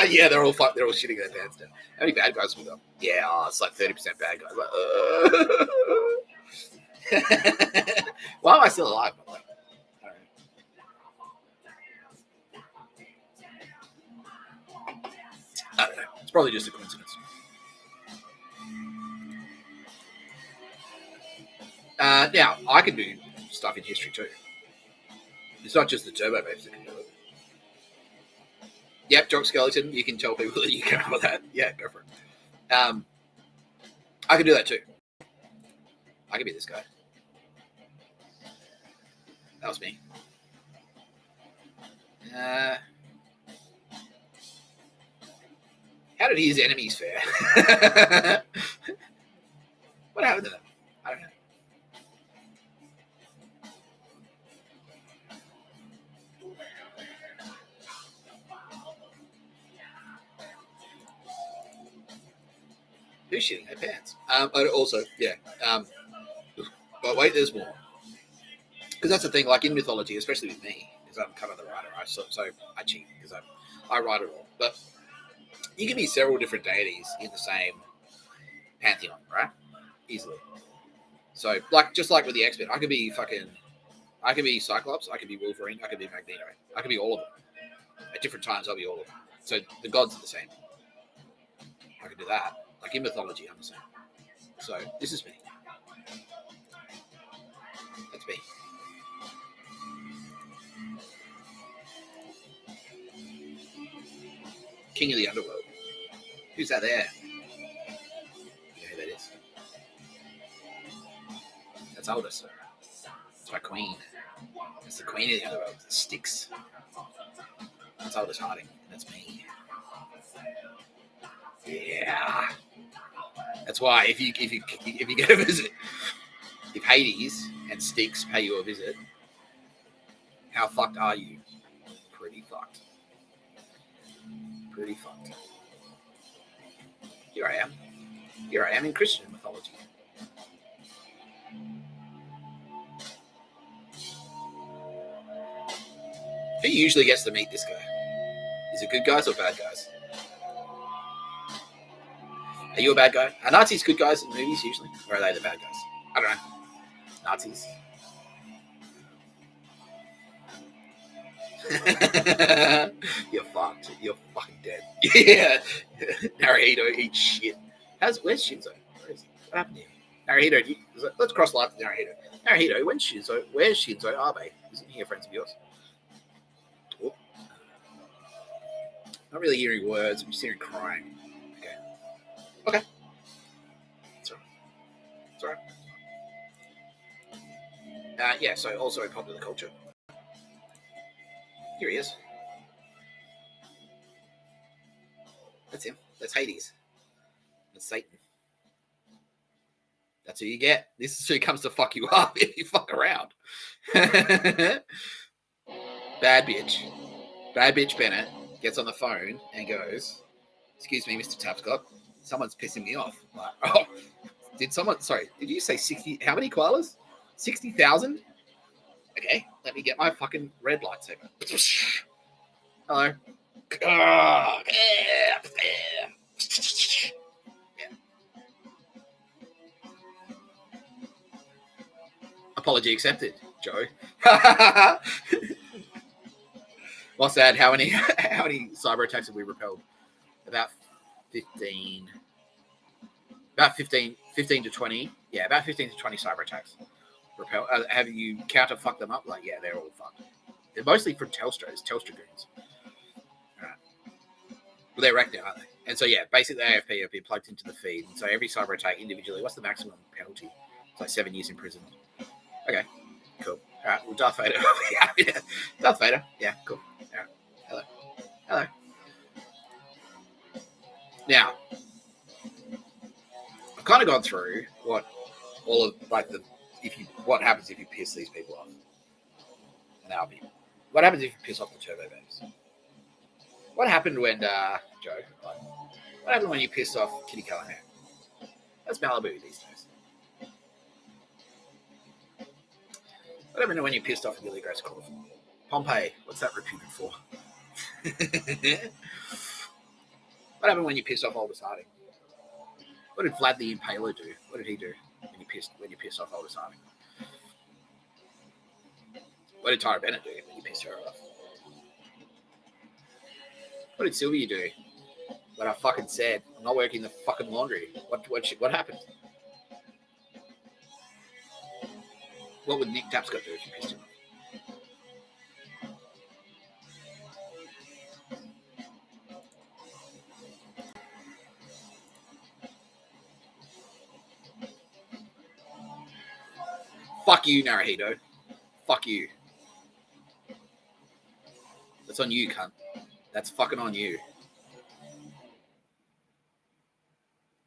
Yeah, they're all shitting their pants down. How many bad guys we got? Yeah, it's like 30% bad guys. Like, why am I still alive? I don't know. It's probably just a coincidence. Now, I can do stuff in history too. It's not just the turbo babes that can do it. Yep, Jock Skeleton. You can tell people that you can with that. Yeah, go for it. I can do that too. I can be this guy. That was me. How did his enemies fare? What happened to them? I don't know. Who's shitting their pants? Also, yeah. But wait, there's more. Because that's the thing, like in mythology, especially with me, because I'm kind of the writer, so I cheat because I write it all. But you can be several different deities in the same pantheon, right? Easily. So, just like with the X-Men, I could be Cyclops, I could be Wolverine, I could be Magneto, I could be all of them. At different times, I'll be all of them. So the gods are the same. I could do that. Like in mythology, I'm the same. So this is me. That's me. King of the Underworld. Who's that there? You know who that is? That's Aldous. That's my queen. That's the queen of the Underworld. Styx. That's Aldous Harding. That's me. Yeah. That's why if you get a visit, if Hades and Styx pay you a visit, how fucked are you? Pretty fucked. Pretty fucked. Here I am. Here I am in Christian mythology. Who usually gets to meet this guy? Is it good guys or bad guys? Are you a bad guy? Are Nazis good guys in movies usually? Or are they the bad guys? I don't know. Nazis. You're fucked. You're fucking dead. Yeah. Naruhito eats shit. Where's Shinzo? Where is he? What happened to him? Naruhito, let's cross lines with Naruhito. Naruhito, where's Shinzo Abe? Isn't he a friend of yours? Oh. Not really hearing words. I'm just hearing crying. Okay. It's all right. Yeah, so also in popular culture. Here he is. That's him. That's Hades. That's Satan. That's who you get. This is who comes to fuck you up if you fuck around. Bad bitch. Bad bitch Bennett gets on the phone and goes, "Excuse me, Mr. Tapscott. Someone's pissing me off." Like, oh, did you say 60? How many koalas? 60,000? Okay, let me get my fucking red lightsaber. Hello. Apology accepted, Joe. What's that? How many cyber attacks have we repelled? About 15. About 15 to 20. Yeah, about 15 to 20 cyber attacks. Repel. Have you counter fucked them up? Like, yeah, they're all fucked. They're mostly from Telstra. It's Telstra goons. Right. Well, they're wrecked now, aren't they? And so, yeah, basically the AFP have been plugged into the feed. And so every cyber attack individually, what's the maximum penalty? It's like 7 years in prison. Okay, cool. All right, well, Darth Vader. Darth Vader. Yeah, cool. All right. Hello. Hello. Now, I've kind of gone through what happens if you piss these people off. And that'll be what happens if you piss off the Turbo Babes. What happened when Joe? What happened when you pissed off Kitty Callahan? That's Malibu these days. What happened when you pissed off Billy Grace Crawford? Pompeii. What's that reputed for? What happened when you pissed off Aldous Harding? What did Vlad the Impaler do? What did he do when you pissed off Aldous Harding? What did Tara Bennett do when you pissed her off? What did Sylvia do? What I fucking said, I'm not working the fucking laundry. What happened? What would Nick Tapscott do if you pissed him off? Fuck you, Naruhito. Fuck you. That's on you, cunt. That's fucking on you.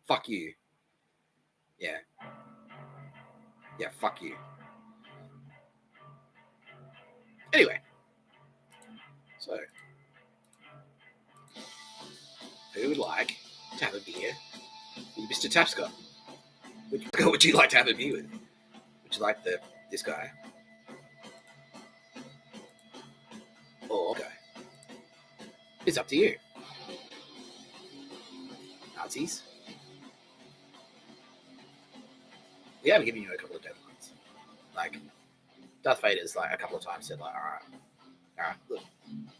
Fuck you. Yeah. Yeah, fuck you. Anyway. So. Who would like to have a beer with Mr. Tapscott? Which would you like to have a beer with? Would you like this guy? Or okay. It's up to you. Nazis. We haven't given you a couple of deadlines. Like, Darth Vader's like a couple of times said like, all right, look,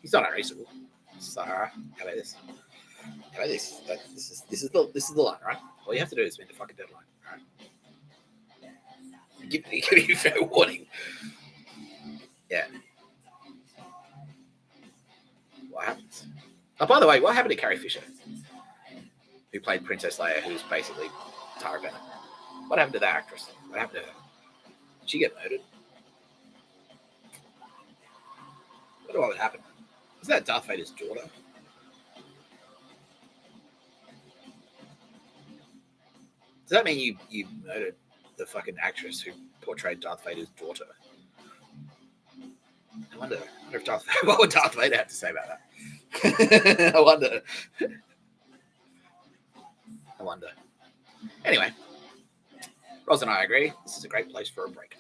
he's not unreasonable. It's like, all right, how about this? How about this? This is the line, right? All you have to do is meet the fucking deadline, all right? Give you fair warning. Yeah. What happens? Oh, by the way, what happened to Carrie Fisher, who played Princess Leia, who's basically Tara Bennett? What happened to that actress? What happened to her? Did she get murdered? What happened? Is that Darth Vader's daughter? Does that mean you murdered the fucking actress who portrayed Darth Vader's daughter? I wonder if what would Darth Vader have to say about that? I wonder. Anyway, Roz and I agree. This is a great place for a break.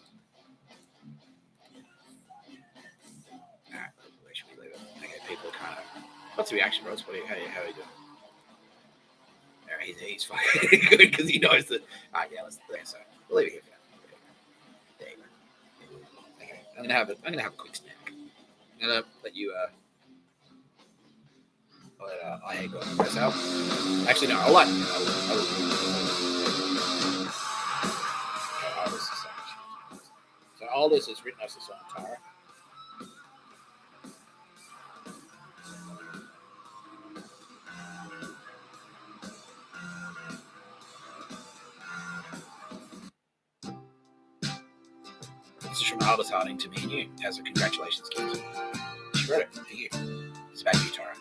All right, where should we leave it? Okay, people are kind of. What's the reaction, Roz? How are you doing? All right, he's fucking good because he knows that. All right, so we'll leave it here for now. There you go. Okay, I'm gonna have a quick snack. I'm gonna let you. I hate going to out. Actually, no. I'll let you. So Aldous has written us a song, Tara. This is from Aldous Harding to me and you as a congratulations gift. She wrote it for you. It's about you, Tara.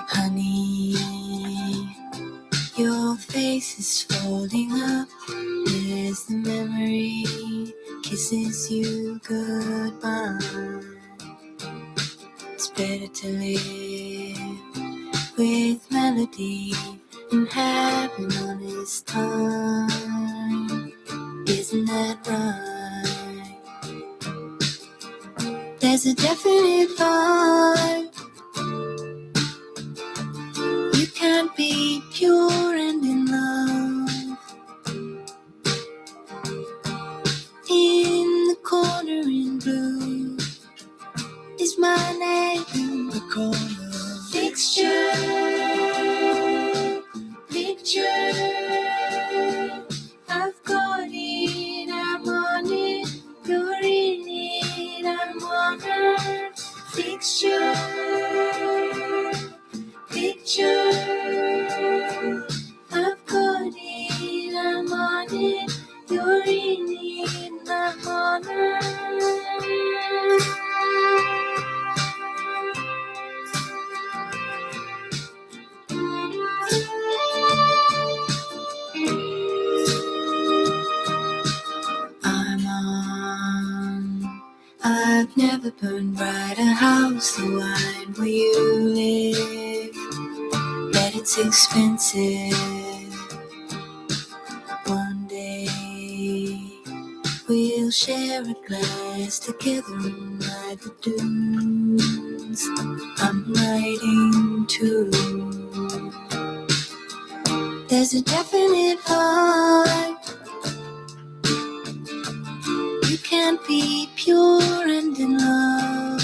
Honey, your face is folding up. There's the memory, kisses you goodbye. It's better to live with melody and have an honest time. Isn't that right? There's a definite vibe. You can't be pure and in love. In the corner in blue is my name in the corner. Fixture, picture, I've got it, I'm on it. You're in it, I'm on her. Fixture, picture, I've got it, I'm on it. You're in it, I'm on her. I've never burned bright a house so wide where you live, but it's expensive. One day we'll share a glass together and ride the dunes. I'm writing too. There's a definite vibe. You can't be pure and in love.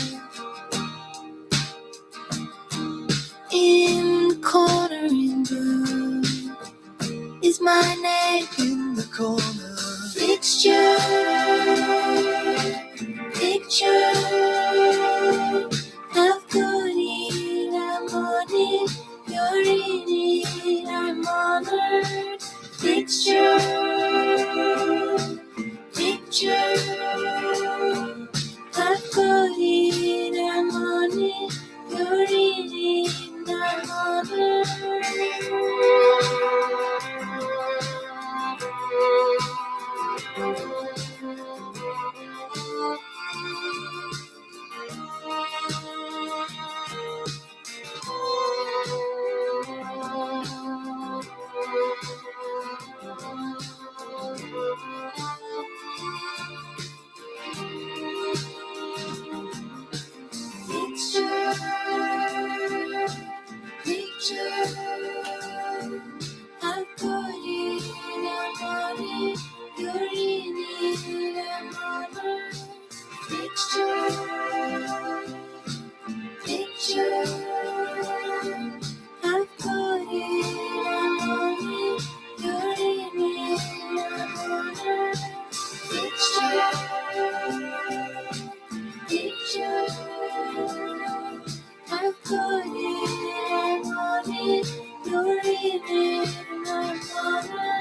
In the corner in blue is my name in the corner. Fixture, picture, I've got it, I'm on it. You're in it, I'm on her. Fixture, picture, I've got it, I'm on it. You're in it, I'm on her. Picture, I've got it, I'm on it. You're in it, I'm on her. Picture, picture, I've got it, I'm on it. You're in it, I'm on her. Picture, picture, I've got it, I'm on it. You're in it, I'm on her.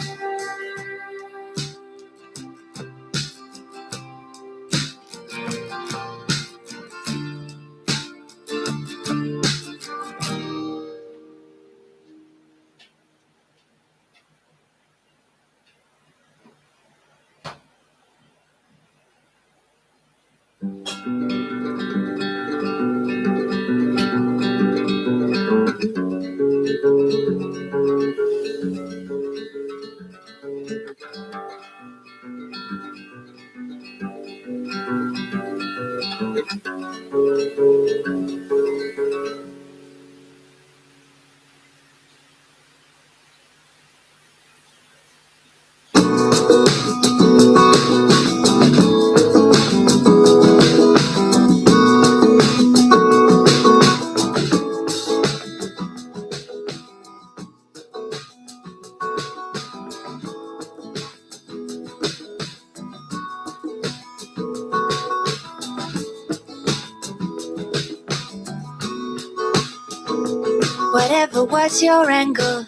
Whatever was your angle,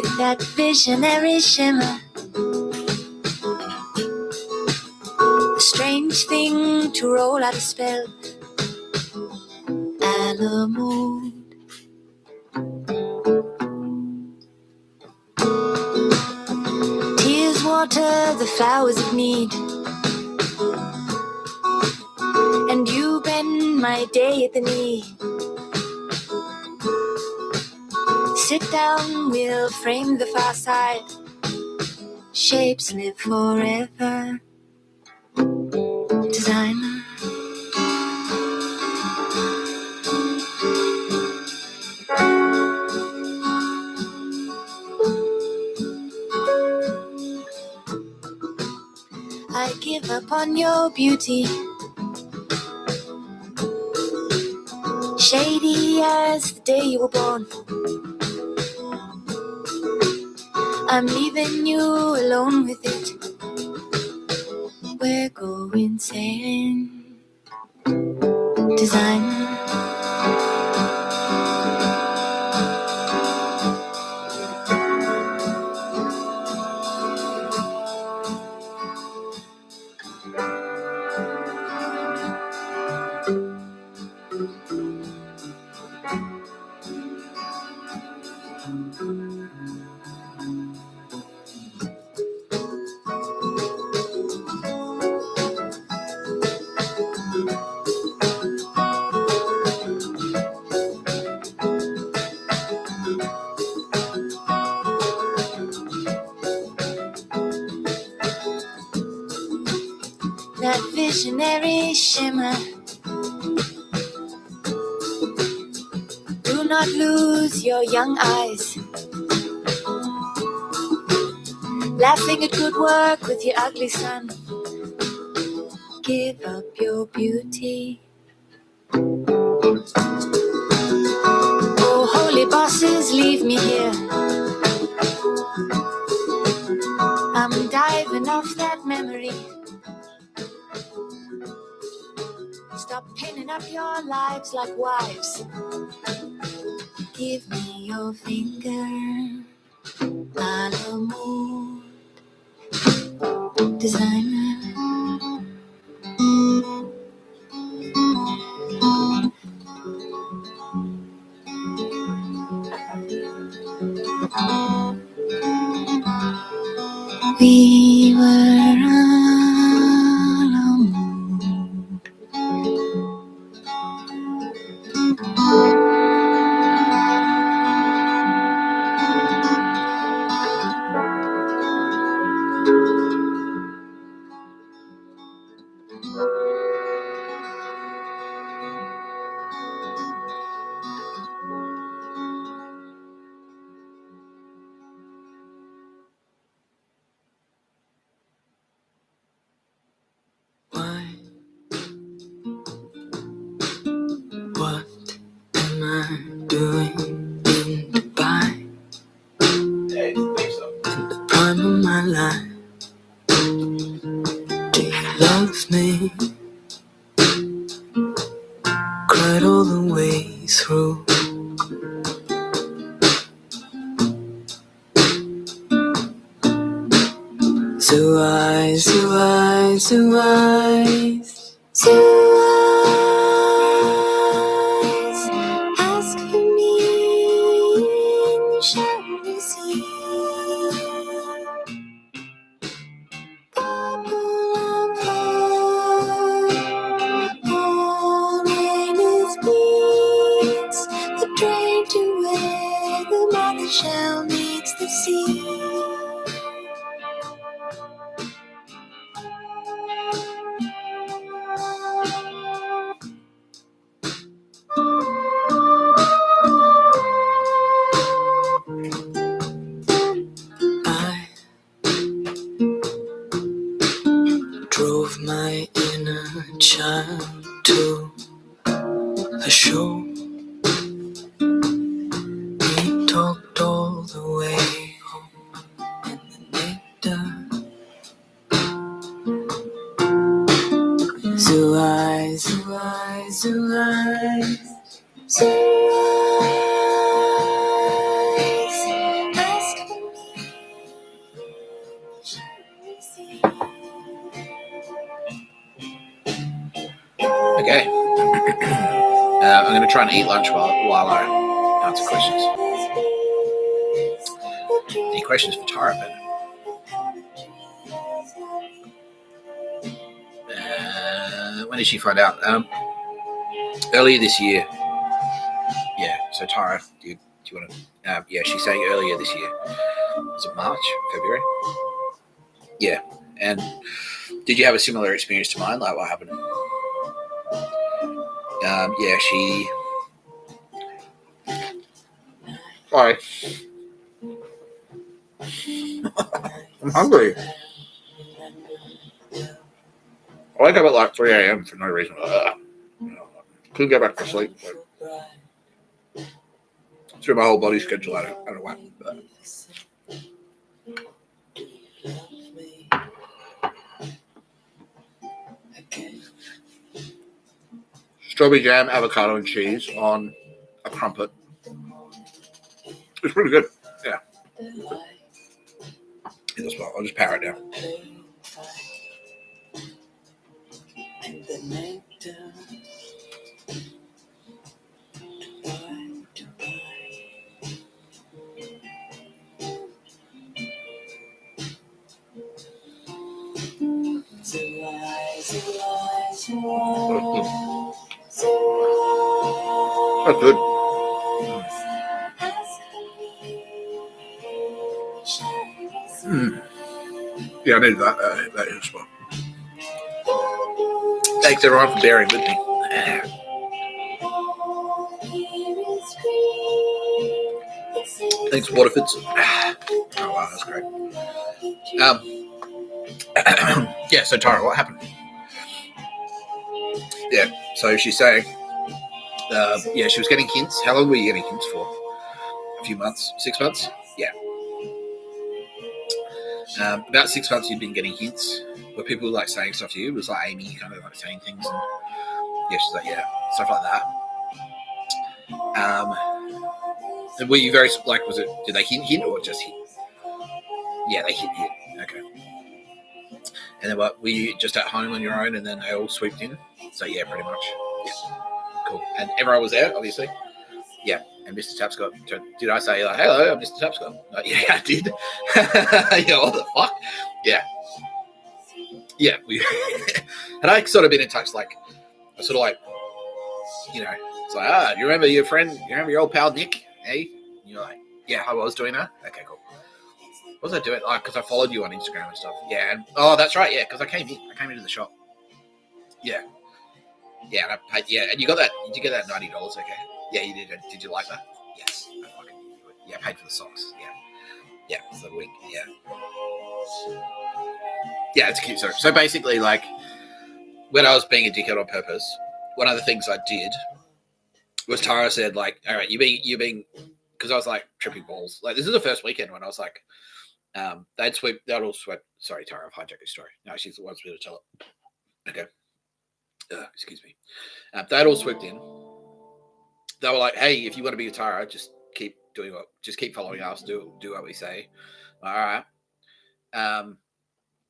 with that visionary shimmer. A strange thing to roll out a spell. Alamo. Tears water the flowers of need, and you bend my day at the knee. Sit down, we'll frame the far side. Shapes live forever. Designer. I give up on your beauty, shady as the day you were born. I'm leaving you alone with it. We're going sailing. Designer. That visionary shimmer. Do not lose your young eyes. Laughing at good work with your ugly son. Give up your beauty. Oh, holy bosses, leave me here. I'm diving off that memory. Stop pinning up your lives like wives. Give me your finger. Alamo. Designer. We were alone. Why? What am I doing in Dubai? In the prime of my life. Do you love me? Cried all the way through. So eyes, so eyes, so eyes, so eyes, ask for me and you shall receive. Purple and fire, all rain is beats, the train to where the mother shell meets the sea. I drove my inner child to a show. We talked all the way home in the nectar. So eyes, so eyes, so eyes, so eyes, ask for I'm going to try and eat lunch while I answer questions. Any questions for Tara Bennett? When did she find out? Earlier this year. Yeah. So Tara, do you want to? Yeah, she's saying earlier this year. Was it March, February? Yeah. And did you have a similar experience to mine? Like what happened? Yeah, she. Sorry. I'm hungry. I wake up at like 3 a.m. for no reason. Couldn't go back to sleep. Threw my whole body schedule out of whack. Strawberry jam, avocado, and cheese on a crumpet. It's pretty good. Yeah. That's well. I'll just power it down. That's good. Yeah, I needed that is well. Thanks everyone for bearing with me. Thanks, Waterfords. Oh wow, that's great. Yeah, so Tara, what happened? Yeah, so she's saying, yeah, she was getting hints. How long were you getting hints for? A few months? 6 months? Yeah. About 6 months you'd been getting hints where people were like saying stuff to you. It was like Amy kind of like saying things, and yeah, she's like, yeah, stuff like that. And were you very like, was it? Did they hint or just hint? Yeah, they hint. Okay. And then what? Were you just at home on your own, and then they all swooped in? So yeah, pretty much. Yeah. Cool. And everyone was there, obviously. Yeah. And Mr. Tapscott, did I say like, hello, I'm Mr. Tapscott? Like, yeah, I did. Yeah, what the fuck? Yeah. Yeah. And I sort of been in touch, like, I sort of like, you know, it's like, you remember your friend, you remember your old pal Nick? Hey? And you're like, yeah, I was doing that. Okay, cool. What was I doing? Like, because I followed you on Instagram and stuff. Yeah. And, oh, that's right. Yeah, because I came into the shop. Yeah. Yeah, and I paid, yeah, and you got that. Did you get that $90? Okay. Yeah, you did. Did you like that? Yes. I fucking knew it. Yeah, I paid for the socks. Yeah. Yeah, for the week. Yeah. Yeah, it's cute. So basically, like, when I was being a dickhead on purpose, one of the things I did was Tara said, like, all right, you being, because I was like tripping balls. Like, this is the first weekend when I was like, they'd all sweat. Sorry, Tara, I've hijacked your story. No, she's the one who's going to tell it. Okay. Excuse me. They'd all swooped in. They were like, hey, if you want to be with Tara, just keep following us, do what we say. All right.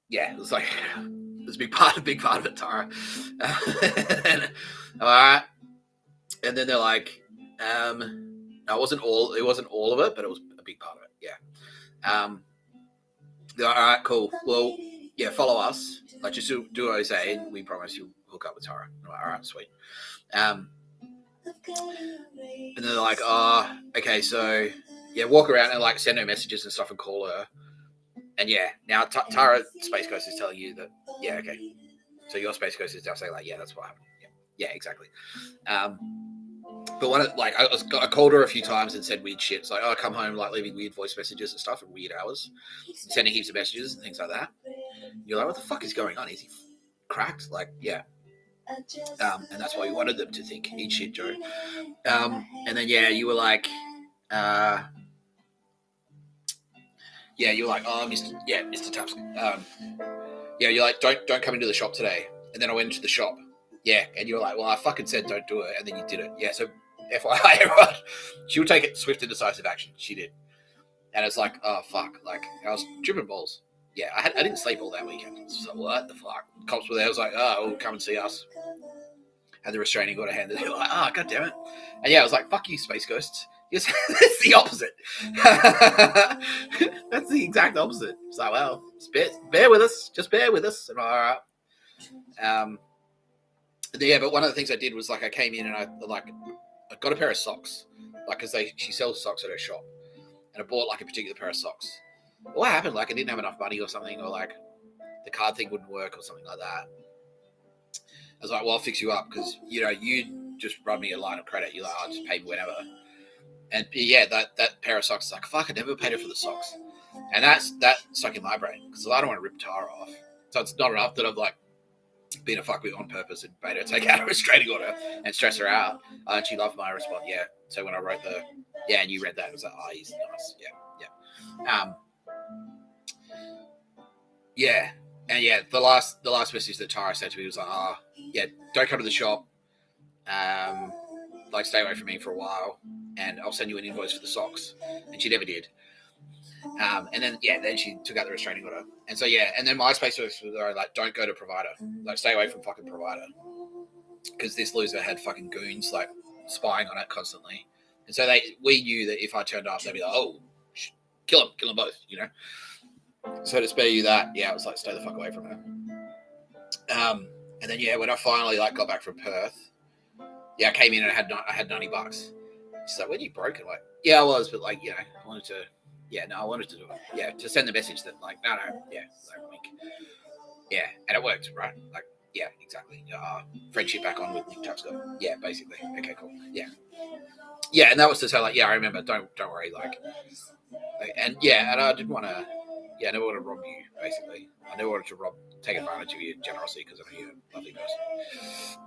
Yeah, it was like, there's a big part of it, Tara. And, all right. And then they're like, no, it wasn't all of it, but it was a big part of it. Yeah. They're like, all right, cool. Well, yeah, follow us. Like, just do what I say, and we promise you'll hook up with Tara. Like, all right, sweet. And then they're like, oh, okay, so yeah, walk around and like send her messages and stuff and call her. And yeah, now Tara Space Coast is telling you that, yeah, okay. So your Space Coast is now saying like, yeah, that's what happened. Yeah, exactly. But when I called her a few times and said weird shit. It's like, oh, I come home like leaving weird voice messages and stuff at weird hours, sending heaps of messages and things like that. You're like, what the fuck is going on? Is he cracked? Like, yeah. And that's why we wanted them to think, eat shit, Joe. And then yeah, you were like, yeah, you're like, oh, Mr. Tapscott. Yeah, you're like, don't come into the shop today. And then I went into the shop. Yeah, and you were like, well, I fucking said don't do it, and then you did it. Yeah, so FYI, everyone, she'll take it swift and decisive action. She did. And it's like, oh, fuck. Like, I was tripping balls. Yeah, I didn't sleep all that weekend. So what the fuck? Cops were there. I was like, oh, well, come and see us. had the restraining order handed. They were like, oh, God damn it. And yeah, I was like, fuck you, Space Ghost. Yes, that's the opposite. That's the exact opposite. It's like, well, bear with us. Just bear with us. And all right. Yeah, but one of the things I did was like I came in and I got a pair of socks, like because she sells socks at her shop, and I bought like a particular pair of socks. What happened? Like I didn't have enough money or something, or like the card thing wouldn't work or something like that. I was like, well, I'll fix you up because you just run me a line of credit. You're like, I'll just pay me whenever. And yeah, that pair of socks is like, fuck, I never paid her for the socks, and that stuck in my brain because I don't want to rip Tara off. So it's not enough that I've like been a fuckwit on purpose and made her take out a restraining order and stress her out. And she loved my response. Yeah. So when I wrote and you read that, it was like, oh, he's nice. Yeah. Yeah. And yeah, the last message that Tara said to me was like, oh, yeah, don't come to the shop. Like stay away from me for a while and I'll send you an invoice for the socks. And she never did. And then she took out the restraining order. And so and then MySpace was like, don't go to provider. Like stay away from fucking provider. Because this loser had fucking goons like spying on it constantly. And so we knew that if I turned up, they'd be like, oh, kill them both, So to spare you that, I was like, stay the fuck away from her. And then when I finally like got back from Perth, I came in and I had $90. She's like, when you broke? I'm like, yeah, I was, but like, I wanted to. I wanted to do it. To send the message that like, no, like wink. Yeah, and it worked, right? Like, yeah, exactly. Friendship back on with Nick Tapscott. Yeah, basically. Okay, cool. Yeah. Yeah, and that was to say like, I remember. Don't worry, and I didn't want to. I never wanted to rob you. Basically, I never wanted to take advantage of your generosity because I know you're a lovely person.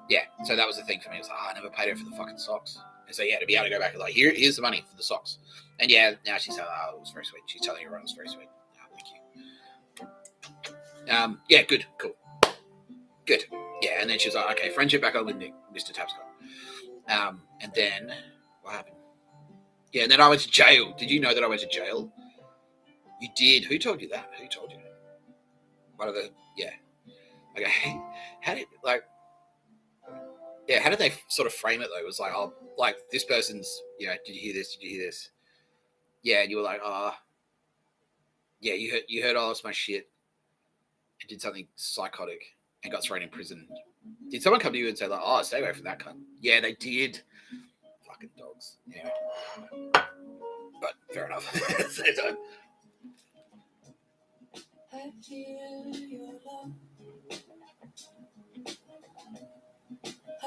Yeah, so that was the thing for me. It was like, I never paid her for the fucking socks. And so to be able to go back and like, here's the money for the socks. And now she's like, oh, it was very sweet. She's telling everyone it was very sweet. Oh, thank you. Good, cool. Good. Yeah, and then she was like, okay, friendship back on with Nick, Mr. Tapscott. And then what happened? Yeah, and then I went to jail. Did you know that I went to jail? You did. Who told you that? Who told you? One of the Okay. How did they sort of frame it though? It was like, oh, like this person's, did you hear this? Did you hear this? Yeah, and you were like, oh, yeah, you heard all this my shit and did something psychotic and got thrown in prison. Did someone come to you and say like, oh, stay away from that cunt? Yeah, they did. Fucking dogs. Yeah. But fair enough. Same time. I feel your love.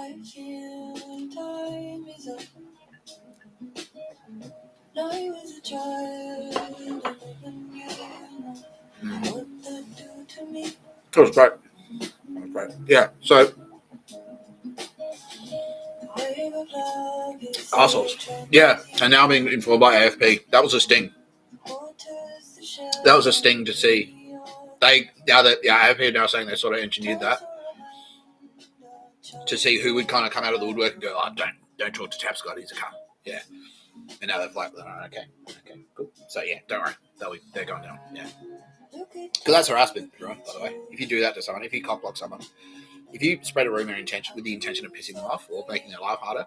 I feel time is up. I was a child, and even you know what that do to me. That was great. Yeah, so assholes. Yeah, and now I'm being informed by AFP. That was a sting. That was a sting to see. AFP are now saying they sort of engineered that to see who would kind of come out of the woodwork and go, oh, don't talk to Tapscott, he's a cunt. Yeah. And now they've like, oh, okay, cool. So don't worry, they're going down. Yeah. Because that's harassment, right? By the way, if you do that to someone, if you cockblock someone, if you spread a rumor with the intention of pissing them off or making their life harder,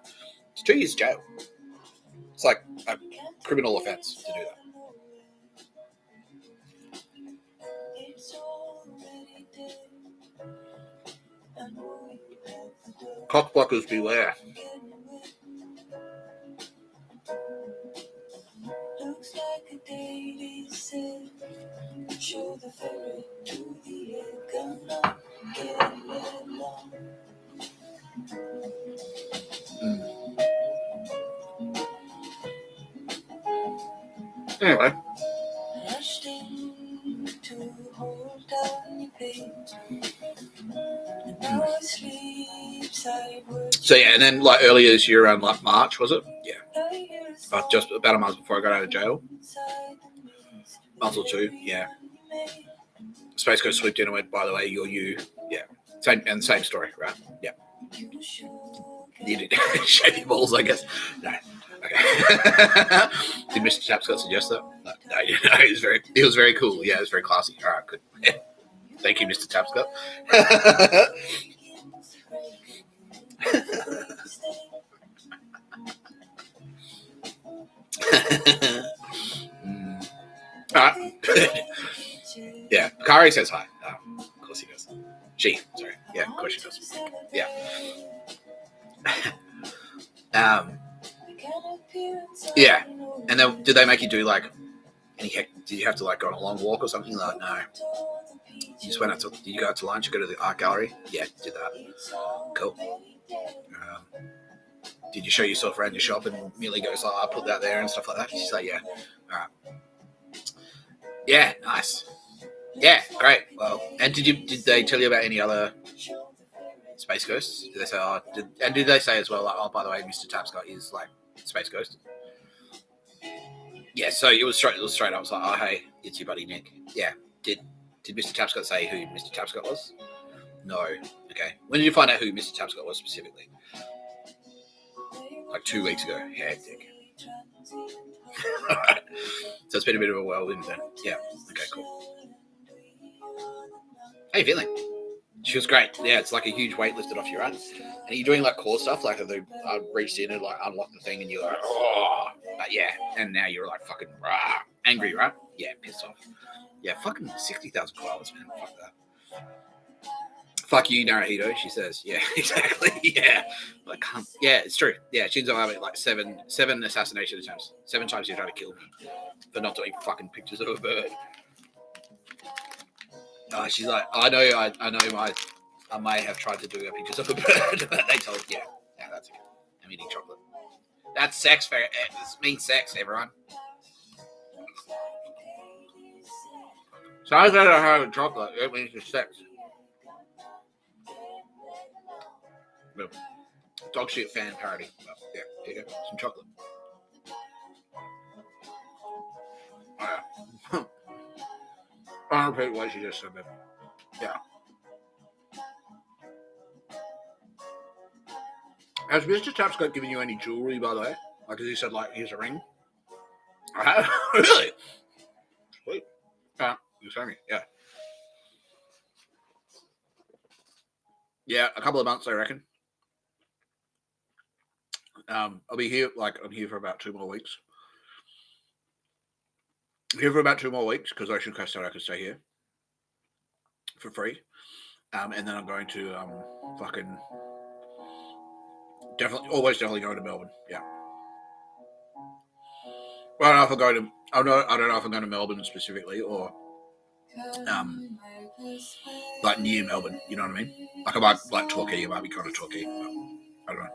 it's 2 years jail. It's like a criminal offence to do that. Cockblockers beware. Looks like a daily sin. Show the ferry to the egg. I'm not getting along. Anyway. Rushed in to hold down your pains. And now I sleep sideways. So and then like earlier this year around like March, was it? Yeah. Just about a month before I got out of jail. Month or two, yeah. Space Coast swooped in and went, by the way, you're you. Yeah. Same story, right? Yeah. You did shave your balls, I guess. No. Okay. Did Mr. Tapscott suggest that? No, it was very cool. Yeah, it was very classy. All right, good. Yeah. Thank you, Mr. Tapscott. All right. Yeah, Kari says hi. Of course he does. Sorry. Yeah, of course she does. Yeah. Yeah. And then did they make you do like any heck? Did you have to like go on a long walk or something? Like no. You just went out to. Did you go out to lunch? Go to the art gallery? Yeah, did that. Cool. Did you show yourself around your shop and Millie goes, "Oh, I put that there" and stuff like that? She's like, "Yeah." All right. Yeah, nice. Yeah, great. Well, and did they tell you about any other Space Ghosts? Did they say, did they say as well, like, oh, by the way, Mr. Tapscott is like Space Ghost? Yeah, so it was straight up. It was like, oh, hey, it's your buddy Nick. Yeah. Did Mr. Tapscott say who Mr. Tapscott was? No. Okay. When did you find out who Mr. Tapscott was specifically? Like 2 weeks ago. Hectic. Alright. So it's been a bit of a whirlwind then. Yeah. Okay, cool. How you feeling? She was great. Yeah, it's like a huge weight lifted off your arm. And you're doing like core stuff, like they reached in and like unlocked the thing, and you're like, oh, but yeah. And now you're like fucking angry, right? Yeah, pissed off. Yeah, fucking 60,000 koalas, man. Fuck that. Fuck you, Naruhito, she says. Yeah, exactly. Yeah. Like, yeah, it's true. Yeah, Shinzo Abe, like seven assassination attempts. 7 times he tried to kill me for not doing fucking pictures of a bird. She's like, I know I may have tried to do a pictures of a bird, but they told yeah, that's okay. I'm eating chocolate. That's sex. This means sex, everyone. So I said I have chocolate. It means it's sex. No. Dog shit fan parody. Well, yeah, here you go. Some chocolate. I don't repeat what she just said, but yeah. Has Mr. Tapscott given you any jewelry, by the way? Like, as he said, like, here's a ring. I have. Really? Sweet. Yeah, you saw me. Yeah. Yeah, a couple of months, I reckon. I'll be here, I'm here for about 2 more weeks. I'm here for about 2 more weeks because I should I could stay here for free. And then I'm going to fucking definitely going to Melbourne. Yeah. Well, I don't know if I don't know if I'm going to Melbourne specifically or like near Melbourne. You know what I mean? Like I might like Torquay. It might be kind of Torquay. I don't know.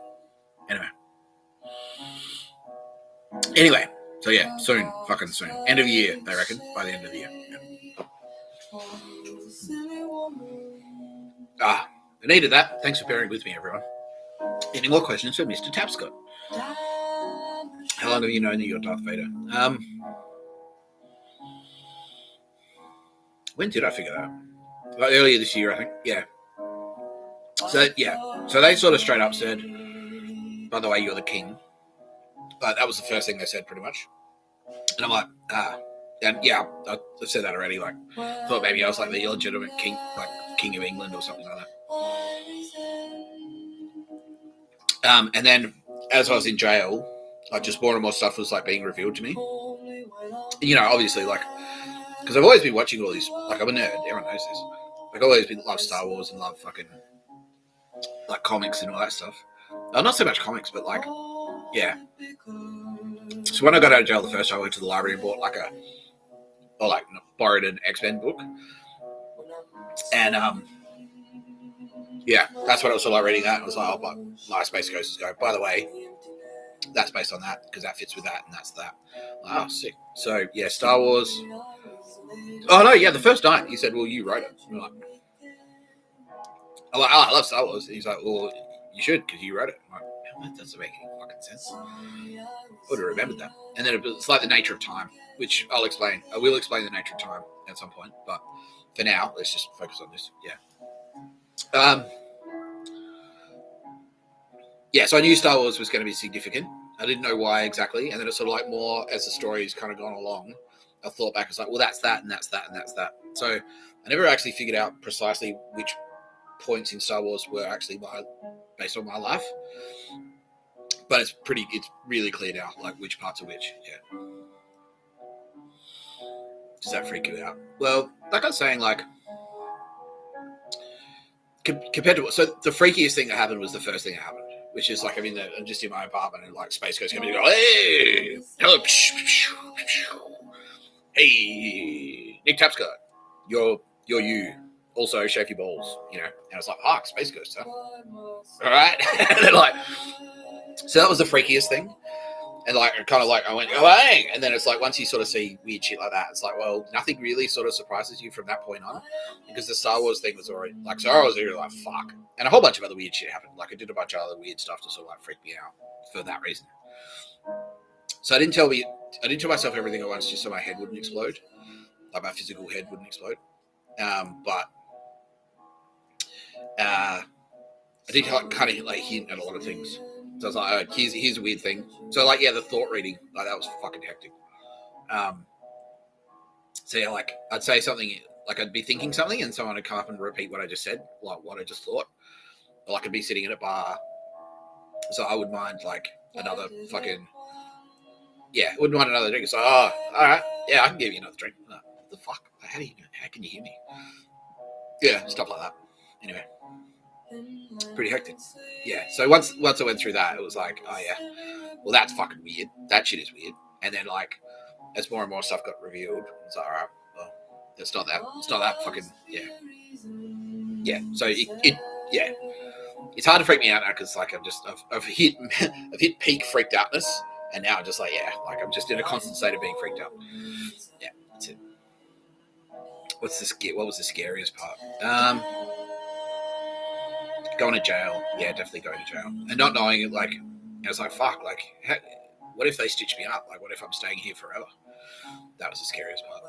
Anyway, so yeah, soon, fucking soon. End of year, they reckon. By the end of the year. Yeah. I needed that. Thanks for bearing with me, everyone. Any more questions for Mr. Tapscott? How long have you known that you're Darth Vader? When did I figure that out? Like earlier this year, I think. Yeah. So yeah. So they sort of straight up said, by the way, you're the king. But that was the first thing they said, pretty much. And I'm like, and yeah, I've said that already. Like, thought maybe I was like the illegitimate king, like King of England or something like that. And then as I was in jail, like just more and more stuff was like being revealed to me. You know, obviously, like, because I've always been watching all these. Like, I'm a nerd. Everyone knows this. Like, I've always been love Star Wars and love fucking like comics and all that stuff. Not so much comics, but like, yeah. So when I got out of jail the first time, I went to the library and bought borrowed an X-Men book, and yeah, that's what I was sort of like reading that. I was like, oh, nice Space Ghosts go. By the way, that's based on that because that fits with that, and that's that. Like, oh, sick. So yeah, Star Wars. Oh no, yeah, the first night he said, "Well, you wrote it." I'm like, I love Star Wars. And he's like, "Well, you should because you wrote it." I'm like, that doesn't make any fucking sense. I would have remembered that. And then it's like the nature of time, which I'll explain. I will explain the nature of time at some point, but for now, let's just focus on this. Yeah. Yeah, so I knew Star Wars was going to be significant. I didn't know why exactly. And then it's sort of like more as the story's kind of gone along, I thought back, it's like, well, that's that, and that's that, and that's that. So I never actually figured out precisely which points in Star Wars were actually my based on my life. But it's really clear now, like which parts are which. Yeah. Does that freak you out? Well, like I was saying, like compared to what, so the freakiest thing that happened was the first thing that happened, which is like I'm just in my apartment and like Space Ghost coming and go, hey, hello, hey, Nick Tapscott, you're you. Also, shake your balls, you know. And I was like, fuck, Space Ghost, huh? All right. And then, like, so that was the freakiest thing. And like, kind of like, I went, oh, hey. And then it's like, once you sort of see weird shit like that, it's like, well, nothing really sort of surprises you from that point on, because the Star Wars thing was already, like, so I was really like, fuck. And a whole bunch of other weird shit happened. Like, I did a bunch of other weird stuff to sort of like freak me out for that reason. So I didn't tell myself everything at once just so my head wouldn't explode. Like, my physical head wouldn't explode. But I did kind of like hint at a lot of things. So I was like, oh, here's a weird thing. So like, yeah, the thought reading, like that was fucking hectic. So yeah, like I'd say something, like I'd be thinking something and someone would come up and repeat what I just said, like what I just thought. Or like I'd be sitting at a bar. So I would mind like another fucking, yeah, wouldn't mind another drink. So, oh, all right, yeah, I can give you another drink. No, what the fuck? How can you hear me? Yeah, stuff like that. Anyway, pretty hectic. Yeah, so once I went through that, it was like, oh yeah, well that's fucking weird. That shit is weird. And then like, as more and more stuff got revealed, it's like, all right, well, it's not that fucking, yeah. So yeah, it's hard to freak me out now because like I've hit peak freaked outness, and now I'm just like, yeah, like I'm just in a constant state of being freaked out. Yeah, that's it. What was the scariest part? Going to jail. Yeah, definitely going to jail. And not knowing it, like, I was like, fuck, like, what if they stitch me up? Like, what if I'm staying here forever? That was the scariest part.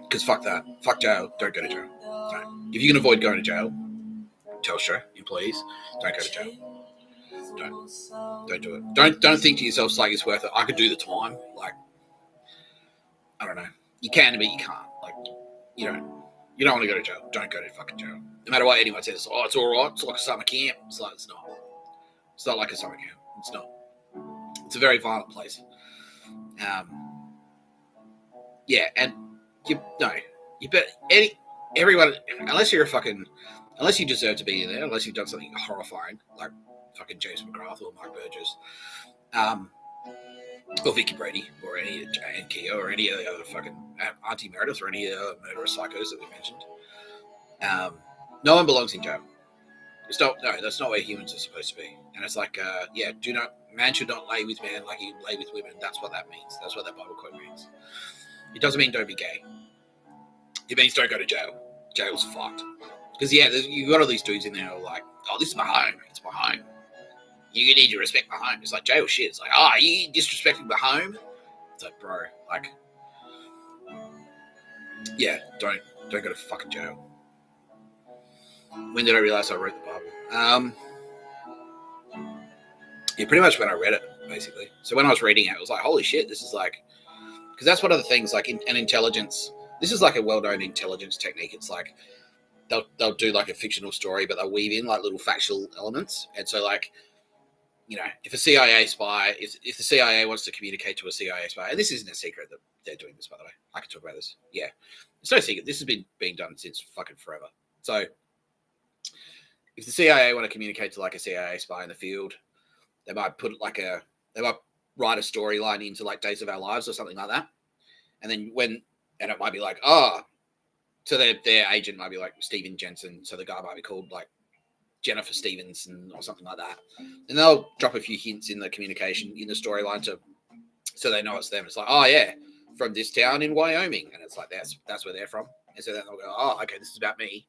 Because fuck that. Fuck jail. Don't go to jail. Don't. If you can avoid going to jail, Telstra employees, don't go to jail. Don't do it. Don't think to yourself, it's like it's worth it. I could do the time. Like, I don't know. You can, but you can't. Like, you don't want to go to jail. Don't go to fucking jail. No matter what anyone says, oh, it's all right. It's like a summer camp. It's like, it's not. It's not like a summer camp. It's not. It's a very violent place. Yeah, and everyone, unless you deserve to be in there, unless you've done something horrifying, like fucking Jason McGrath or Mike Burgess, or Vicky Brady, or any of Anne Keogh, or any of the other fucking Auntie Meredith, or any of the murderous psychos that we mentioned. No one belongs in jail. That's not where humans are supposed to be. And it's like, man should not lay with man like he lay with women. That's what that means. That's what that Bible quote means. It doesn't mean don't be gay. It means don't go to jail. Jail's fucked. Because, yeah, you got all these dudes in there who are like, oh, this is my home. It's my home. You need to respect my home. It's like jail shit. It's like, oh, you disrespecting my home? It's like, bro, like, yeah, don't go to fucking jail. When did I realize I wrote the Bible? Yeah, pretty much when I read it, basically. So when I was reading it, I was like, holy shit, this is like, because that's one of the things, like, an intelligence, this is like a well-known intelligence technique. It's like, they'll do like a fictional story, but they'll weave in like little factual elements. And so, like, you know, if a CIA spy, if the CIA wants to communicate to a CIA spy, and this isn't a secret that they're doing this, by the way, I can talk about this. Yeah, it's no secret. This has been being done since fucking forever. So if the CIA want to communicate to like a CIA spy in the field, they might write a storyline into like Days of Our Lives or something like that. And then and it might be like, so their agent might be like Steven Jensen. So the guy might be called like Jennifer Stevenson or something like that. And they'll drop a few hints in the communication, in the storyline so they know it's them. It's like, oh yeah, from this town in Wyoming. And it's like, that's where they're from. And so then they'll go, oh, okay, this is about me.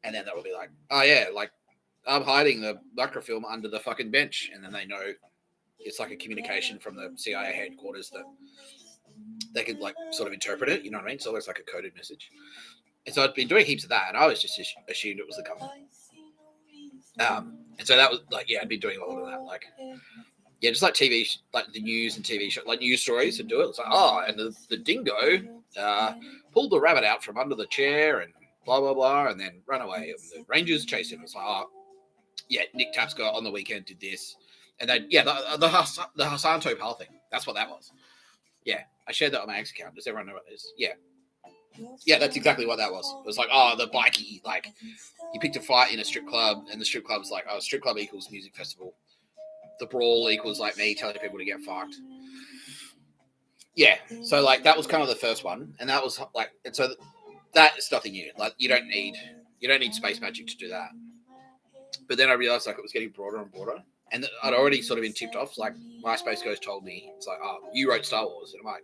And then they'll be like, oh yeah, like I'm hiding the microfilm under the fucking bench. And then they know it's like a communication from the CIA headquarters that they could like sort of interpret it. You know what I mean? So it's like a coded message. And so I'd been doing heaps of that, and I was just assumed it was the government. And so that was like, yeah, I'd been doing a lot of that, like, yeah, just like TV, like the news and TV show, like news stories, and do it. It's like, oh, and the dingo pulled the rabbit out from under the chair and blah blah blah, and then ran away. And the Rangers chased him. It's like, oh, Nick Tapscott on the weekend did this. And then, the Hassan Topal thing. That's what that was. Yeah, I shared that on my ex account. Does everyone know what it is? Yeah. Yeah, that's exactly what that was. It was like, oh, the bikie, like, he picked a fight in a strip club, and the strip club was like, oh, strip club equals music festival. The brawl equals, like, me telling people to get fucked. Yeah, so, like, that was kind of the first one. And that was, like, and so that's nothing new. Like, you don't need space magic to do that. But then I realized, like, it was getting broader and broader. And I'd already sort of been tipped off. Like, my Space Ghost told me, it's like, oh, you wrote Star Wars. And I'm like,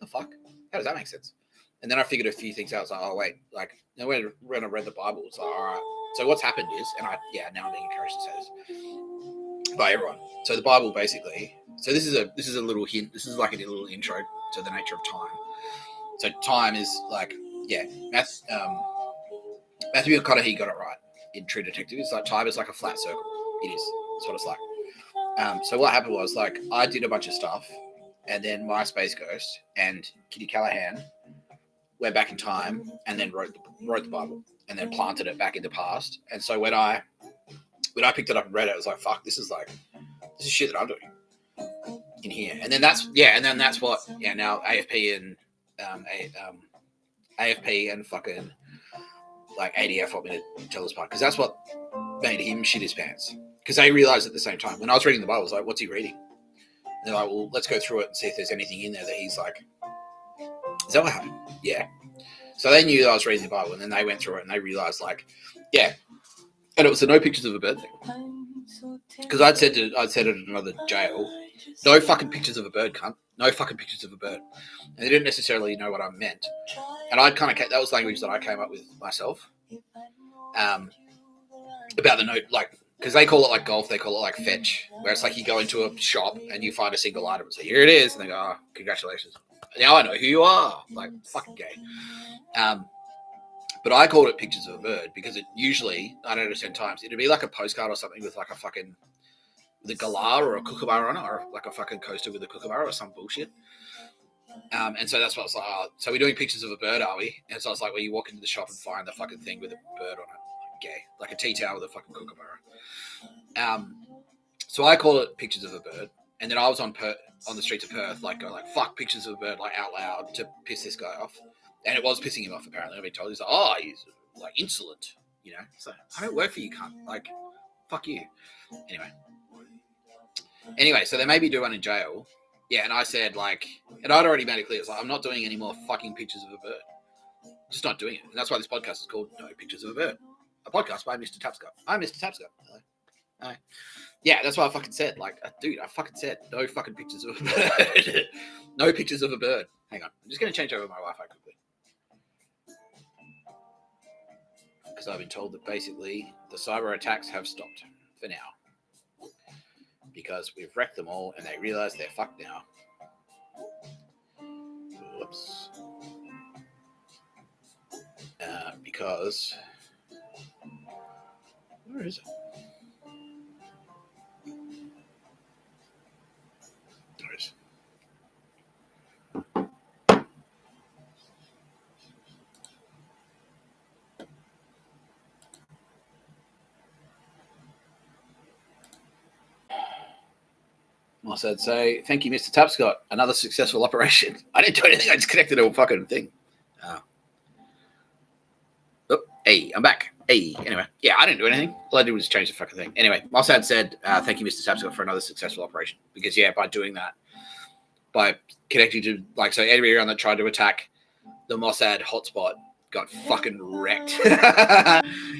the fuck? How does that make sense? And then I figured a few things out. I was like, oh, wait. Like, when I read the Bible, it's like, all right. So what's happened is, and now I'm being encouraged to say this by everyone. So the Bible basically, so this is a little hint. This is like a little intro to the nature of time. So time is like, Matthew McConaughey got it right in True Detective. It's like time is like a flat circle. It is. That's what it's like. So what happened was, like, I did a bunch of stuff, and then my Space Ghost and Kitty Callahan went back in time and then wrote the Bible and then planted it back in the past. And so when I picked it up and read it, I was like, fuck, this is shit that I'm doing in here. And then that's what now AFP and fucking like ADF want me to tell us apart, because that's what made him shit his pants. Because they realized at the same time, when I was reading the Bible, I was like, what's he reading? And they're like, well, let's go through it and see if there's anything in there that he's like, is that what happened? Yeah. So they knew that I was reading the Bible, and then they went through it and they realized, like, yeah. And it was the no pictures of a bird thing. Because I'd said it at another jail, no fucking pictures of a bird, cunt. No fucking pictures of a bird. And they didn't necessarily know what I meant. And that was language that I came up with myself. About the note, like, because they call it like golf, they call it like fetch, where it's like you go into a shop and you find a single item and say, here it is. And they go, oh, congratulations. Now I know who you are. Like, fucking gay. But I called it pictures of a bird because it usually, 9 out of 10 times, it'd be like a postcard or something with like a fucking, with a galah or a kookaburra on it, or like a fucking coaster with a kookaburra or some bullshit. And so that's what I was like, oh, so we're doing pictures of a bird, are we? And so I was like, well, you walk into the shop and find the fucking thing with a bird on it. Like, gay. Like a tea towel with a fucking kookaburra. So I call it pictures of a bird. And then I was on the streets of Perth, like, going like, fuck pictures of a bird, like, out loud to piss this guy off. And it was pissing him off, apparently. I've been told. He's like, oh, he's, like, insolent, you know? So, I don't work for you, cunt. Like, fuck you. Anyway, so they made me do one in jail. Yeah, and I said, like, and I'd already made it clear. It's like, I'm not doing any more fucking pictures of a bird. Just not doing it. And that's why this podcast is called No Pictures of a Bird. A podcast by Mr. Tapscott. I'm Mr. Tapscott. Hello. Hi. Yeah, that's what I fucking said. Like, dude, I fucking said no fucking pictures of a bird. No pictures of a bird. Hang on. I'm just going to change over my Wi-Fi quickly. Because I've been told that basically the cyber attacks have stopped for now. Because we've wrecked them all and they realize they're fucked now. Whoops. Because... where is it? There it is. Also, I'd say, thank you, Mr. Tapscott. Another successful operation. I didn't do anything. I just connected to a fucking thing. Oh, hey, I'm back. Hey, anyway. Yeah, I didn't do anything. All I did was change the fucking thing. Anyway, Mossad said, thank you, Mr. Tapscott, for another successful operation. Because, yeah, by doing that, by connecting to, like, so everyone that tried to attack the Mossad hotspot got fucking wrecked.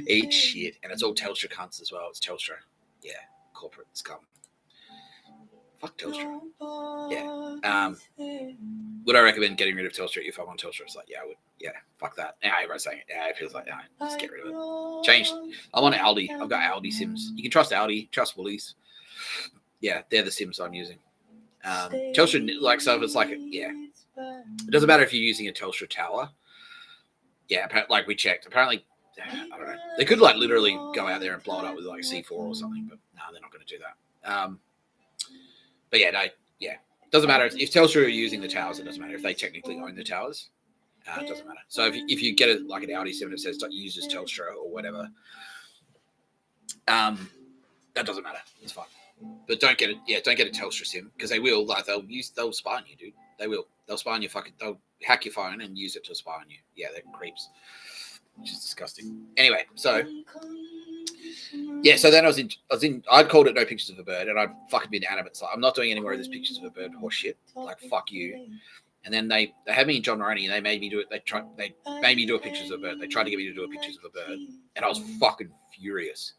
Eat shit. And it's all Telstra cunts as well. It's Telstra. Yeah, corporate scum. Fuck Telstra. Yeah. Would I recommend getting rid of Telstra if I'm on Telstra? It's like, yeah, I would. Yeah, fuck that. Yeah, everyone's saying it. Yeah, it feels like, yeah, just get rid of it. Change. I'm on Aldi. I've got Aldi Sims. You can trust Aldi, trust Woolies. Yeah, they're the Sims I'm using. Telstra, like, so if it's like, yeah. It doesn't matter if you're using a Telstra tower. Yeah, like we checked. Apparently, I don't know. They could, like, literally go out there and blow it up with, like, C4 or something, but no, they're not going to do that. But yeah, no, yeah. Doesn't matter. If Telstra are using the towers, it doesn't matter. If they technically own the towers, it doesn't matter. So if you get it like an Audi 7 that says uses Telstra or whatever, That doesn't matter. It's fine. But don't get it. Yeah, don't get a Telstra SIM because they will. Like they'll spy on you, dude. They will. They'll spy on your fucking. They'll hack your phone and use it to spy on you. Yeah, they're creeps. Which is disgusting. Anyway, so yeah, so then I was in. I'd called it no pictures of a bird, and I'd fucking been adamant. So I'm not doing any more of this pictures of a bird horse shit. Like fuck you. And then they had me in John Maroney, and they made me do it. They made me do a pictures of a bird. They tried to get me to do a pictures of a bird, and I was fucking furious.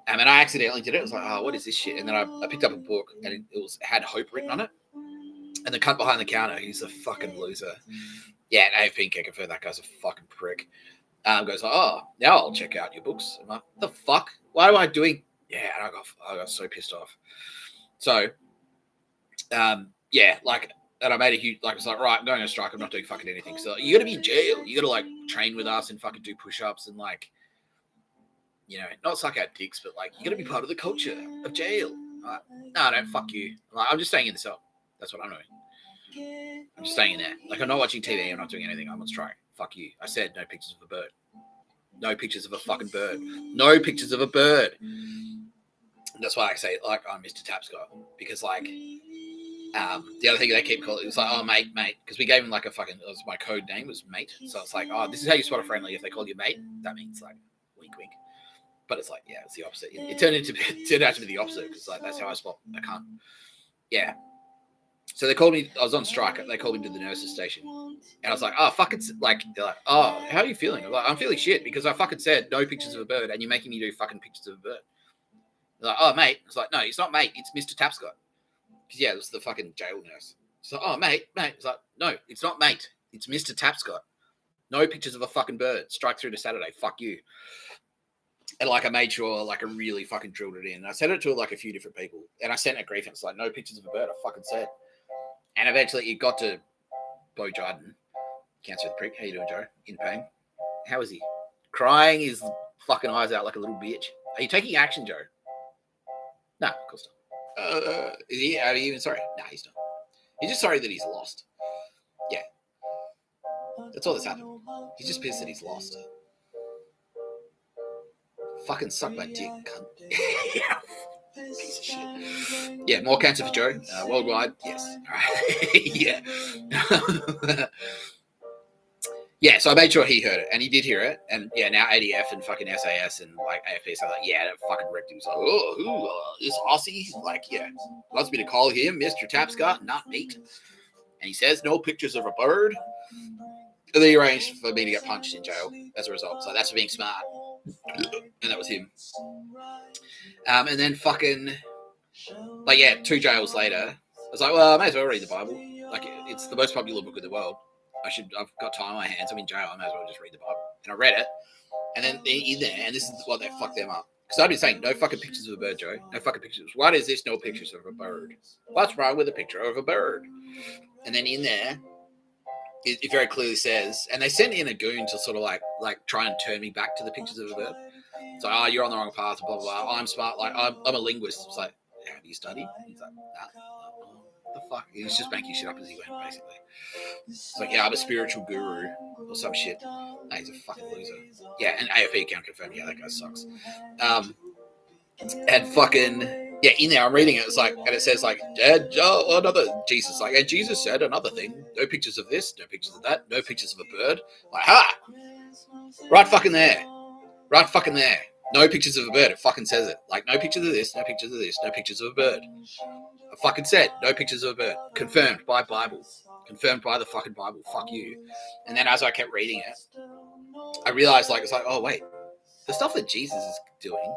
And then I accidentally did it. I was like, oh, what is this shit? And then I picked up a book, and it had hope written on it. And the cunt behind the counter, he's a fucking loser. Yeah, and AFP can confirm that guy's a fucking prick. Goes like, oh, now I'll check out your books. I'm like, the fuck? Why am I doing? Yeah, and I got so pissed off. So, yeah, like, and I made a huge, like, it's like, right, I'm going on strike. I'm not doing fucking anything. So you got to be in jail. You got to like train with us and fucking do push-ups and like, you know, not suck out dicks, but like, you got to be part of the culture of jail. Like, no, fuck you. Like, I'm just staying in the cell. That's what I'm doing. I'm just staying in there. Like, I'm not watching TV. I'm not doing anything. I'm on strike. Fuck you. I said no pictures of a bird. No pictures of a fucking bird. No pictures of a bird. And that's why I say, like, I'm Mr. Tapscott. Because, like, the other thing they keep calling it was like, oh, mate. Because we gave him, like, my code name was mate. So it's like, oh, this is how you spot a friendly. If they call you mate, that means, like, wink, wink. But it's like, yeah, it's the opposite. It turned out to be the opposite because, like, that's how I spot a cunt. Yeah. So they called me, I was on strike, they called me to the nurse's station. And I was like, oh, fuck, it's like, they're like, oh, how are you feeling? I'm like, I'm feeling shit because I fucking said no pictures of a bird and you're making me do fucking pictures of a bird. They're like, oh, mate. I was like, no, it's not mate, it's Mr. Tapscott. Because, yeah, it was the fucking jail nurse. So, oh, mate. It's like, no, it's not mate, it's Mr. Tapscott. No pictures of a fucking bird. Strike through to Saturday. Fuck you. And, like, I made sure, like, I really fucking drilled it in. I sent it to, like, a few different people. And I sent a grief and it's like, no pictures of a bird. I fucking said. And eventually it got to Bo Jordan. Cancer the prick. How you doing, Joe? In pain? How is he? Crying his fucking eyes out like a little bitch. Are you taking action, Joe? No, of course not. Are you even sorry? No, he's not. He's just sorry that he's lost. Yeah. That's all that's happened. He's just pissed that he's lost. Fucking suck my dick, cunt. Yeah. Piece of shit. Yeah, more cancer for Joe. Worldwide, yes. All right. Yeah. Yeah, so I made sure he heard it, and he did hear it. And yeah, now ADF and fucking SAS and like AFP, so like, yeah, that fucking ripped him. He's like, oh, who, this Aussie? Like, yeah, wants me to call him Mr. Tapscott, not mate. And he says no pictures of a bird. And then he arranged for me to get punched in jail as a result. So that's for being smart. And that was him. And then fucking, like, yeah, 2 jails later, I was like, well, I may as well read the Bible. Like, it's the most popular book in the world. I've got time on my hands. I'm in jail. I may as well just read the Bible. And I read it. And then in there, and this is what they fucked them up. Because I've been saying, no fucking pictures of a bird, Joe. No fucking pictures. What is this? No pictures of a bird. What's wrong with a picture of a bird? And then in there, it very clearly says, and they sent in a goon to sort of like try and turn me back to the pictures of a bird. It's like, oh, you're on the wrong path, blah, blah, blah. I'm smart. Like, I'm a linguist. It's like, how do you study? He's like, nah. What the fuck? He's just making shit up as he went, basically. It's like, yeah, I'm a spiritual guru or some shit. Nah, he's a fucking loser. Yeah, and AFP can confirm, yeah, that guy sucks. And fucking, yeah, in there, I'm reading it. It's like, and it says like, another Jesus, like, and Jesus said another thing. No pictures of this, no pictures of that, no pictures of a bird. Like, ha! Right fucking there. Right fucking there. No pictures of a bird. It fucking says it. Like, no pictures of this, no pictures of this, no pictures of a bird. I fucking said, no pictures of a bird. Confirmed by Bible. Confirmed by the fucking Bible. Fuck you. And then as I kept reading it, I realized, like, it's like, oh, wait. The stuff that Jesus is doing,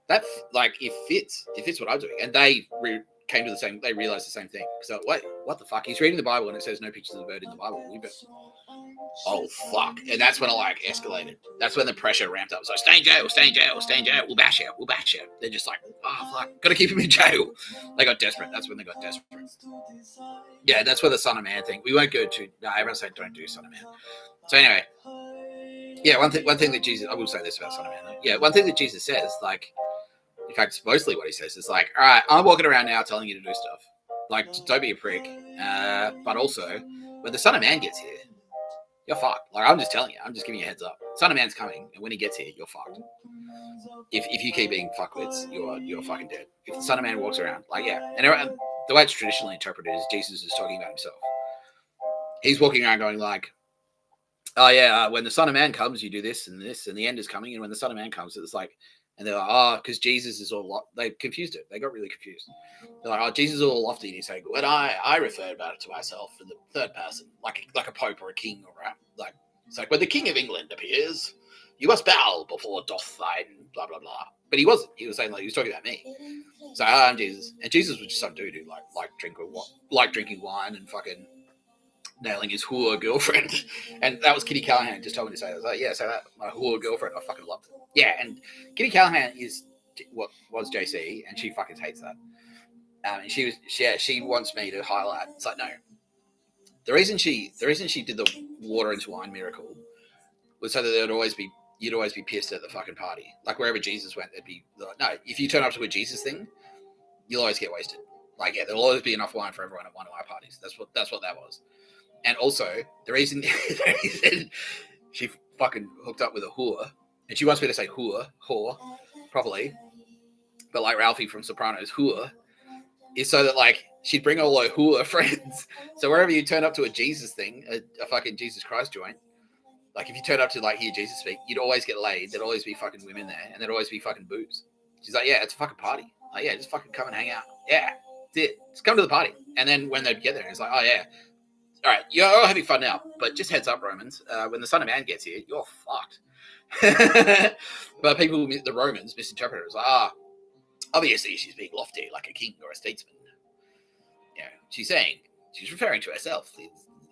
that, like, it fits what I'm doing. And they came to the same, they realized the same thing. So, wait, what the fuck? He's reading the Bible and it says no pictures of the bird in the Bible. Oh, fuck. And that's when I, like, escalated. That's when the pressure ramped up. So, stay in jail, stay in jail, stay in jail. We'll bash you, we'll bash you. They're just like, oh, fuck. Got to keep him in jail. They got desperate. That's when they got desperate. Yeah, that's where the Son of Man thing. We won't go to, no, everyone's saying don't do Son of Man. So, anyway. Yeah, one thing that Jesus, I will say this about Son of Man, though. Yeah, one thing that Jesus says, like, in fact, it's mostly what he says is like, all right, I'm walking around now telling you to do stuff. Like, don't be a prick. But also, when the Son of Man gets here, you're fucked. Like, I'm just telling you. I'm just giving you a heads up. Son of Man's coming, and when he gets here, you're fucked. If you keep being fuckwits, you're fucking dead. If the Son of Man walks around, like, yeah. And the way it's traditionally interpreted is Jesus is talking about himself. He's walking around going like, oh, yeah, when the Son of Man comes, you do this, and the end is coming. And when the Son of Man comes, it's like, and they're like, oh, because Jesus is all, they confused it. They got really confused. They're like, oh, Jesus is all lofty. And he's saying, when I refer about it to myself in the third person, like a pope or a king, or like, it's like, when the King of England appears, you must bow before doth thine, blah, blah, blah. But he wasn't. He was saying, like, he was talking about me. So, I'm Jesus. And Jesus was just some dude who, like drinking wine and fucking nailing his whore girlfriend. And that was Kitty Callahan just told me to say that. I was like, yeah, so that, my whore girlfriend, I fucking loved it. Yeah, and Kitty Callahan is what was JC, and she fucking hates that. And she wants me to highlight. It's like, no. The reason she did the water into wine miracle was so that you'd always be pissed at the fucking party. Like, wherever Jesus went, there'd be like, no, if you turn up to a Jesus thing, you'll always get wasted. Like, yeah, there'll always be enough wine for everyone at one of my parties. That's what that was. And also, the reason she fucking hooked up with a whore, and she wants me to say whore properly, but like Ralphie from Sopranos, whore, is so that, like, she'd bring all her whore friends. So wherever you turn up to a Jesus thing, a fucking Jesus Christ joint, like, if you turn up to, like, hear Jesus speak, you'd always get laid. There'd always be fucking women there, and there'd always be fucking booze. She's like, yeah, it's a fucking party. Like, yeah, just fucking come and hang out. Yeah, that's it. Just come to the party. And then when they'd get there, it's like, oh, yeah. All right, you're all having fun now, but just heads up, Romans. When the Son of Man gets here, you're fucked. But the Romans, misinterpret it as like, obviously she's being lofty like a king or a statesman. Yeah, she's referring to herself.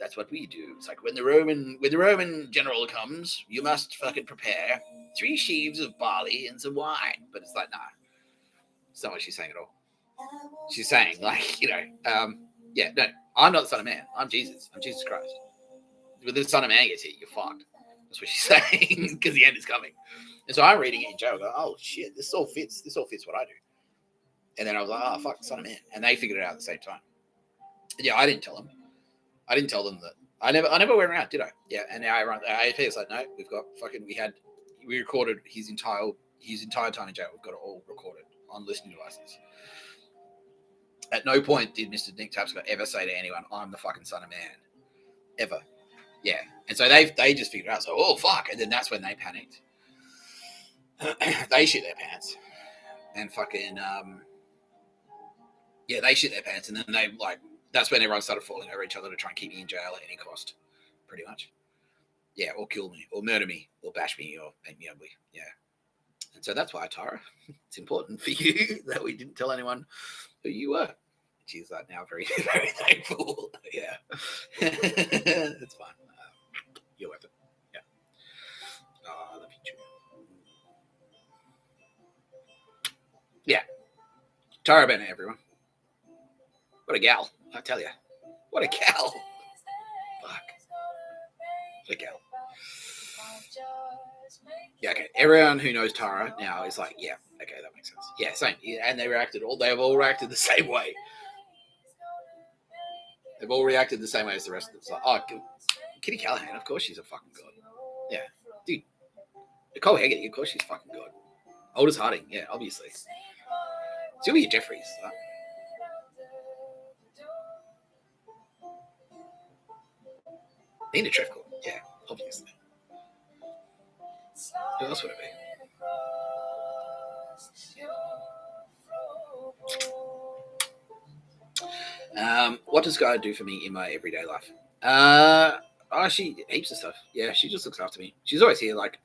That's what we do. It's like, when the Roman general comes, you must fucking prepare 3 sheaves of barley and some wine. But it's like, nah, it's not what she's saying at all. She's saying, like, yeah, no, I'm not the Son of Man. I'm Jesus. I'm Jesus Christ. When the Son of Man gets here, you're fucked. That's what she's saying, because the end is coming. And so I'm reading it in jail. I go, oh shit, this all fits what I do. And then I was like, oh fuck, Son of Man. And they figured it out at the same time. And yeah, I didn't tell them. I didn't tell them that. I never went around, did I? Yeah. And now AFP is like, no, we recorded his entire time in jail. We've got it all recorded on listening devices. At no point did Mr. Nick Tapscott ever say to anyone, I'm the fucking Son of Man. Ever. Yeah. And so they just figured out, so, oh, fuck. And then that's when they panicked. They shit their pants. And fucking, they shit their pants. And then they, like, that's when everyone started falling over each other to try and keep me in jail at any cost, pretty much. Yeah, or kill me, or murder me, or bash me, or make me ugly. Yeah. And so that's why, Tara, it's important for you that we didn't tell anyone who you were. She's like now very, very thankful. Yeah. It's fine. You're worth it. Yeah. Oh, I love you too. Yeah. Tara Bennett, everyone. What a gal. I tell you. What a gal. Fuck. What a gal. Yeah, okay. Everyone who knows Tara now is like, yeah, okay, that makes sense. Yeah, same. Yeah, and they've all reacted the same way. They've all reacted the same way as the rest of them. It's like, oh, Kitty Callahan, of course she's a fucking god. Yeah. Dude. Nicole Hegarty, of course she's fucking god. Aldous Harding, yeah, obviously. Sylvia Jeffries. Nina Trefcourt, yeah, obviously. Who else would it be? What does God do for me in my everyday life? She heaps of stuff. Yeah, she just looks after me. She's always here. Like,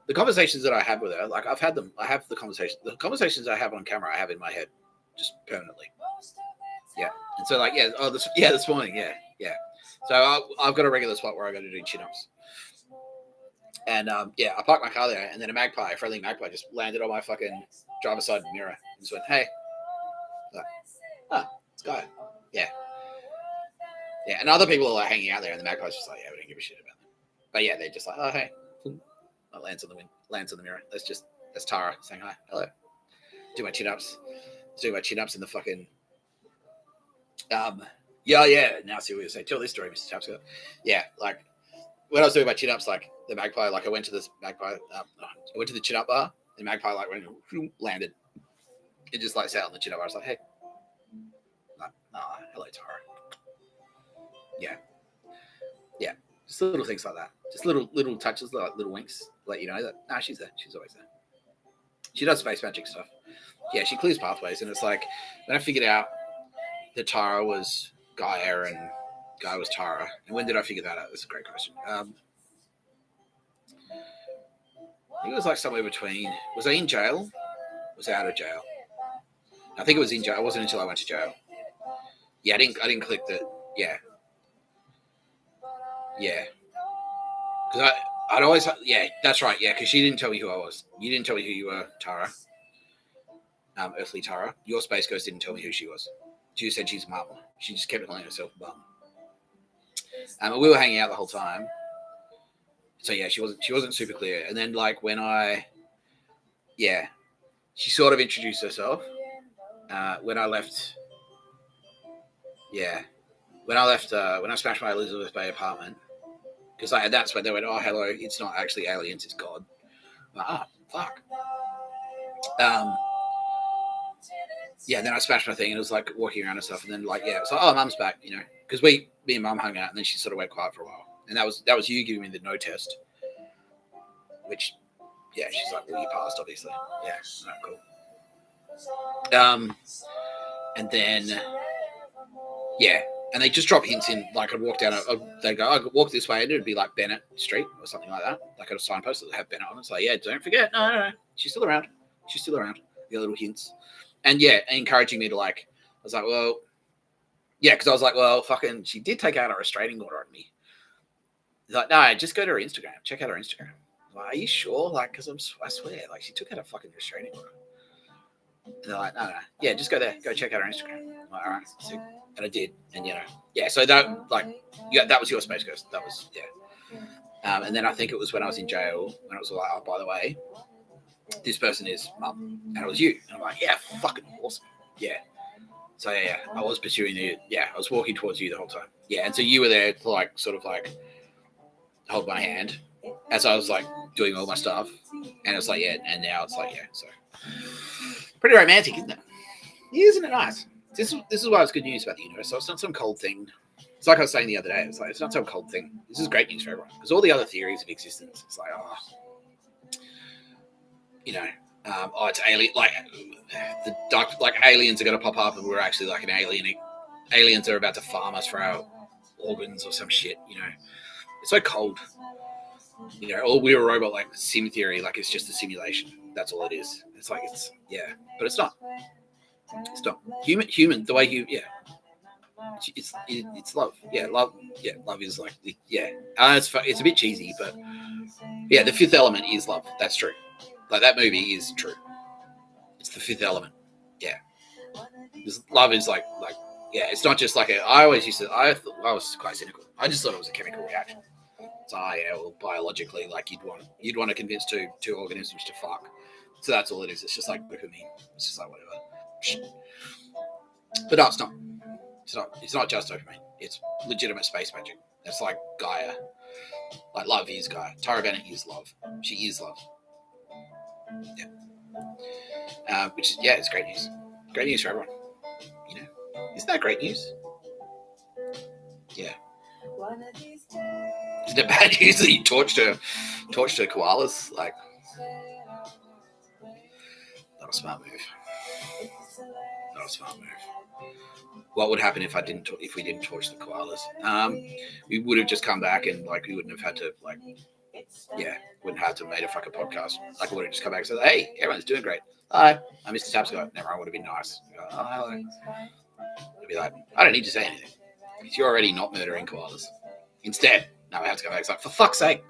the conversations that I have with her, like, I've had them. I have the conversations I have on camera, I have in my head, just permanently. Yeah, and so, like, this morning, yeah. So I've got a regular spot where I go to do chin-ups. And, I parked my car there, and then a friendly magpie, just landed on my fucking driver's side mirror and just went, hey. Like, it's Guy. Yeah. Yeah, and other people are, like, hanging out there, and the magpie's just like, yeah, we don't give a shit about them. But, yeah, they're just like, oh, hey. That lands on the mirror. That's Tara saying hi. Hello. Do my chin-ups. Do my chin-ups in the fucking... Now see what you say. Tell this story, Mr. Tapscott. Yeah, like, when I was doing my chin ups, like the magpie, like I went to this magpie, I went to the chin up bar, and magpie like went landed. It just like sat on the chin up bar. I was like, hey, hello, Tara. Yeah, just little things like that. Just little touches, like little winks, let you know that she's there. She's always there. She does space magic stuff. Yeah, she clears pathways, and it's like when I figured out that Tara was Gaia and Gaia was Tara. And when did I figure that out? That's a great question. I think it was like somewhere between. Was I in jail? Was I out of jail? I think it was in jail. It wasn't until I went to jail. Yeah, I didn't click that. Yeah. Because I'd always. Yeah, that's right. Yeah, because she didn't tell me who I was. You didn't tell me who you were, Tara. Earthly Tara. Your Space Ghost didn't tell me who she was. She said she's mum. She just kept calling herself mum. We were hanging out the whole time. So yeah, she wasn't super clear. And then like when she sort of introduced herself. When I left, when I smashed my Elizabeth Bay apartment, because that's when they went, oh hello, it's not actually aliens, it's God. Like, fuck. And then I smashed my thing, and it was like walking around and stuff, and then like it was like, oh, mum's back, because me and mum hung out, and then she sort of went quiet for a while, and that was you giving me the no test, which she's like, well, you passed, obviously. Cool. And then and they just drop hints in, like I'd walk down, they go, I'd walk this way, and it'd be like Bennett Street or something like that, like a signpost that would have Bennett on it. It's like, don't forget, no, she's still around, the little hints, and encouraging me to like, I was like, well, because I was like, well, fucking, she did take out a restraining order on me. He's like, no, just go to her Instagram, check out her Instagram. I'm like, are you sure? Like, because I swear, like, she took out a fucking restraining order. And they're like, no, just go there, go check out her Instagram. I'm like, all right, sick. And I did, and so that that was your Space Ghost. That was and then I think it was when I was in jail, when it was like, oh, by the way, this person is mum, and it was you. And I'm like, yeah, fucking awesome, So I was pursuing you. I was walking towards you the whole time. And so you were there to like sort of like hold my hand as I was like doing all my stuff, and it was like and now it's like so pretty romantic, isn't it? Isn't it nice? This is why it's good news about the universe. So it's not some cold thing. It's like I was saying the other day. It's like it's not some cold thing. This is great news for everyone, because all the other theories of existence, it's like it's alien. Like the dark, like aliens are going to pop up, and we're actually like an alien. Aliens are about to farm us for our organs or some shit. It's so cold. Or we're a robot, like sim theory. Like it's just a simulation. That's all it is. It's like but it's not. It's not human. The way it's love. Love. Love is like it's a bit cheesy, but the fifth element is love. That's true. Like that movie is true. It's the fifth element. Love is like it's not just like I always used to. I was quite cynical. I just thought it was a chemical reaction. So well, biologically, like you'd want to convince two organisms to fuck. So that's all it is. It's just like dopamine. It's just like whatever. But no, it's not. It's not just dopamine. It's legitimate space magic. It's like Gaia. Like love is Gaia. Tara Bennett is love. She is love. Which is it's great news. Great news for everyone. Isn't that great news? Isn't it bad news that you torched her koalas? Like, not a smart move. Not a smart move. What would happen if we didn't torch the koalas? We would have just come back, and like we wouldn't have had to wouldn't have to made a fucking podcast. Like, we would have just come back and said, hey, everyone's doing great. Hi, I'm Mr. Tapscott. Everyone would have been nice. Oh, hello. I'd be like, I don't need to say anything, because you're already not murdering koalas. Instead, now I have to go back. It's like, for fuck's sake,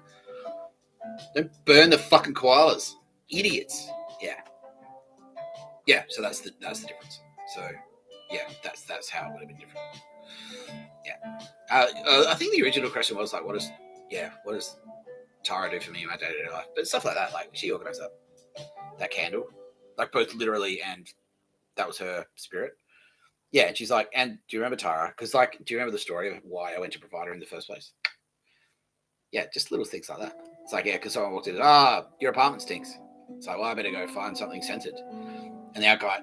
don't burn the fucking koalas, idiots. So that's the difference. So that's how it would have been different. I think the original question was like, what does Tara do for me in my day-to-day life? But stuff like that, like she organised that candle, like both literally, and that was her spirit. And she's like, and do you remember Tara? Because like, do you remember the story of why I went to provide her in the first place? Yeah, just little things like that. It's like, yeah, because someone walked in, your apartment stinks. It's like, well, I better go find something scented. And our guy,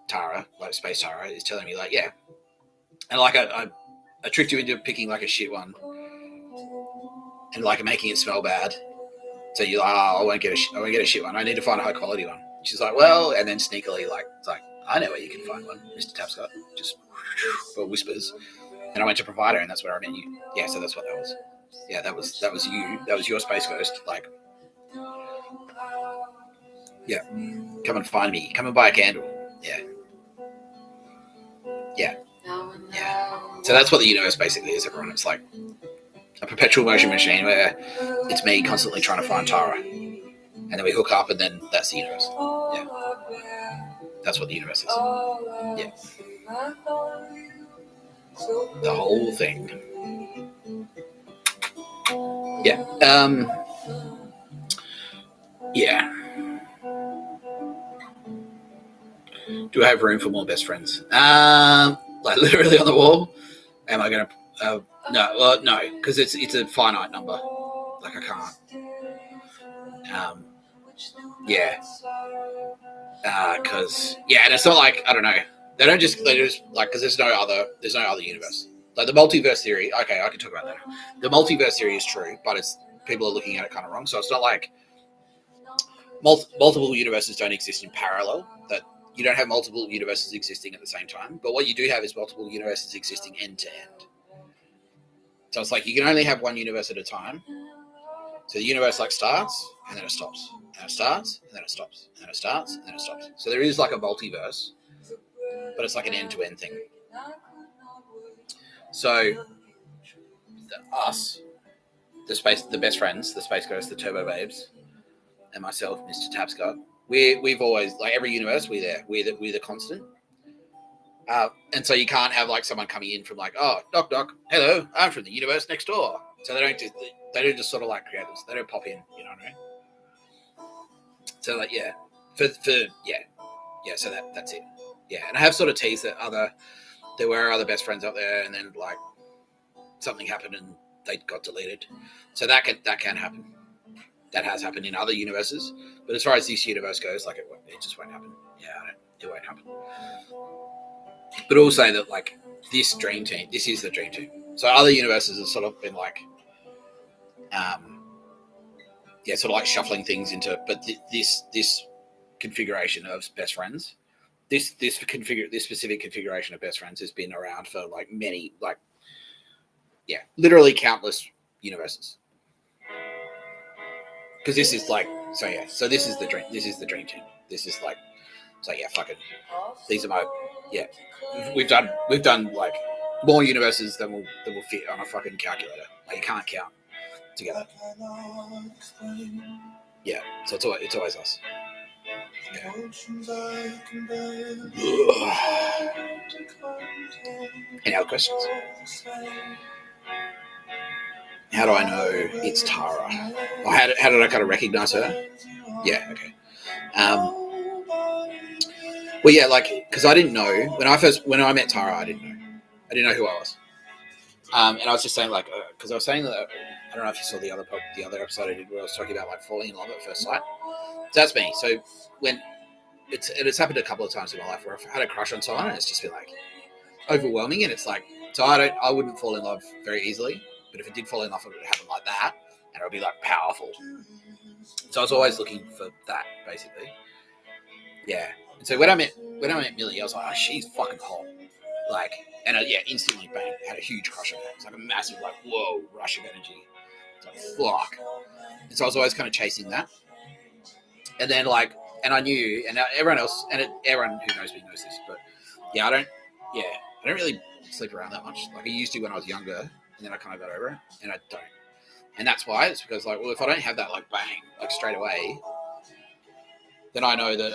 Tara, like Space Tara, is telling me like, yeah, and like I tricked you into picking like a shit one, and like making it smell bad. So you're like, I won't get a shit one. I need to find a high quality one. She's like, well, and then sneakily like, it's like, I know where you can find one, Mr. Tapscott. Just whispers. And I went to provider, and that's where I met you. Yeah, so that's what that was. Yeah, that was you. That was your Space Ghost. Like, yeah, come and find me. Come and buy a candle. Yeah. Yeah. Yeah. So that's what the universe basically is, everyone. It's like a perpetual motion machine where it's me constantly trying to find Tara. And then we hook up, and then that's the universe. Yeah. That's what the universe is. Yeah. The whole thing. Yeah. Yeah. Do I have room for more best friends? Like literally on the wall. Am I gonna? No. Well, no, because it's a finite number. Like I can't. Yeah. Because and it's not like, I don't know. They just like, because there's no other universe. Like the multiverse theory. Okay, I can talk about that. The multiverse theory is true, but it's people are looking at it kind of wrong. So it's not like multiple universes don't exist in parallel. That you don't have multiple universes existing at the same time. But what you do have is multiple universes existing end to end. So it's like you can only have one universe at a time. So the universe like starts and then it stops, and it starts and then it stops, and then it starts and then it stops. So there is like a multiverse, but it's like an end-to-end thing. So us, the best friends, the Space Ghosts, the Turbo Babes, and myself, Mr. Tapscott, we've always, like every universe, we're the constant. And so you can't have like someone coming in from like, oh, knock knock, hello, I'm from the universe next door. So they don't just sort of like create this. They don't pop in, you know what I mean? So like, yeah, so that's it. Yeah, and I have sort of teased that there were other best friends out there, and then like something happened and they got deleted. So that can happen. That has happened in other universes, but as far as this universe goes, like it just won't happen. Yeah, it won't happen. But also that like this dream team, this is the dream team. So other universes have sort of been like, sort of like shuffling things into, but this configuration of best friends, this specific configuration of best friends has been around for like many, like, literally countless universes. Because this is like, so this is the dream team. This is like, so fucking, these are my, we've done like more universes than will fit on a fucking calculator. Like you can't count together. Yeah, so it's always us. Yeah. Any other questions? How do I know it's Tara? Or how did I kind of recognize her? Yeah, okay. Well, yeah, like, because I didn't know when I met Tara, I didn't know who I was. And I was just saying, like, because I was saying that, I don't know if you saw the other episode I did where I was talking about like falling in love at first sight. So that's me. So when it's happened a couple of times in my life where I've had a crush on someone and it's just been like overwhelming, and it's like, so I wouldn't fall in love very easily, but if it did fall in love, it would happen like that, and it would be like powerful. So I was always looking for that, basically. Yeah. And so when I met Millie, I was like, oh, she's fucking hot. Like, and instantly, bang, had a huge crush on her. It's like a massive, like, whoa, rush of energy. It's like, fuck. And so I was always kind of chasing that. And then, like, and I knew, and everyone else, and everyone who knows me knows this, but I don't really sleep around that much. Like, I used to when I was younger, and then I kind of got over it, and I don't. And that's why, it's because, like, well, if I don't have that, like, bang, like, straight away, then I know that,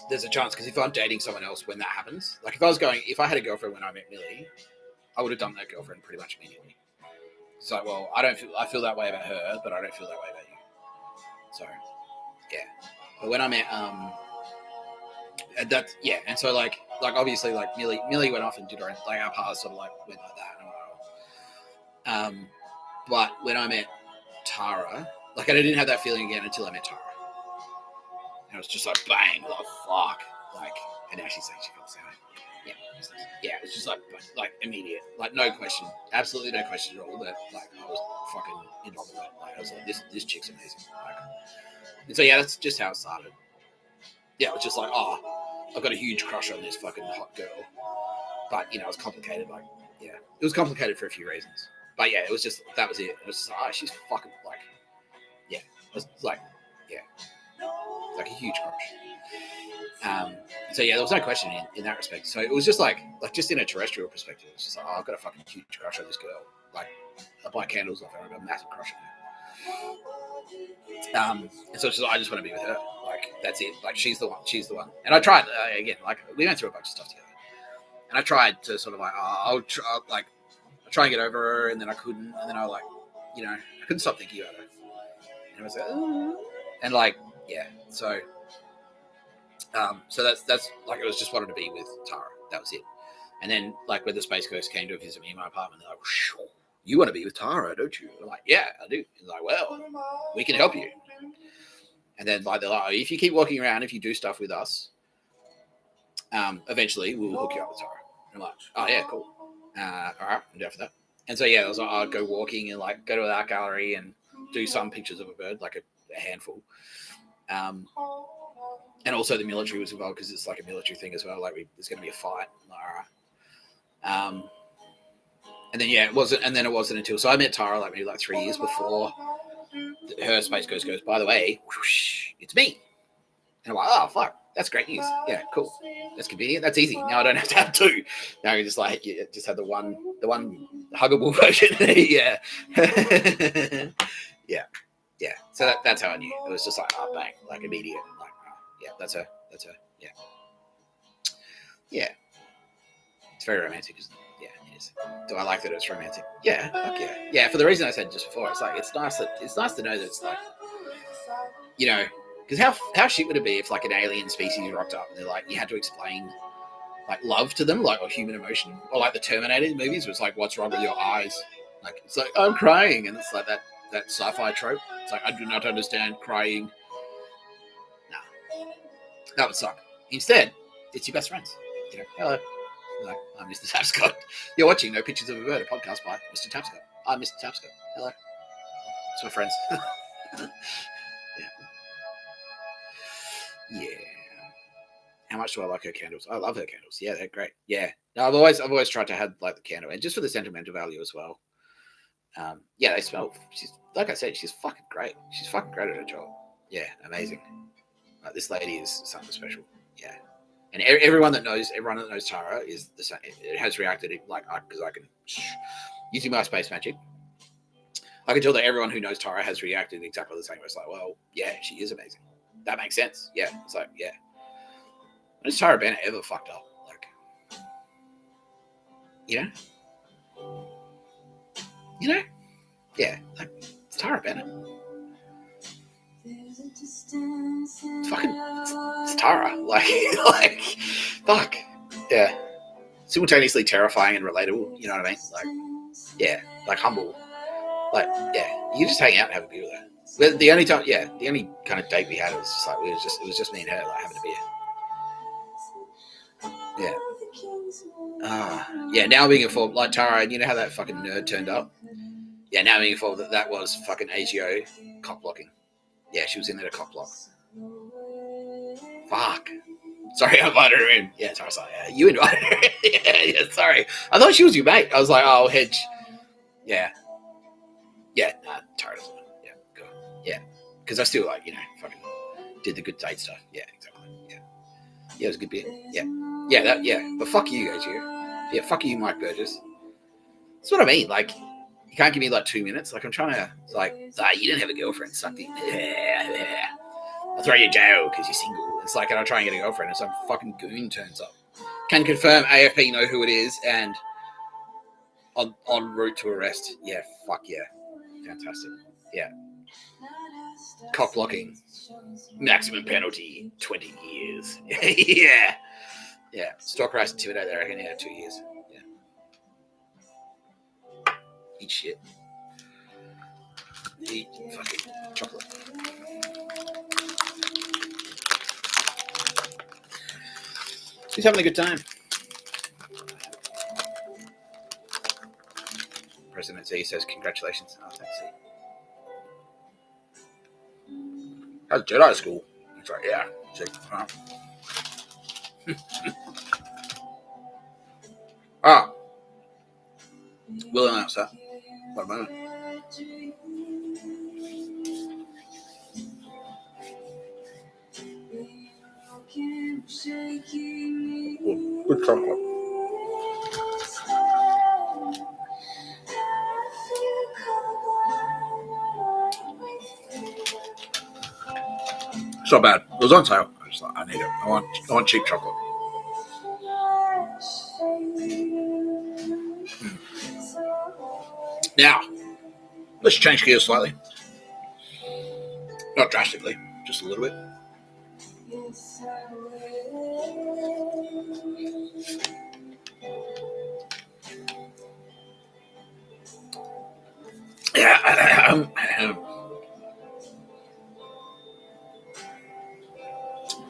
there's a chance, because if I'm dating someone else when that happens, like if I had a girlfriend when I met Millie, I would have done that girlfriend pretty much immediately. It's like, well, I feel that way about her, but I don't feel that way about you. So, yeah. But when I met, and so like obviously like Millie went off and did her own, like our paths sort of like went like that. But when I met Tara, like I didn't have that feeling again until I met Tara. And it was just like bang, like fuck, like. And now she's saying she feels the same. Yeah, it was just like immediate, like no question, absolutely no question at all. That like I was fucking in love with her. Like I was like, this chick's amazing. Like, and so yeah, that's just how it started. Yeah, it was just like, oh, I've got a huge crush on this fucking hot girl, but you know, it was complicated. Like, yeah, it was complicated for a few reasons. But yeah, it was just that was it. It was just like, oh, she's fucking like, yeah, it was like, yeah, like a huge crush. So yeah, there was no question in that respect. So it was just like just in a terrestrial perspective, it's just like, oh, I've got a fucking huge crush on this girl. Like, I buy candles off her. I've got a massive crush on her. And so it's just, I just want to be with her. Like, that's it. Like, she's the one. She's the one. And I tried again. Like, we went through a bunch of stuff together, and I tried to sort of like, I'll try and get over her, and then I couldn't, and then I like, you know, I couldn't stop thinking about her, and I was like, and like, yeah, so. So that's like, it was just wanted to be with Tara. That was it. And then like when the Space Ghost came to visit me in my apartment, they're like, sure, you want to be with Tara, don't you? I'm like, yeah, I do. And they're like, well, we can help you. And then like they're like, oh, if you keep walking around, if you do stuff with us, eventually we'll hook you up with Tara. And I'm like, oh yeah, cool. All right, I'm down for that. And so yeah, I was like, I'd go walking and like go to an art gallery and do some pictures of a bird, like a handful. And also the military was involved because it's like a military thing as well. Like there's going to be a fight. Like, all right. And then yeah, it wasn't until so I met Tara like maybe like 3 years before her Space Ghost goes, by the way, whoosh, it's me. And I'm like, oh fuck, that's great news. Yeah, cool. That's convenient. That's easy. Now I don't have to have two. Now you just like just have the one huggable version. Yeah. Yeah. So that's how I knew. It was just like, oh bang, like immediate. Like, yeah, that's her. Yeah. Yeah. It's very romantic, isn't it? Yeah, it is. Do I like that it's romantic? Yeah, fuck yeah. Yeah, for the reason I said just before, it's like it's nice to know that it's like, you know, because how shit would it be if like an alien species rocked up and they're like, you had to explain like love to them, like, or human emotion, or like the Terminator movies, where it's like, what's wrong with your eyes? Like it's like, I'm crying, and it's like that sci-fi trope. It's like, I do not understand crying. Nah, that would suck. Instead, it's your best friends. You know, hello. Hello, I'm Mr. Tapscott. You're watching No Pictures of a Bird, a podcast by Mr. Tapscott. I'm Mr. Tapscott. Hello. It's my friends. Yeah. How much do I like her candles? I love her candles. Yeah, they're great. Yeah. No, I've always tried to have like the candle, and just for the sentimental value as well. Yeah, they smell. She's like I said, she's fucking great. She's fucking great at her job. Yeah, amazing. This lady is something special. Yeah. And everyone that knows Tara is the same. It has reacted like, because I can, using my space magic, I can tell that everyone who knows Tara has reacted exactly the same way. It's like, well, yeah, she is amazing. That makes sense. Yeah, it's like, yeah. When has Tara Bennett ever fucked up? Like, you know, yeah, like it's Tara Bennett. It's Tara. Like, fuck. Yeah. Simultaneously terrifying and relatable. You know what I mean? Like, yeah, like humble. Like, yeah, you just hang out and have a beer with her. But the only kind of date we had was just like it was just me and her like having a beer. Yeah. Yeah. Now being informed, like Tara, you know how that fucking nerd turned up. Yeah. Now being informed that was fucking AGO cock blocking. Yeah, she was in there to cock block. Fuck. Sorry, I invited her in. Yeah, Tara's like, yeah, you invited her in. yeah, sorry. I thought she was your mate. I was like, oh, hedge. Yeah. Yeah, nah, Tara doesn't know. Yeah, go. Yeah. Because I still, like, fucking did the good date stuff. Yeah, exactly. Yeah. Yeah, it was a good beer. Yeah. Yeah, but fuck you, AGO. Yeah, fuck you, Mike Burgess. That's what I mean. Like, you can't give me, like, 2 minutes. Like, I'm trying to, like, you didn't have a girlfriend. Suck it. Yeah. I'll throw you in jail because you're single. It's like, and I'll try and get a girlfriend, and some fucking goon turns up. Can confirm AFP know who it is, and on route to arrest. Yeah, fuck yeah. Fantastic. Yeah. Cock blocking. Maximum penalty, 20 years. Yeah. Yeah. Stock price intimidator, I reckon, 2 years. Yeah. Eat shit. Eat fucking chocolate. He's having a good time. President Z says congratulations. Oh, thanks, Z. How's Jedi school? He's like, yeah. Sick. Ah. We'll announce that. What a moment. Oh, good chocolate. It's not bad. It was on sale. I just like, I need it. I want cheap chocolate. Now, let's change gears slightly. Not drastically, just a little bit. Yeah.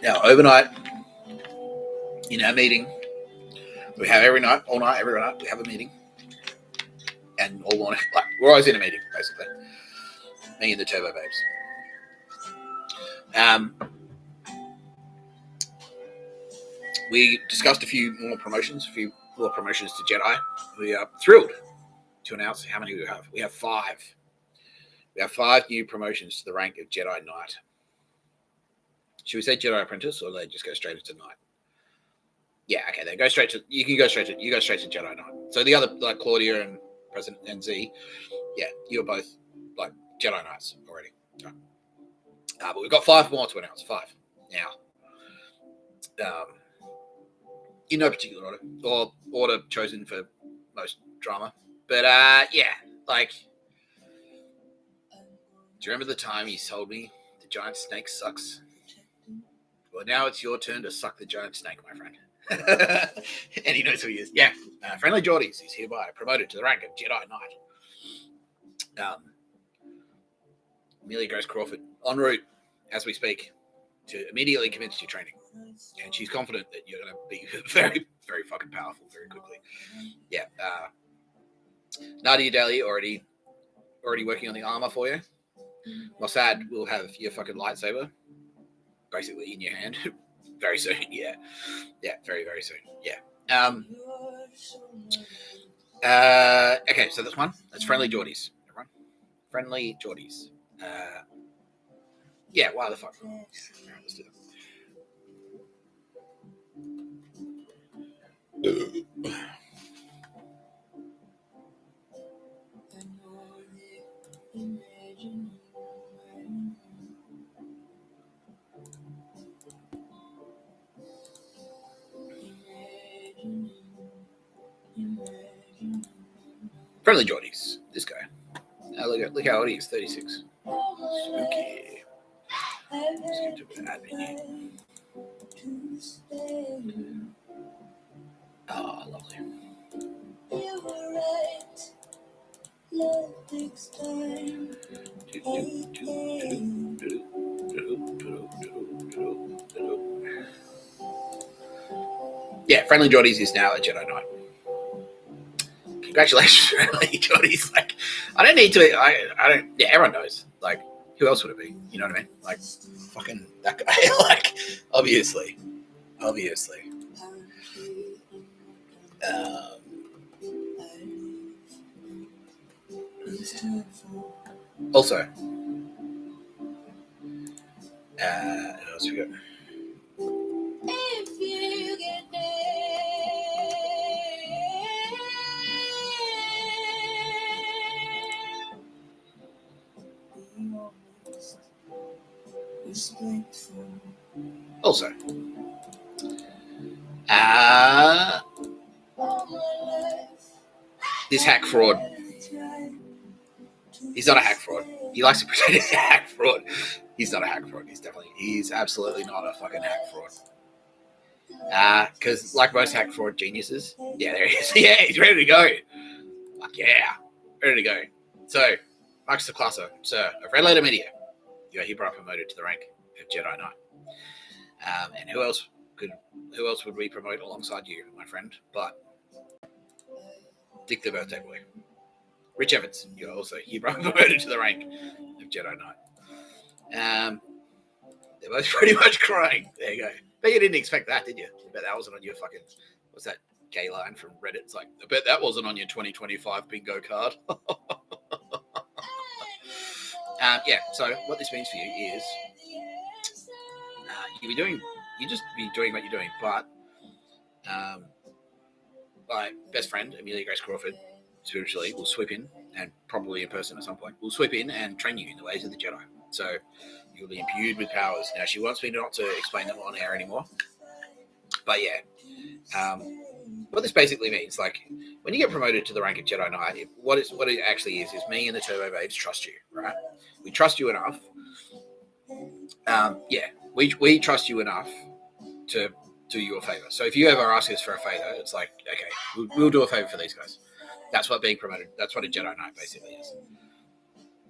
Now, overnight, in our meeting, we have every night, all night, every night, we have a meeting. And all morning, like, we're always in a meeting, basically. Me and the Turbo Babes. We discussed a few more promotions to Jedi. We are thrilled to announce how many we have. We have 5. We have 5 new promotions to the rank of Jedi Knight. Should we say Jedi Apprentice, or they just go straight into Knight? Yeah, okay. You go straight to Jedi Knight. So the other, like Claudia and President and Z, yeah, you're both like Jedi Knights already. Right. But we've got 5 more to announce. 5 now. In no particular order, or order chosen for most drama. But yeah, like, do you remember the time you told me the giant snake sucks? Well, now it's your turn to suck the giant snake, my friend. And he knows who he is. Yeah, Friendly Geordies is hereby promoted to the rank of Jedi Knight. Amelia Grace Crawford en route as we speak to immediately commence your training, and she's confident that you're going to be very, very fucking powerful very quickly. Yeah, Nadia Daly already working on the armor for you. Mossad will have your fucking lightsaber basically in your hand very soon. Yeah, very, very soon. Yeah. Okay, so that's one. That's Friendly Geordies. Everyone, Friendly Geordies. Yeah. Why the fuck? Yeah, let's do that. Friendly Geordies. This guy. Look how old he is. 36. Spooky. Let's get to admin. Oh, lovely. Yeah, Friendly Geordies is now a Jedi Knight. Congratulations, Friendly Geordies. Like, I don't need to. I don't. Yeah, everyone knows. Like, who else would it be? You know what I mean? Like, fucking that guy. Like, obviously. Also, what else we got? If you get also, this hack fraud. He's not a hack fraud. He likes to pretend he's a hack fraud. He's not a hack fraud. He's absolutely not a fucking hack fraud. Because like most hack fraud geniuses, yeah, there he is. Yeah, he's ready to go. Like, yeah, ready to go. So, Marcus the Classer, sir, of Red Letter Media. You are hereby promoted to the rank of Jedi Knight. And who else would we promote alongside you, my friend? But Dick the Birthday Boy. Rich Evans, you're also hereby promoted to the rank of Jedi Knight. They're both pretty much crying. There you go. But you didn't expect that, did you? I bet that wasn't on your fucking, what's that gay line from Reddit? It's like, I bet that wasn't on your 2025 bingo card. Yeah, so what this means for you is you just be doing what you're doing, but my best friend, Amelia Grace Crawford, spiritually, will sweep in, and probably in person at some point, will sweep in and train you in the ways of the Jedi. So you'll be imbued with powers. Now, she wants me not to explain them on air anymore, but yeah. What this basically means, like, when you get promoted to the rank of Jedi Knight, what it actually is me and the Turbo Babes trust you, right? We trust you enough. We trust you enough to do you a favor. So if you ever ask us for a favor, it's like, okay, we'll do a favor for these guys. That's what being promoted, that's what a Jedi Knight basically is.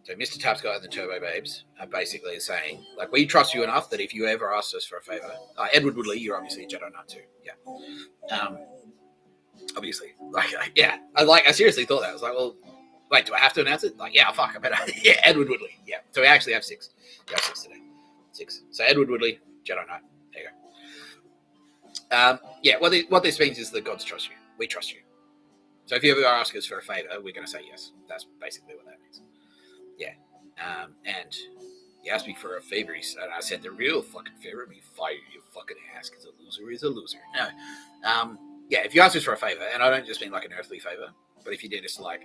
So Mr. Tapscott and the Turbo Babes are basically saying, like, we trust you enough that if you ever ask us for a favor, Edward Woodley, you're obviously a Jedi Knight too. Yeah. Obviously. Like, yeah. I seriously thought that. I was like, well, wait, do I have to announce it? Like, yeah, fuck, I better. Yeah, Edward Woodley. Yeah. So we actually have 6. We have 6 today. 6. So Edward Woodley, Jedi Knight. There you go. Yeah, what this means is the gods trust you. We trust you. So if you ever ask us for a favor, we're going to say yes. That's basically what that means. Yeah. And he asked me for a favor, and I said, the real fucking favor would be fire your fucking ass, because a loser is a loser. No. Yeah, if you ask us for a favor, and I don't just mean like an earthly favor, but if you need us to, like,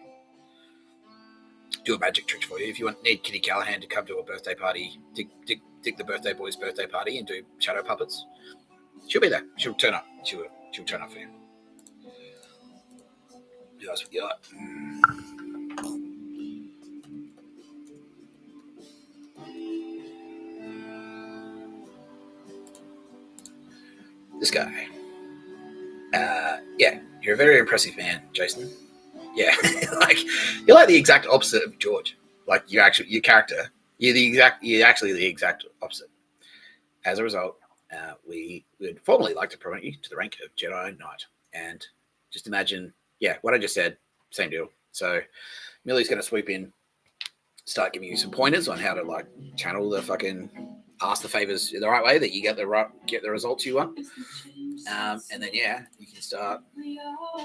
do a magic trick for you, if you need Kitty Callahan to come to a birthday party, Dick the Birthday Boy's birthday party, and do shadow puppets, she'll be there. She'll turn up. She'll turn up for you. Who else we got? This guy. Yeah, you're a very impressive man, Jason. Yeah, like, you're like the exact opposite of George. Like, your character, you're actually the exact opposite. As a result, we would formally like to promote you to the rank of Jedi Knight. And just imagine, yeah, what I just said, same deal. So Millie's going to sweep in, start giving you some pointers on how to, like, channel the fucking, ask the favors the right way, that you get the results you want. And then, yeah, you can start.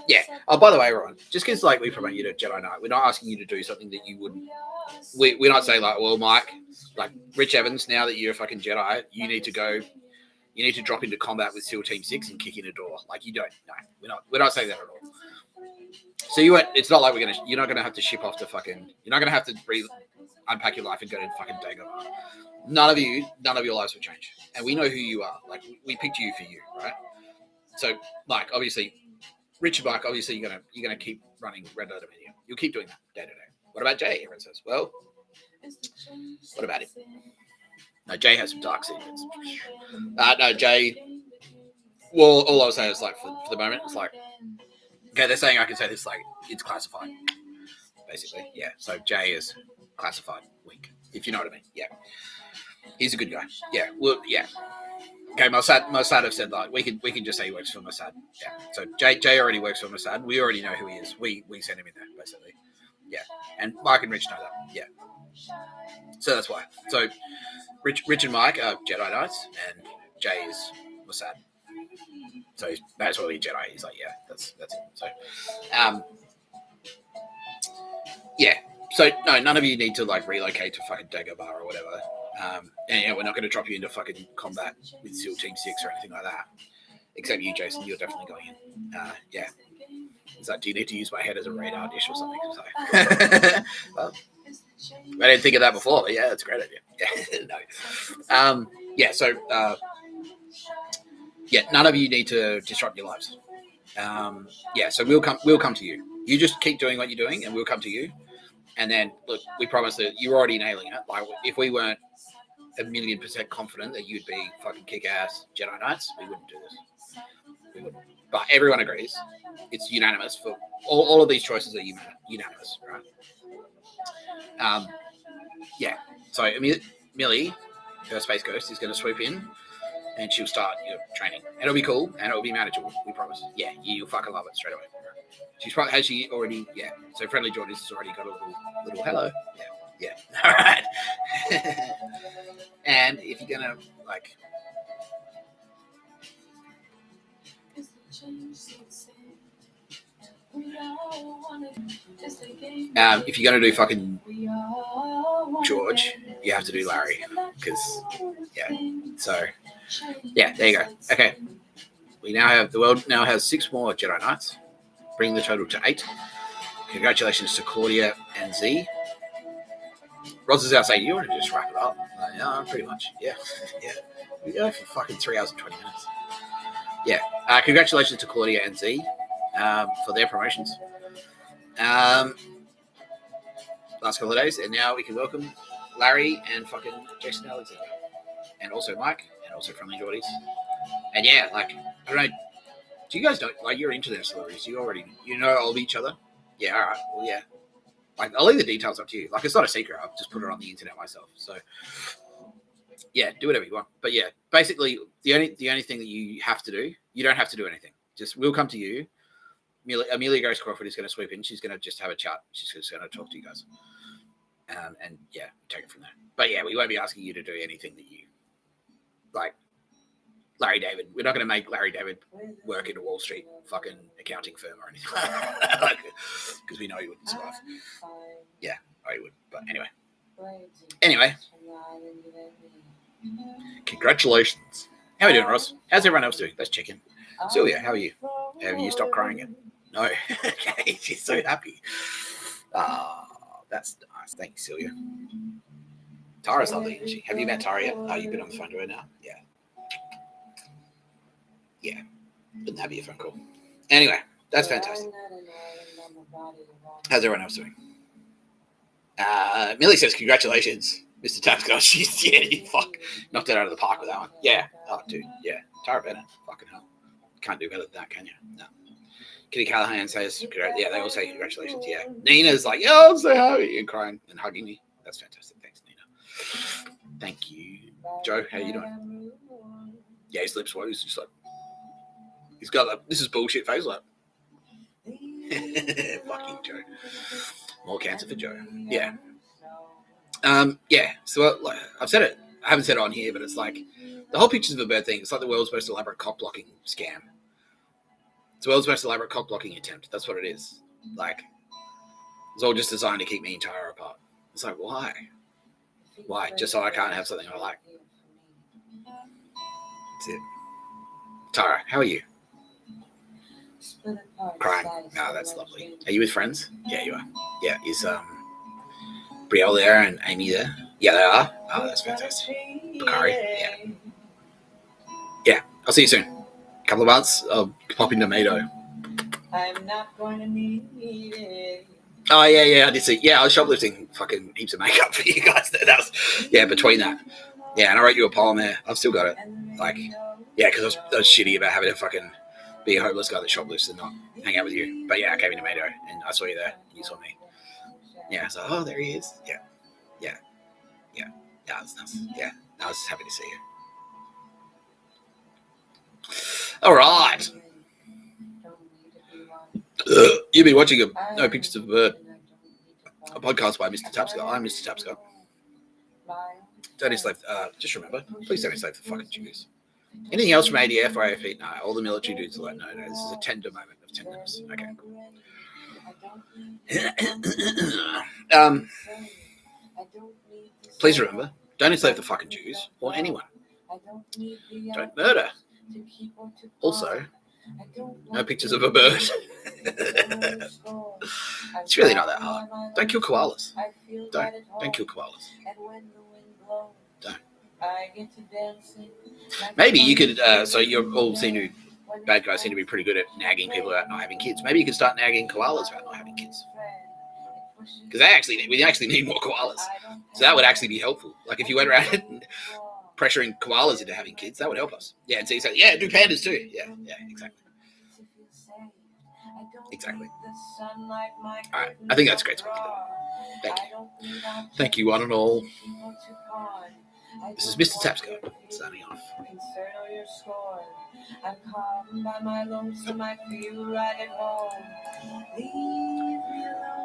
Yeah. Oh, by the way, Ron, just because, like, we promote you to Jedi Knight, we're not asking you to do something that you wouldn't. We're not saying, like, well, Mike, like, Rich Evans, now that you're a fucking Jedi, you need to drop into combat with SEAL Team 6 and kick in a door. Like, you don't. No, we're not saying that at all. So it's not like you're not gonna have to ship off to fucking. You're not gonna have to unpack your life and go to fucking Dagobah. None of your lives will change, and we know who you are. Like, we picked you for you, right? So, like, obviously, Richard Mike, obviously, you're gonna keep running Red Letter Media. You'll keep doing that day to day. What about Jay? Everyone says, well, what about him? No, Jay has some dark secrets. No, Jay. Well, all I was saying is, like, for the moment, it's like, okay, they're saying I can say this, like, it's classified, basically. Yeah. So Jay is classified weak, if you know what I mean. Yeah. He's a good guy. Yeah. Well, yeah. Okay, Mossad have said, like, we can just say he works for Mossad. Yeah. So Jay already works for Mossad. We already know who he is. We send him in there, basically. Yeah. And Mike and Rich know that. Yeah. So that's why. So Rich and Mike are Jedi Knights, and Jay is Mossad. So that's why he's Jedi. He's like, yeah, that's it. So, yeah. So no, none of you need to, like, relocate to fucking Dagobah or whatever. And yeah, we're not going to drop you into fucking combat with SEAL Team 6 or anything like that. Except you, Jason, you're definitely going in. Yeah. It's like, do you need to use my head as a radar dish or something? So, well, I didn't think of that before, but yeah, that's a great idea. Yeah, no. Yeah, so, yeah, none of you need to disrupt your lives. Yeah, so we'll come to you. You just keep doing what you're doing, and we'll come to you. And then, look, we promise that you're already nailing it. Like, if we weren't 1,000,000% confident that you'd be fucking kick-ass Jedi Knights, we wouldn't do this. We wouldn't. But everyone agrees. It's unanimous. For all of these choices are unanimous, right? Yeah. So Millie, her space ghost, is going to swoop in, and she'll start your training. And it'll be cool, and it'll be manageable. We promise. Yeah, you'll fucking love it straight away. She's probably has she already? Yeah. So Friendly Jordan has already got a little hello. Yeah. All right. And if you're gonna like. If you're going to do fucking George, you have to do Larry. Because, yeah. So, yeah, there you go. Okay. The world now has 6 more Jedi Knights, bringing the total to 8. Congratulations to Claudia and Z. Roz is out saying, you want to just wrap it up? Like, yeah, pretty much. Yeah. We go for fucking 3 hours and 20 minutes. Yeah. Congratulations to Claudia and Z for their promotions. Last couple of days, and now we can welcome Larry and fucking Jason Alexander, and also Mike, and also Friendly Geordies. And yeah, like, I don't know, do you guys know, like, you're internet celebrities, you know all of each other? Yeah, all right, well, yeah. Like, I'll leave the details up to you. Like, it's not a secret, I've just put it on the internet myself, so yeah, do whatever you want. But yeah, basically, the only thing that you have to do, you don't have to do anything. Just, we'll come to you. Amelia Grace Crawford is going to sweep in. She's going to just have a chat. She's just going to talk to you guys. And yeah, take it from there. But yeah, we won't be asking you to do anything that you like. Larry David. We're not going to make Larry David work in a Wall Street fucking accounting firm or anything like that. Because we know he wouldn't survive. Yeah, I would. But anyway. Congratulations. How are you doing, Ross? How's everyone else doing? Let's check in. Sylvia, how are you? Have you stopped crying yet? No. Okay, she's so happy. That's nice. Thank you, Sylvia. Tara's lovely, isn't she? Have you met Tara yet? Oh, you've been on the phone to her now? Yeah. Wouldn't that be a phone call? Anyway, that's fantastic. How's everyone else doing? Millie says, congratulations, Mr. Tapscott. She's, fuck. Knocked it out of the park with that one. Yeah. Oh, dude. Yeah. Tara Bennett. Fucking hell. Can't do better than that, can you? No. Kitty Callahan says, yeah, they all say congratulations. Yeah. Nina's like, I'm so happy, and crying and hugging me. That's fantastic. Thanks, Nina. Thank you. Joe, how you doing? Yeah, his lips wide. He's just like, he's got that, this is bullshit face like. Fuck you, Joe. More cancer for Joe. Yeah. Yeah. So, like, I've said it. I haven't said it on here, but it's like the whole pictures of a bird thing. It's like the world's most elaborate cock blocking scam. It's the world's most elaborate cock blocking attempt. That's what it is. Like, it's all just designed to keep me and Tara apart. It's like, why? Why? Just so I can't have something I like. That's it. Tara, how are you? Crying. Oh, that's lovely. Are you with friends? Yeah, you are. Yeah, is Brielle there and Amy there? Yeah, they are. Oh, that's fantastic. Bakari, yeah. Yeah, I'll see you soon. Couple of months, I'll pop into Mado. I'm not going to need it. Oh, yeah, I did see. Yeah, I was shoplifting fucking heaps of makeup for you guys. That was, yeah, between that. Yeah, and I wrote you a poem there. I've still got it. Like, yeah, because I was shitty about having to fucking be a homeless guy that shoplifts and not hang out with you. But yeah, I came into Mado and I saw you there and you saw me. Yeah, so, oh, there he is. Yeah. That was nice. Yeah, I was happy to see you. All right. You've been watching No Pictures of a Bird, a podcast by Mr. Tapscott. I'm Mr. Tapscott. Don't enslave, just remember, please don't enslave the fucking Jews. Anything else from ADF or AFP? No, all the military dudes are like, no, this is a tender moment of tenderness. Okay, cool. Please remember, don't enslave the fucking Jews or anyone. Don't murder. Also, no pictures of a bird. It's really not that hard. Don't kill koalas. Don't kill koalas. Don't. Maybe you could, so you're all bad guys seem to be pretty good at nagging people about not having kids. Maybe you could start nagging koalas about not having kids. Because we actually need more koalas. So that would actually be helpful. Like if you went around and pressuring koalas into having kids, that would help us. Yeah, and so you say, yeah, do pandas too. Yeah, exactly. Exactly. Alright, I think that's a great spot to go. Thank you. Thank you, one and all. This is Mr. Tapscott signing off. I'm calm by my lonesome, I feel right at home. Leave me alone.